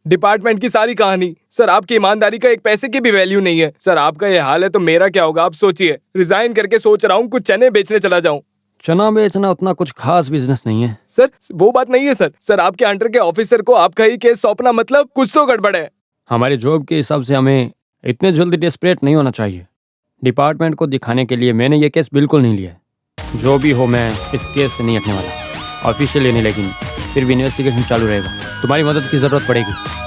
डिपार्टमेंट की सारी कहानी। सर आपकी ईमानदारी का एक पैसे की भी वैल्यू नहीं है। सर आपका ये हाल है तो मेरा क्या होगा आप सोचिए। रिजाइन करके सोच रहा हूँ कुछ चने बेचने चला जाऊँ। चना बेचना उतना कुछ खास बिजनेस नहीं है सर। वो बात नहीं है सर। सर आपके अंडर के ऑफिसर को आपका ही केस सौंपना मतलब कुछ तो गड़बड़ है। हमारे जॉब के हिसाब से हमें इतने जल्दी डेस्परेट नहीं होना चाहिए। डिपार्टमेंट को दिखाने के लिए मैंने ये केस बिल्कुल नहीं लिया है। जो भी हो मैं इस केस से नहीं हटने वाला, ऑफिशियली नहीं, लेकिन फिर भी इन्वेस्टिगेशन चालू रहेगा। तुम्हारी मदद की जरूरत पड़ेगी।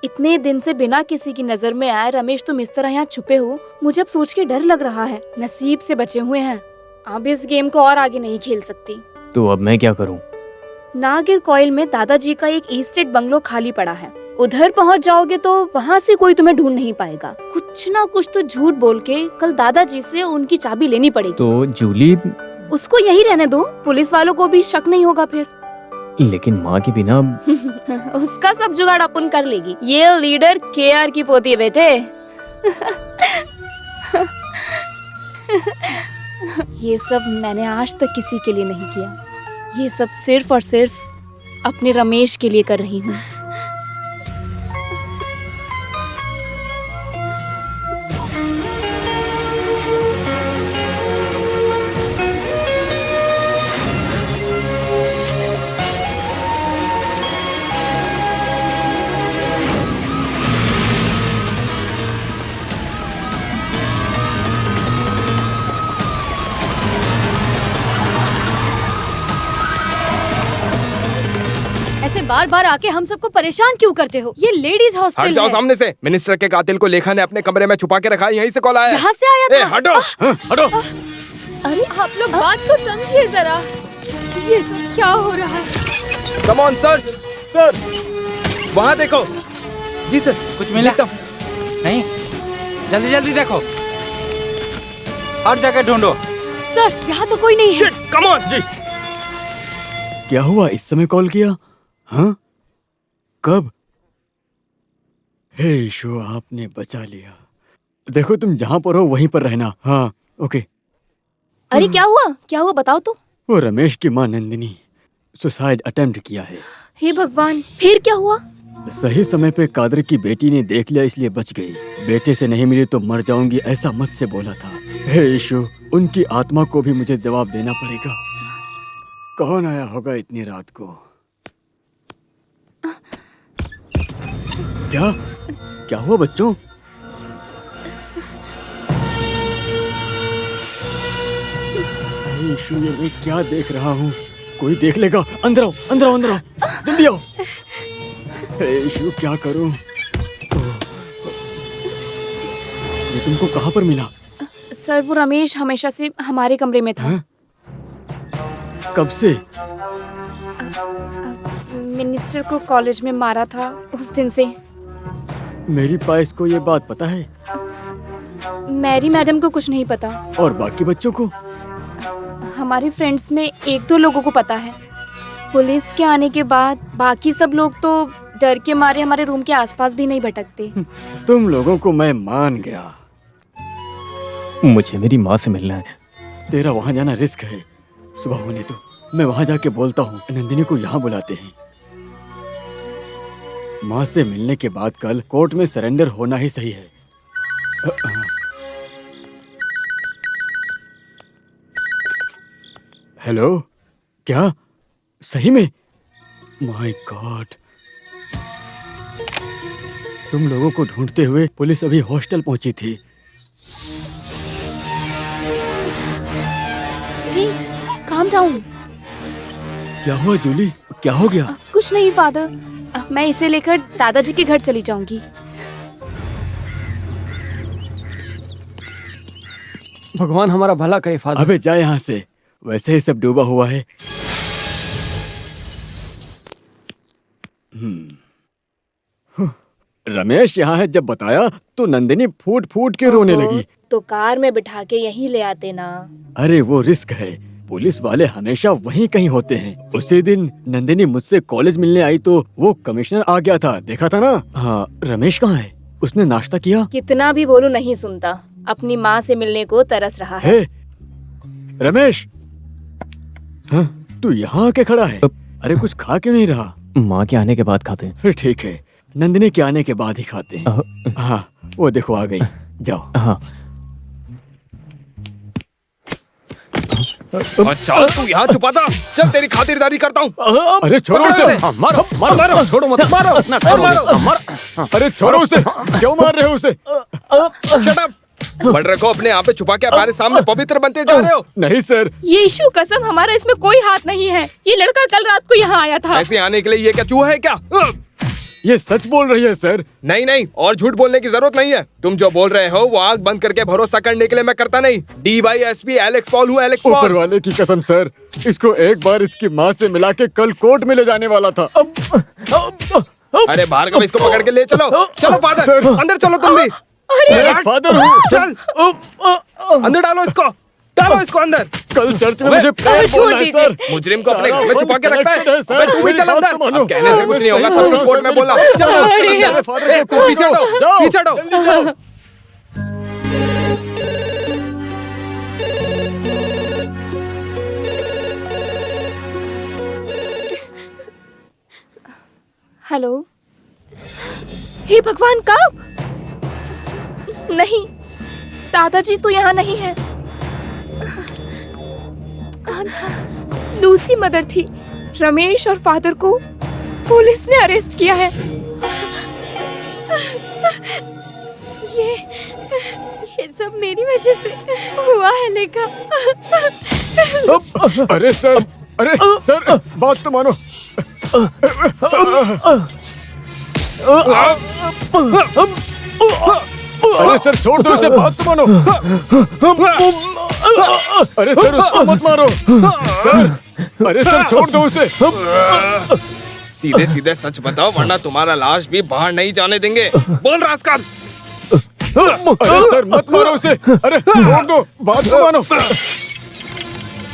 इतने दिन से बिना किसी की नजर में आए रमेश तुम इस तरह यहाँ छुपे हो, मुझे अब सोच के डर लग रहा है। नसीब से बचे हुए हैं। अब इस गेम को और आगे नहीं खेल सकती। तो अब मैं क्या करूं? नागिर कॉइल में दादाजी का एक ईस्टेट बंगलो खाली पड़ा है। उधर पहुंच जाओगे तो वहाँ से कोई तुम्हें ढूंढ नहीं पाएगा। कुछ ना कुछ तो झूठ बोल के कल दादाजी से उनकी चाबी लेनी पड़ेगी। तो जूली? उसको यही रहने दो, पुलिस वालों को भी शक नहीं होगा फिर। लेकिन माँ के बिना उसका सब जुगाड़ अपन कर लेगी। ये लीडर केआर की पोती है बेटे। ये सब मैंने आज तक किसी के लिए नहीं किया। ये सब सिर्फ और सिर्फ अपने रमेश के लिए कर रही हूँ। से बार बार आके हम सबको परेशान क्यों करते हो? ये लेडीज हट हॉस्टल जाओ है। सामने से। मिनिस्टर के कातिल को लेखा ने अपने कमरे में छुपा के रखा है, यहीं से कॉल आया। यहाँ से आया था? हटो हटो। अरे आप लोग बात को समझिए जरा, ये सब क्या हो रहा है? Come on search. सर वहाँ देखो। जी सर। कुछ मिला? नहीं, जल्दी जल्दी देखो, हर जगह ढूंढो। सर यहाँ तो कोई नहीं है। कम ऑन जी। क्या हुआ, इस समय कॉल किया? हाँ, कब? हे ईशो, आपने बचा लिया। देखो तुम जहाँ पर हो वहीं पर रहना। हाँ ओके। अरे क्या हुआ बताओ तो। वो रमेश की माँ नंदिनी सुसाइड अटेम्प्ट किया है। हे भगवान, फिर क्या हुआ? सही समय पे कादर की बेटी ने देख लिया इसलिए बच गई। बेटे से नहीं मिली तो मर जाऊंगी ऐसा मुझसे बोला था। हे ईशो, उनकी आत्मा को भी मुझे जवाब देना पड़ेगा। कौन आया होगा इतनी रात को? क्या हुआ बच्चों? ईशु, ये मैं क्या देख रहा हूँ? कोई देख लेगा। अंदर आओ, अंदर आओ, अंदर आओ, जल्दी आओ। हे ईशु, क्या करूँ? ये तुमको कहाँ पर मिला? सर वो रमेश हमेशा से हमारे कमरे में था। कब से? मिनिस्टर को कॉलेज में मारा था उस दिन से। मेरी पाइस को ये बात पता है? मैरी मैडम को कुछ नहीं पता। और बाकी बच्चों को? हमारे फ्रेंड्स में 1-2 लोगों को पता है। पुलिस के आने के बाद बाकी सब लोग तो डर के मारे हमारे रूम के आसपास भी नहीं भटकते। तुम लोगों को मैं मान गया। मुझे मेरी माँ से मिलना है। तेरा वहाँ जाना रिस्क है। सुबह होने दो, मैं वहाँ जाके बोलता हूँ। नंदिनी को यहाँ बुलाते हैं। माँ से मिलने के बाद कल कोर्ट में सरेंडर होना ही सही है। हेलो, क्या सही में? माय गॉड, तुम लोगों को ढूंढते हुए पुलिस अभी हॉस्टल पहुंची थी। Calm down. क्या हुआ जूली, क्या हो गया? कुछ नहीं फादर, मैं इसे लेकर दादाजी के घर चली जाऊंगी। भगवान हमारा भला करे फादर। अबे जा यहाँ से, वैसे ही सब डूबा हुआ है। रमेश यहाँ है जब बताया तो नंदिनी फूट फूट के रोने लगी। तो कार में बिठा के यहीं ले आते ना। अरे वो रिस्क है, पुलिस वाले हमेशा वहीं कहीं होते हैं। उसी दिन नंदिनी मुझसे कॉलेज मिलने आई तो वो कमिश्नर आ गया था, देखा था ना? हाँ, रमेश कहाँ है? उसने नाश्ता किया? कितना भी बोलूं नहीं सुनता, अपनी माँ से मिलने को तरस रहा है। रमेश, हाँ, तू यहाँ आके खड़ा है? अरे कुछ खा क्यों नहीं रहा? माँ के आने के बाद खाते हैं। फिर ठीक है, नंदिनी के आने के बाद ही खाते हैं। हाँ, वो देखो आ गई, जाओ। हाँ। अच्छा तू यहाँ छुपा था, चल तेरी खातिरदारी करता हूँ। अरे छोड़ो उसे। मारो मारो मारो, छोड़ो मत मारो, मारो। अरे छोड़ो उसे, क्यों मार रहे हो उसे? Shut up. मर्डर को अपने आप पे छुपा के हमारे सामने पवित्र बनते जा रहे हो। नहीं सर, यीशु कसम, हमारा इसमें कोई हाथ नहीं है। ये लड़का कल रात को यहाँ आया था। ऐसे आने के लिए ये क्या चूहा है क्या? ये सच बोल रही है सर। नहीं नहीं, और झूठ बोलने की जरूरत नहीं है। तुम जो बोल रहे हो वो आंख बंद करके भरोसा करने के लिए मैं करता नहीं। DYSP एलेक्स पॉल हूँ, एलेक्स ऊपर पॉल। वाले की कसम सर, इसको एक बार इसकी माँ से मिला के कल कोर्ट में ले जाने वाला था। अरे भार्गव, इसको पकड़ के ले चलो। चलो फादर, सर। अंदर चलो तुम भी। मैं फादर हूँ। चल अंदर डालो इसको, डालो इसको अंदर। कल चर्च में मुझे प्रेयर बोलना है सर। मुजरिम को अपने घर में छुपा के रखता है। सर, तू भी चल अंदर। अब कहने से कुछ नहीं होगा, सब कुछ कोर्ट में बोला। चलो तू पीछे हटो, पीछे हटो। हेलो। हे भगवान, कब? नहीं, दादाजी तो यहाँ नहीं है। कौन था? लूसी मदर थी। रमेश और फादर को पुलिस ने अरेस्ट किया है। ये सब मेरी वजह से हुआ है लेखा। अरे सर, बात तो मानो। अरे सर छोड़ दो इसे, बात तो मानो। अरे सर उसको मत मारो सर। अरे सर छोड़ दो उसे। सीधे सीधे सच बताओ वरना तुम्हारा लाश भी बाहर नहीं जाने देंगे। बोल रास्कल। अरे सर मत मारो उसे। अरे छोड़ दो, बात तो मानो।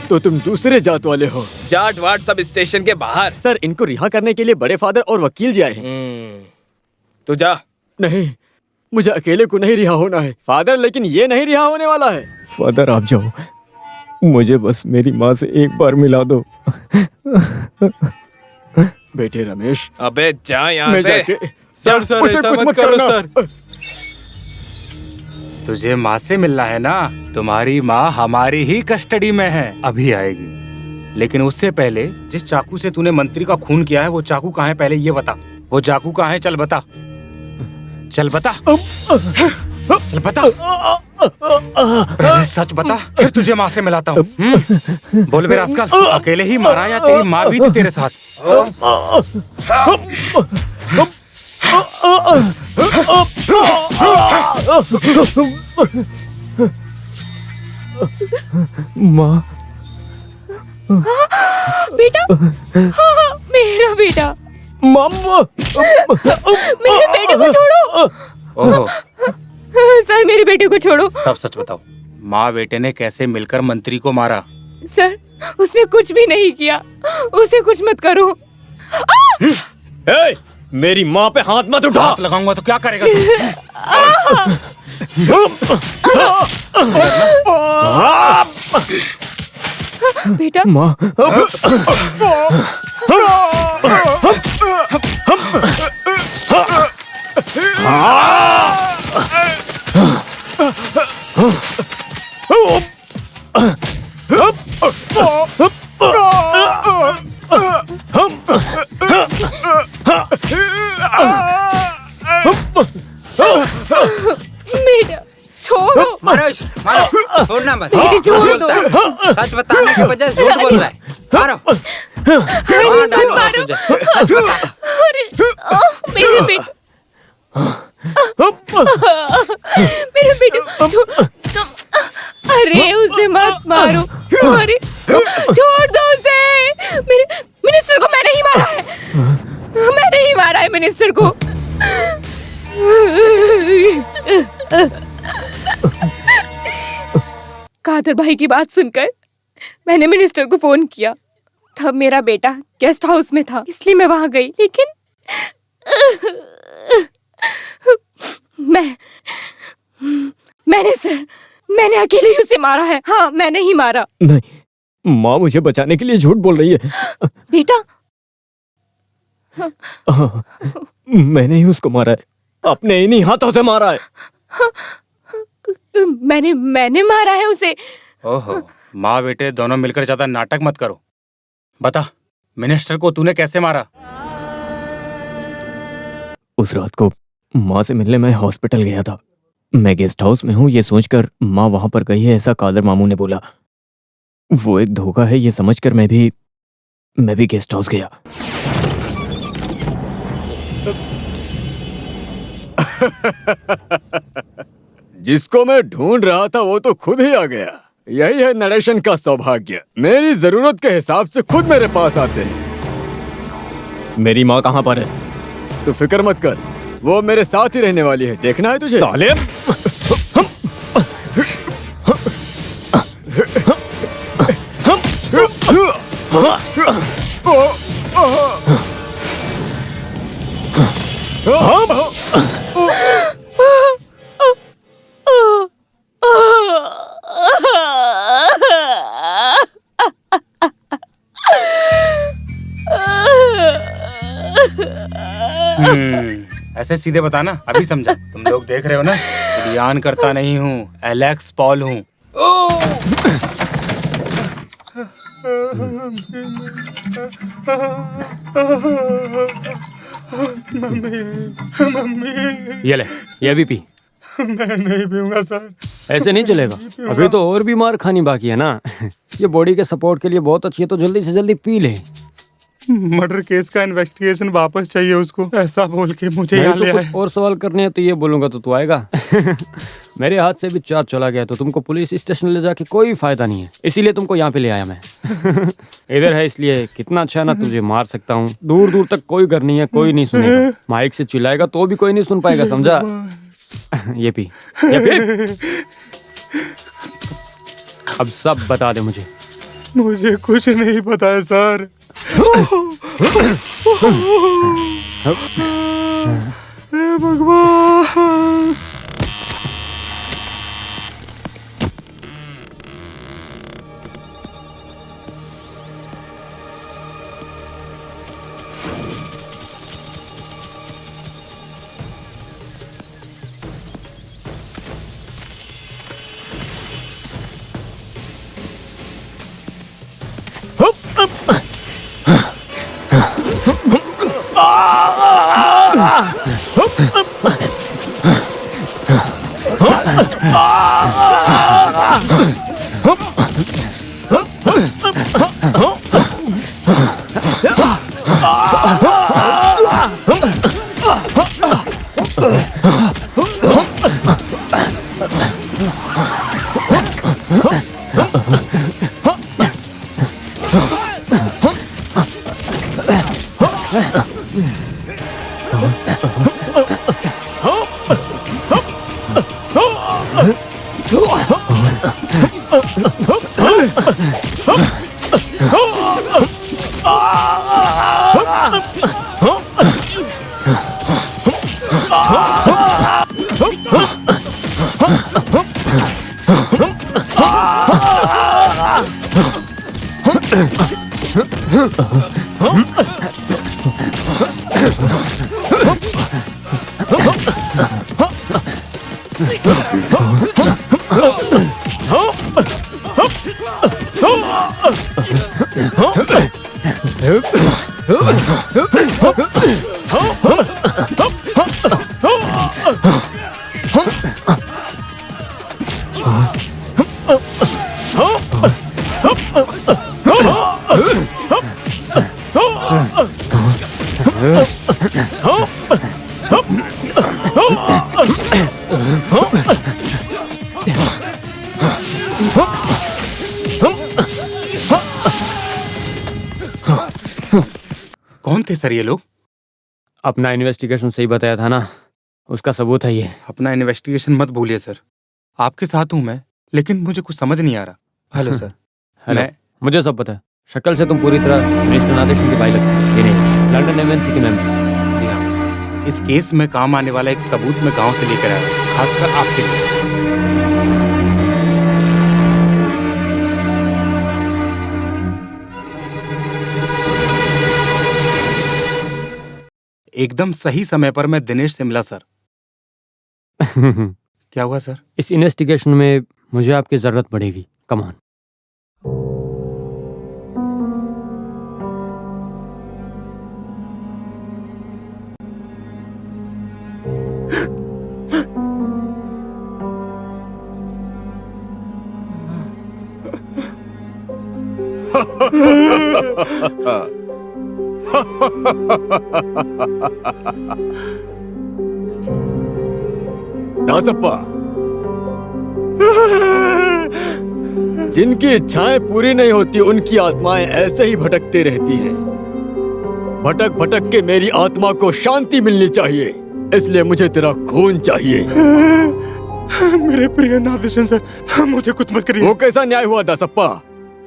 तो तुम दूसरे जात वाले हो? जाट वाट सब स्टेशन के बाहर। सर इनको रिहा करने के लिए बड़े फादर और वकील जी आए हैं। तू जा। नहीं, मुझे अकेले को नहीं रिहा होना है फादर, लेकिन ये नहीं रिहा होने वाला है। फादर आप जाओ, मुझे बस मेरी माँ से एक बार मिला दो। बेटे रमेश, अबे जा यहाँ मैं से। जाके सर उसे ऐसा कुछ मत मत करो करना। सर। तुझे माँ से मिलना है ना? तुम्हारी माँ हमारी ही कस्टडी में है, अभी आएगी। लेकिन उससे पहले जिस चाकू से तूने मंत्री का खून किया है वो चाकू कहाँ है पहले ये बता। वो चाकू कहाँ है? चल बता, चल बता, चल बता। पहले सच बता, फिर तुझे माँ से मिलाता हूँ। बोल बे रास्कल, अकेले ही मारा या तेरी माँ भी थी तेरे साथ? माँ। बेटा, मेरा बेटा, मम्मा। मेरे बेटे को छोड़ो। ओहो, सर मेरे बेटे को छोड़ो। सब सच बताओ, माँ बेटे ने कैसे मिलकर मंत्री को मारा? सर उसने कुछ भी नहीं किया, उसे कुछ मत करो। ए, मेरी माँ पे हाथ मत उठा। हाथ लगाऊंगा तो क्या करेगा तू? बेटा, माँ। बेटा छोड़ो। मारो, मारो, छोड़ना मत। बेटे छोड़ दो। सच बताने के बजाय झूठ बोल रहा है। मारो, मार डालूंगा तुझे। सच बता। अरे मेरे बेटे, मेरे बेटे अरे उसे मत मारो। अरे छोड़ दो उसे। मेरे मिनिस्टर को मैंने ही मारा है, मैंने ही मारा है मिनिस्टर को। कादर भाई की बात सुनकर मैंने मिनिस्टर को फोन किया। तब मेरा बेटा गेस्ट हाउस में था, इसलिए मैं वहां गई। लेकिन मैंने अकेले ही उसे मारा है। हाँ मैंने ही मारा। नहीं, माँ मुझे बचाने के लिए झूठ बोल रही है। बेटा हाँ, मैंने ही उसको मारा है, अपने इन्हीं हाथों से मारा है। मैंने मारा है उसे। ओहो, माँ बेटे दोनों मिलकर ज्यादा नाटक मत करो। बता, मिनिस्टर को तूने कैसे मारा? उस रात को माँ से मिलने मैं हॉस्पिटल गया था। मैं गेस्ट हाउस में हूँ ये सोचकर माँ वहां पर गई है ऐसा कादर मामू ने बोला। वो एक धोखा है ये समझकर मैं भी गेस्ट हाउस गया। जिसको मैं ढूंढ रहा था वो तो खुद ही आ गया। यही है नरेशन का सौभाग्य। मेरी जरूरत के हिसाब से खुद मेरे पास आते हैं। मेरी माँ कहाँ पर है? तू फिक्र मत कर, वो मेरे साथ ही रहने वाली है। देखना है तुझे? साले! ऐसे सीधे बताना, अभी समझा। तुम लोग देख रहे हो ना, बयान करता नहीं हूँ, एलेक्स पॉल हूँ। ये ले, ये भी पी। मैं नहीं पीऊंगा सर। ऐसे नहीं चलेगा, अभी तो और भी मार खानी बाकी है ना। ये बॉडी के सपोर्ट के लिए बहुत अच्छी है, तो जल्दी से जल्दी पी ले। मर्डर केस का इन्वेस्टिगेशन वापस चाहिए उसको, ऐसा बोल के मुझे यहाँ ले आए। और सवाल करने हैं तो ये बोलूंगा तो तू आएगा। मेरे हाथ से भी चार्ज चला गया तो तुमको पुलिस स्टेशन ले जाके कोई फायदा नहीं है, इसीलिए तुमको यहाँ पे ले आया मैं। इधर है इसलिए कितना अच्छा ना, तुझे मार सकता हूँ। दूर दूर तक कोई घर नहीं है, कोई नहीं सुनेगा। माइक से चिल्लाएगा तो भी कोई नहीं सुन पाएगा, समझा? ये पी। अब सब बता दे मुझे। मुझे कुछ नहीं पता है सर। हे भगवान। कौन थे सर ये लोग? अपना इन्वेस्टिगेशन सही बताया था ना, उसका सबूत है ये। अपना इन्वेस्टिगेशन मत भूलिए सर, आपके साथ हूँ मैं, लेकिन मुझे कुछ समझ नहीं आ रहा। Hello sir. हेलो। मुझे सब पता है, शक्ल से तुम पूरी तरह मिनिस्टर नादेशन के भाई लगते हैं। दिनेश लंदन एमएनसी के मेंबर। जी हाँ, इस केस में काम आने वाला एक सबूत मैं गांव से लेकर आया, खासकर आपके लिए। एकदम सही समय पर मैं दिनेश से मिला सर। क्या हुआ सर? इस इन्वेस्टिगेशन में मुझे आपकी जरूरत पड़ेगी। Come on. दासप्पा, जिनकी इच्छाएं पूरी नहीं होती उनकी आत्माएं ऐसे ही भटकती रहती हैं। भटक भटक के मेरी आत्मा को शांति मिलनी चाहिए, इसलिए मुझे तेरा खून चाहिए। मेरे प्रिय नादेशन सर, मुझे कुछ मत करिए। वो कैसा न्याय हुआ दासप्पा?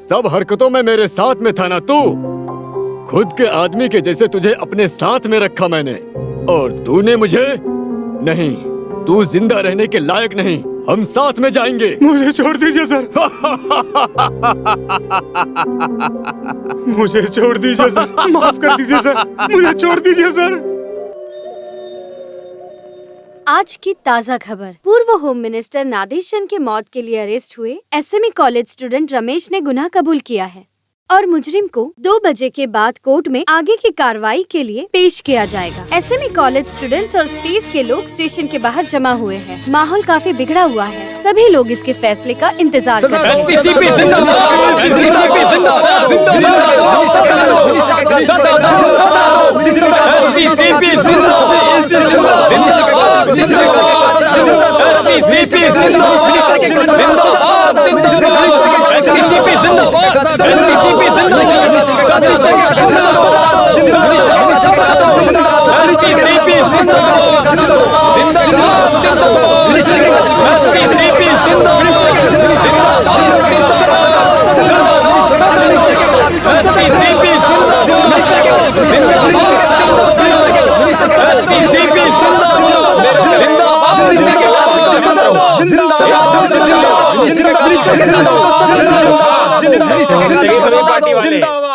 सब हरकतों में मेरे साथ में था ना तू? खुद के आदमी के जैसे तुझे अपने साथ में रखा मैंने, और तूने मुझे नहीं। तू जिंदा रहने के लायक नहीं, हम साथ में जाएंगे। मुझे छोड़ दीजिए सर। मुझे छोड़ दीजिए सर, माफ कर दीजिए सर, मुझे छोड़ दीजिए सर। आज की ताज़ा खबर। पूर्व होम मिनिस्टर नादेशन के मौत के लिए अरेस्ट हुए एसएमई कॉलेज स्टूडेंट रमेश ने गुनाह कबूल किया है और मुजरिम को 2 बजे के बाद कोर्ट में आगे की कार्रवाई के लिए पेश किया जाएगा। एसएमई कॉलेज स्टूडेंट्स और स्पेस के लोग स्टेशन के बाहर जमा हुए हैं। माहौल काफी बिगड़ा हुआ है। सभी लोग इसके फैसले का इंतजार कर रहे हैं।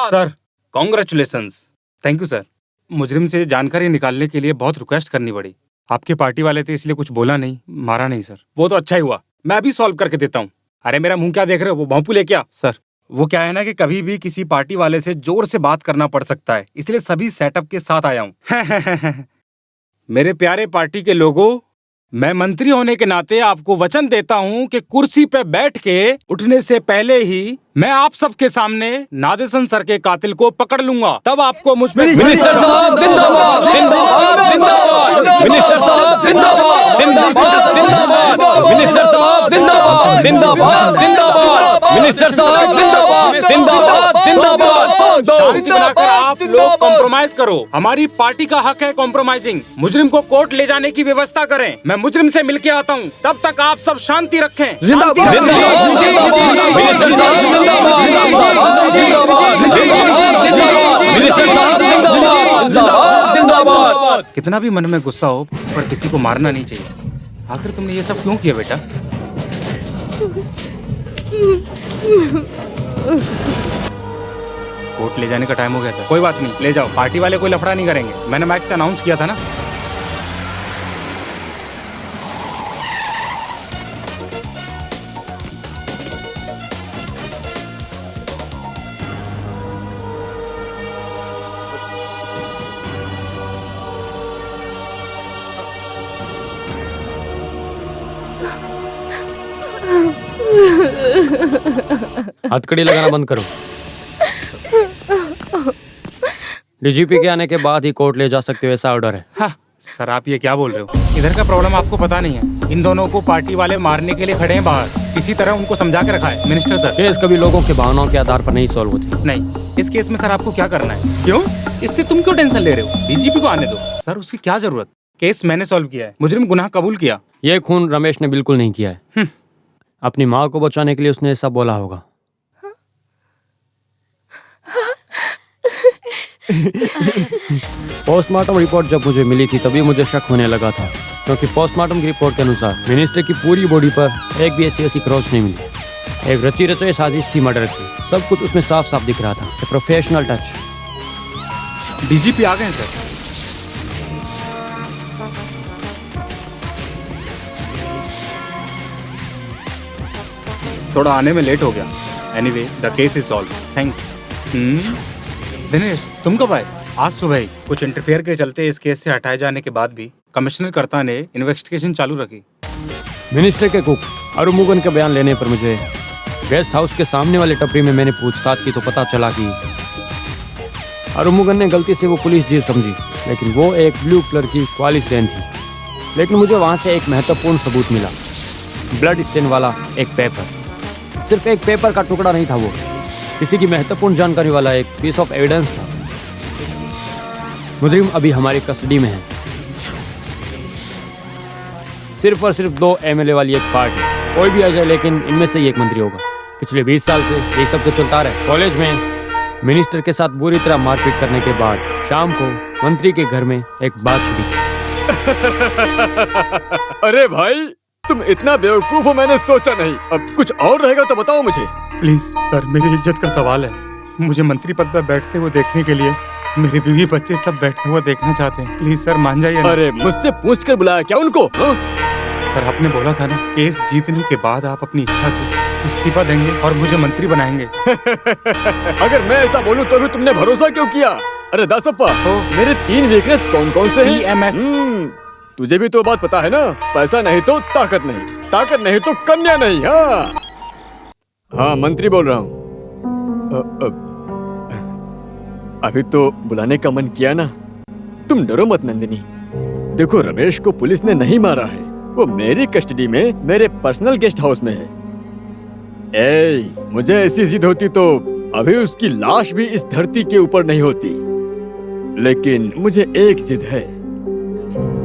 Sir congratulations, thank you sir. मुजरिम से जानकारी निकालने के लिए बहुत रिक्वेस्ट करनी पड़ी। आपके पार्टी वाले थे इसलिए कुछ बोला नहीं, मारा नहीं सर। वो तो अच्छा ही हुआ, मैं अभी सॉल्व करके देता हूँ। अरे मेरा मुंह क्या देख रहे हो, वो भोंपू ले क्या सर? वो क्या है ना कि कभी भी किसी पार्टी वाले से जोर से बात करना पड़ सकता है, इसलिए सभी सेटअप के साथ आया हूँ। मेरे प्यारे पार्टी के लोगों, मैं मंत्री होने के नाते आपको वचन देता हूं कि कुर्सी पे बैठ के उठने से पहले ही मैं आप सबके सामने नादेसन सर के कातिल को पकड़ लूंगा। तब आपको मुझ पे मिनिस्टर साहब जिंदाबाद, जिंदाबाद, जिंदाबाद। मिनिस्टर साहब जिंदाबाद, जिंदाबाद, जिंदाबाद। मिनिस्टर साहब जिंदाबाद, जिंदाबाद, जिंदाबाद। मिनिस्टर साहब जिंदाबाद, जिंदाबाद, जिंदाबाद। शांति बनाकर आप लोग कॉम्प्रोमाइज करो। हमारी पार्टी का हक है कॉम्प्रोमाइजिंग। मुजरिम को कोर्ट ले जाने की व्यवस्था करें। मैं मुजरिम से मिलके आता हूँ, तब तक आप सब शांति रखें। कितना भी मन में गुस्सा हो, पर किसी को मारना नहीं चाहिए। आखिर तुमने ये सब क्यों किया बेटा? कोर्ट ले जाने का टाइम हो गया सर। कोई बात नहीं, ले जाओ। पार्टी वाले कोई लफड़ा नहीं करेंगे, मैंने माइक से अनाउंस किया था ना। हथकड़ी लगाना बंद करो। डीजीपी के आने के बाद ही कोर्ट ले जा सकते हो, ऐसा ऑर्डर है। हाँ, सर आप ये क्या बोल रहे हो? इधर का प्रॉब्लम आपको पता नहीं है। इन दोनों को पार्टी वाले मारने के लिए खड़े हैं बाहर। किसी तरह उनको समझा के रखा है मिनिस्टर सर। केस कभी लोगों के भावनाओं के आधार पर नहीं सॉल्व होती। नहीं, इस केस में सर आपको क्या करना है? क्यों? इससे तुम क्यों टेंशन ले रहे हो? डीजीपी को आने दो। सर उसकी क्या जरूरत? केस मैंने सॉल्व किया है। मुजरिम गुनाह कबूल किया। ये खून रमेश ने बिल्कुल नहीं किया है। अपनी माँ को बचाने के लिए उसने ऐसा बोला होगा। पोस्टमार्टम रिपोर्ट जब मुझे मिली थी तभी मुझे शक होने लगा था, क्योंकि पोस्टमार्टम की रिपोर्ट के अनुसार मिनिस्टर की पूरी बॉडी पर एक भी ऐसी क्रॉच नहीं मिली। एक रची रचाई साजिश थी मर्डर की। सब कुछ उसमें साफ साफ दिख रहा था। Professional touch. डीजीपी आ गए सर। थोड़ा आने में लेट हो गया। Anyway the case is solve, thanks. Dinesh तुम कब आए? आज सुबह ही। कुछ इंटरफेयर के चलते इस केस से हटाए जाने के बाद भी कमिश्नर कर्ता ने इन्वेस्टिगेशन चालू रखी। मिनिस्टर के कुक अरुमुगन के बयान लेने पर मुझे गेस्ट हाउस के सामने वाले टपरी में मैंने पूछताछ की तो पता चला कि अरुमुगन ने गलती से वो पुलिस जीप समझी, लेकिन वो एक ब्लू कलर की क्वालिस वैन थी। लेकिन मुझे वहाँ से एक महत्वपूर्ण सबूत मिला, ब्लड स्टेन वाला एक पेपर। सिर्फ एक पेपर का टुकड़ा नहीं था, वो किसी की महत्वपूर्ण जानकारी वाला एक पीस ऑफ एविडेंस था। मुजरिम अभी हमारी कस्टडी में है। सिर्फ और सिर्फ 2 एमएलए वाली एक पार्टी। कोई भी आ जाए, लेकिन इनमें से ही एक मंत्री होगा। पिछले 20 साल से ये सब तो चलता रहा। कॉलेज में मिनिस्टर के साथ बुरी तरह मारपीट करने के बाद शाम को मंत्री के घर में एक बात छिड़ी थी। अरे भाई, तुम इतना बेवकूफ हो मैंने सोचा नहीं। अब कुछ और रहेगा तो बताओ मुझे। प्लीज सर, मेरी इज्जत का सवाल है। मुझे मंत्री पद पर बैठते हुए देखने के लिए मेरे बीवी बच्चे सब बैठते हुए देखना चाहते हैं। प्लीज सर मान जाइए। अरे मुझसे पूछ कर बुलाया क्या उनको? सर आपने बोला था ना, केस जीतने के बाद आप अपनी इच्छा से इस्तीफा देंगे और मुझे मंत्री बनाएंगे। अगर मैं ऐसा बोलूं तो भी तुमने भरोसा क्यों किया? अरे दासप्पा, मेरे 3 वीकनेस कौन कौन से हैं? EMS। तुझे भी तो बात पता है ना, पैसा नहीं तो ताकत नहीं, ताकत नहीं तो कन्या नहीं। हाँ मंत्री बोल रहा हूँ। अभी तो बुलाने का मन किया ना। तुम डरो मत नंदिनी। देखो रमेश को पुलिस ने नहीं मारा है, वो मेरी कस्टडी में मेरे पर्सनल गेस्ट हाउस में है। मुझे ऐसी जिद होती तो अभी उसकी लाश भी इस धरती के ऊपर नहीं होती। लेकिन मुझे एक जिद है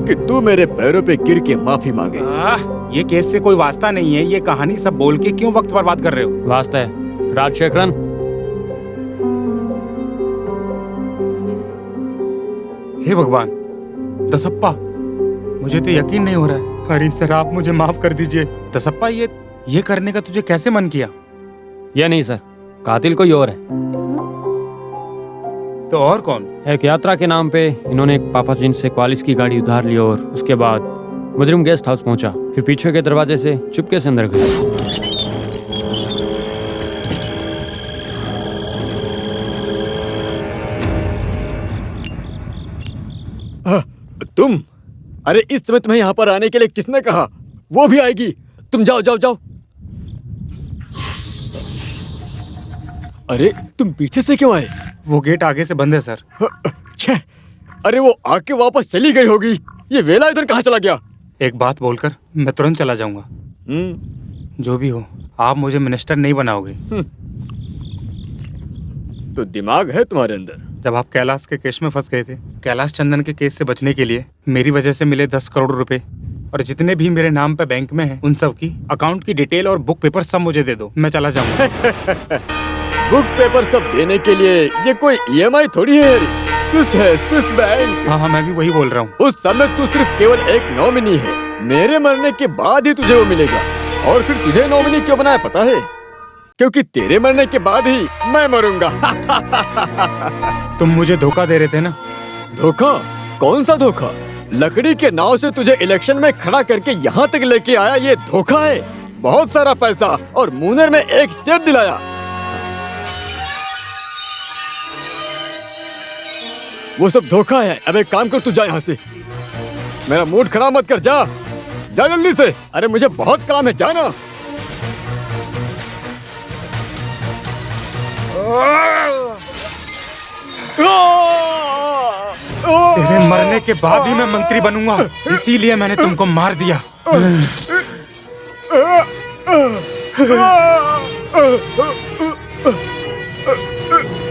कि तू मेरे पैरों पे गिर के माफी मांगे। ये केस से कोई वास्ता नहीं है, ये कहानी सब बोल के क्यों वक्त बर्बाद कर रहे हो? वास्ता है राजशेखरन। हे भगवान, दसप्पा, मुझे तो यकीन नहीं हो रहा है। हरी सर, आप मुझे माफ कर दीजिए। दसप्पा, ये करने का तुझे कैसे मन किया? ये नहीं सर, कातिल कोई और है। तो और कौन? एक यात्रा के नाम पे इन्होंने एक पापा जिन से क्वालिस की गाड़ी उधार ली और उसके बाद मुजरिम गेस्ट हाउस पहुंचा, फिर पीछे के दरवाजे से चुपके से अंदर गया। तुम? अरे इस समय तुम्हें यहाँ पर आने के लिए किसने कहा? वो भी आएगी। तुम जाओ जाओ जाओ। अरे तुम पीछे से क्यों आए? वो गेट आगे से बंद है सर। छे, अरे वो आके वापस चली गई होगी। ये वेला इधर कहाँ चला गया? एक बात बोलकर मैं तुरंत चला जाऊंगा। जो भी हो, आप मुझे मिनिस्टर नहीं बनाओगे। तो दिमाग है तुम्हारे अंदर। जब आप कैलाश के केस में फंस गए थे, कैलाश चंदन के केस से बचने के लिए मेरी वजह से मिले 10 करोड़ रुपए और जितने भी मेरे नाम पे बैंक में हैं, उन सब की अकाउंट की डिटेल और बुक पेपर सब मुझे दे दो, मैं चला जाऊंगा। बुक पेपर सब देने के लिए ये कोई EMI थोड़ी है, स्विस है, स्विस बैंक। हाँ, मैं भी वही बोल रहा हूँ। उस समय तू सिर्फ केवल एक नॉमिनी है। मेरे मरने के बाद ही तुझे वो मिलेगा। और फिर तुझे नॉमिनी क्यों बनाया पता है? क्योंकि तेरे मरने के बाद ही मैं मरूंगा। तुम मुझे धोखा दे रहे थे ना? धोखा? कौन सा धोखा? लकड़ी के नाव से तुझे इलेक्शन में खड़ा करके यहाँ तक लेके आया, ये धोखा है। बहुत सारा पैसा और मुनर में एक स्टेट दिलाया। वो सब धोखा है। अब एक काम कर, तू जा यहाँ से। मेरा मूड खराब मत कर, जा जा जल्दी से। अरे मुझे बहुत काम है, जाना। तेरे मरने के बाद ही मैं मंत्री बनूंगा, इसीलिए मैंने तुमको मार दिया।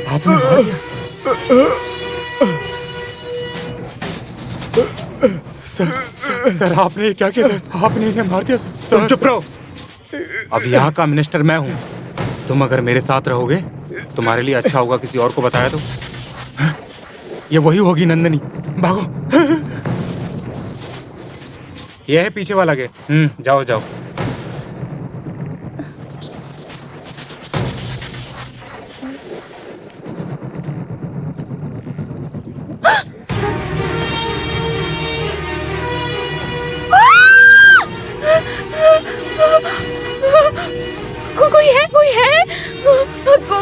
आपने मार दिया? सर आपने ये क्या किया? सर आपने इन्हें मार दिया। सर चुप रहो। अब यहाँ का मिनिस्टर मैं हूँ। तुम अगर मेरे साथ रहोगे तुम्हारे लिए अच्छा होगा। किसी और को बताया तो ये वही होगी नंदनी। भागो। ये है पीछे वाला गेट। जाओ जाओ।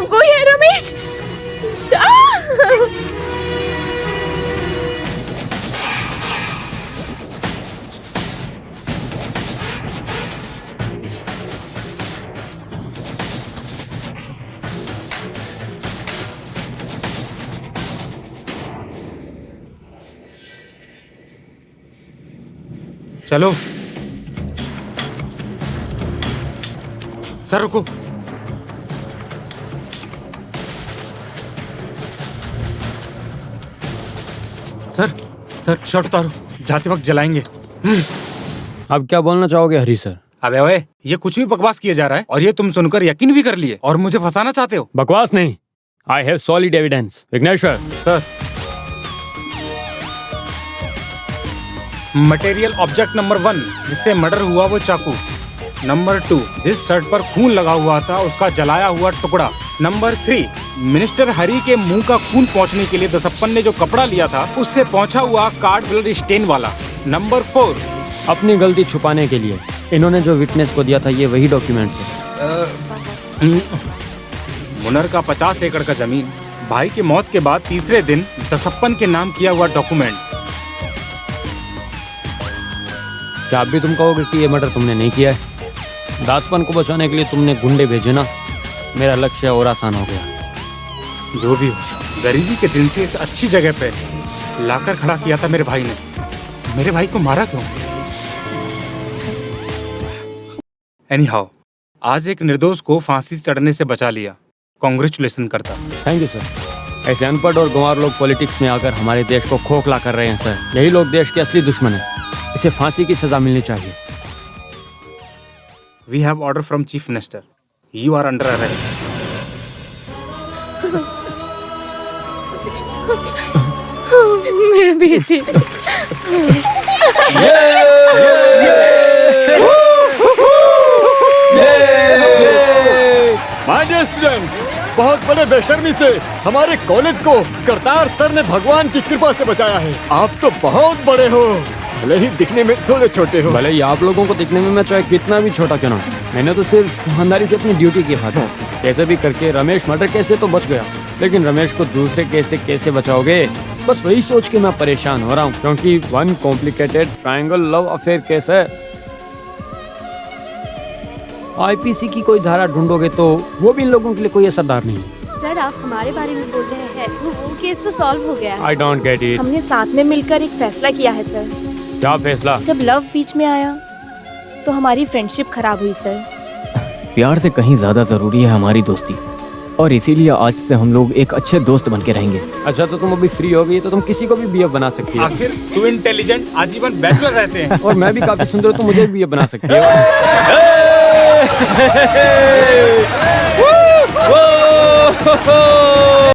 कोई है रमेश। चलो। सर रुको। सर शर्ट उतारो, जाते वक्त जलाएंगे। अब क्या बोलना चाहोगे हरी सर? अबे ओए, ये कुछ भी बकवास किया जा रहा है और ये तुम सुनकर यकीन भी कर लिए और मुझे फंसाना चाहते हो। बकवास नहीं, I have solid evidence. Vighneshwar sir, material object number 1 जिससे मर्डर हुआ वो चाकू। नंबर 2 जिस शर्ट पर खून लगा हुआ था उसका जलाया हुआ टुकड़ा। नंबर 3 मिनिस्टर हरी के मुंह का खून पहुंचने के लिए दसप्पन ने जो कपड़ा लिया था उससे पहुंचा हुआ कार्ड ब्लड स्टेन वाला। नंबर 4 अपनी गलती छुपाने के लिए इन्होंने जो विटनेस को दिया था ये वही डॉक्यूमेंट्स है। मुनर का 50 एकड़ का जमीन, भाई की मौत के बाद तीसरे दिन दसप्पन के नाम किया हुआ डॉक्यूमेंट। क्या आप भी तुम कहोगे कि ये मर्डर तुमने नहीं किया है? दासपन को बचाने के लिए तुमने गुंडे भेजे ना, मेरा लक्ष्य और आसान हो गया। जो भी हो, गरीबी के दिन से इस अच्छी जगह पे लाकर खड़ा किया था मेरे भाई ने। मेरे भाई को मारा क्यों? एनीहाउ, आज एक निर्दोष को फांसी चढ़ने से बचा लिया। कांग्रेचुलेशन करता। Thank you sir. ऐसे अनपढ़ और गंवार लोग पॉलिटिक्स में आकर हमारे देश को खोखला कर रहे हैं सर। यही लोग देश के असली दुश्मन हैं। इसे फांसी की सजा मिलनी चाहिए। We have order from chief minister. You are under arrest. मेरे बेटे। माय डियर स्टूडेंट्स, बहुत बड़े बेशर्मी से हमारे कॉलेज को करतार सर ने भगवान की कृपा से बचाया है। आप तो बहुत बड़े हो, भले ही दिखने में थोड़े छोटे हो। भले ही आप लोगों को दिखने में मैं चाहे कितना भी छोटा क्यों ना, मैंने तो सिर्फ ईमानदारी से अपनी ड्यूटी की था। कैसे भी करके रमेश मर्डर केस से तो बच गया, लेकिन रमेश को दूसरे केस से कैसे बचाओगे, बस वही सोच के मैं परेशान हो रहा हूँ। क्योंकि one complicated triangle love affair case है। आईपीसी की कोई धारा ढूंढोगे तो वो भी इन लोगों के लिए कोई असरदार नहीं। सर आप हमारे बारे में बोल रहे हैं, वो केस तो सॉल्व हो गया है। I don't get it. हमने साथ में मिलकर एक फैसला किया है सर। क्या फैसला? जब लव बीच में आया तो हमारी फ्रेंडशिप खराब हुई सर। प्यार से कहीं ज्यादा जरूरी है हमारी दोस्ती, और इसीलिए आज से हम लोग एक अच्छे दोस्त बन के रहेंगे। अच्छा तो तुम अभी फ्री हो गई तो तुम किसी को भी बीएफ बना सकती हो। आखिर तू इंटेलिजेंट आजीवन बैचलर रहते हैं। और मैं भी काफी सुंदर हूं, तो मुझे भी बीएफ बना सकती हो।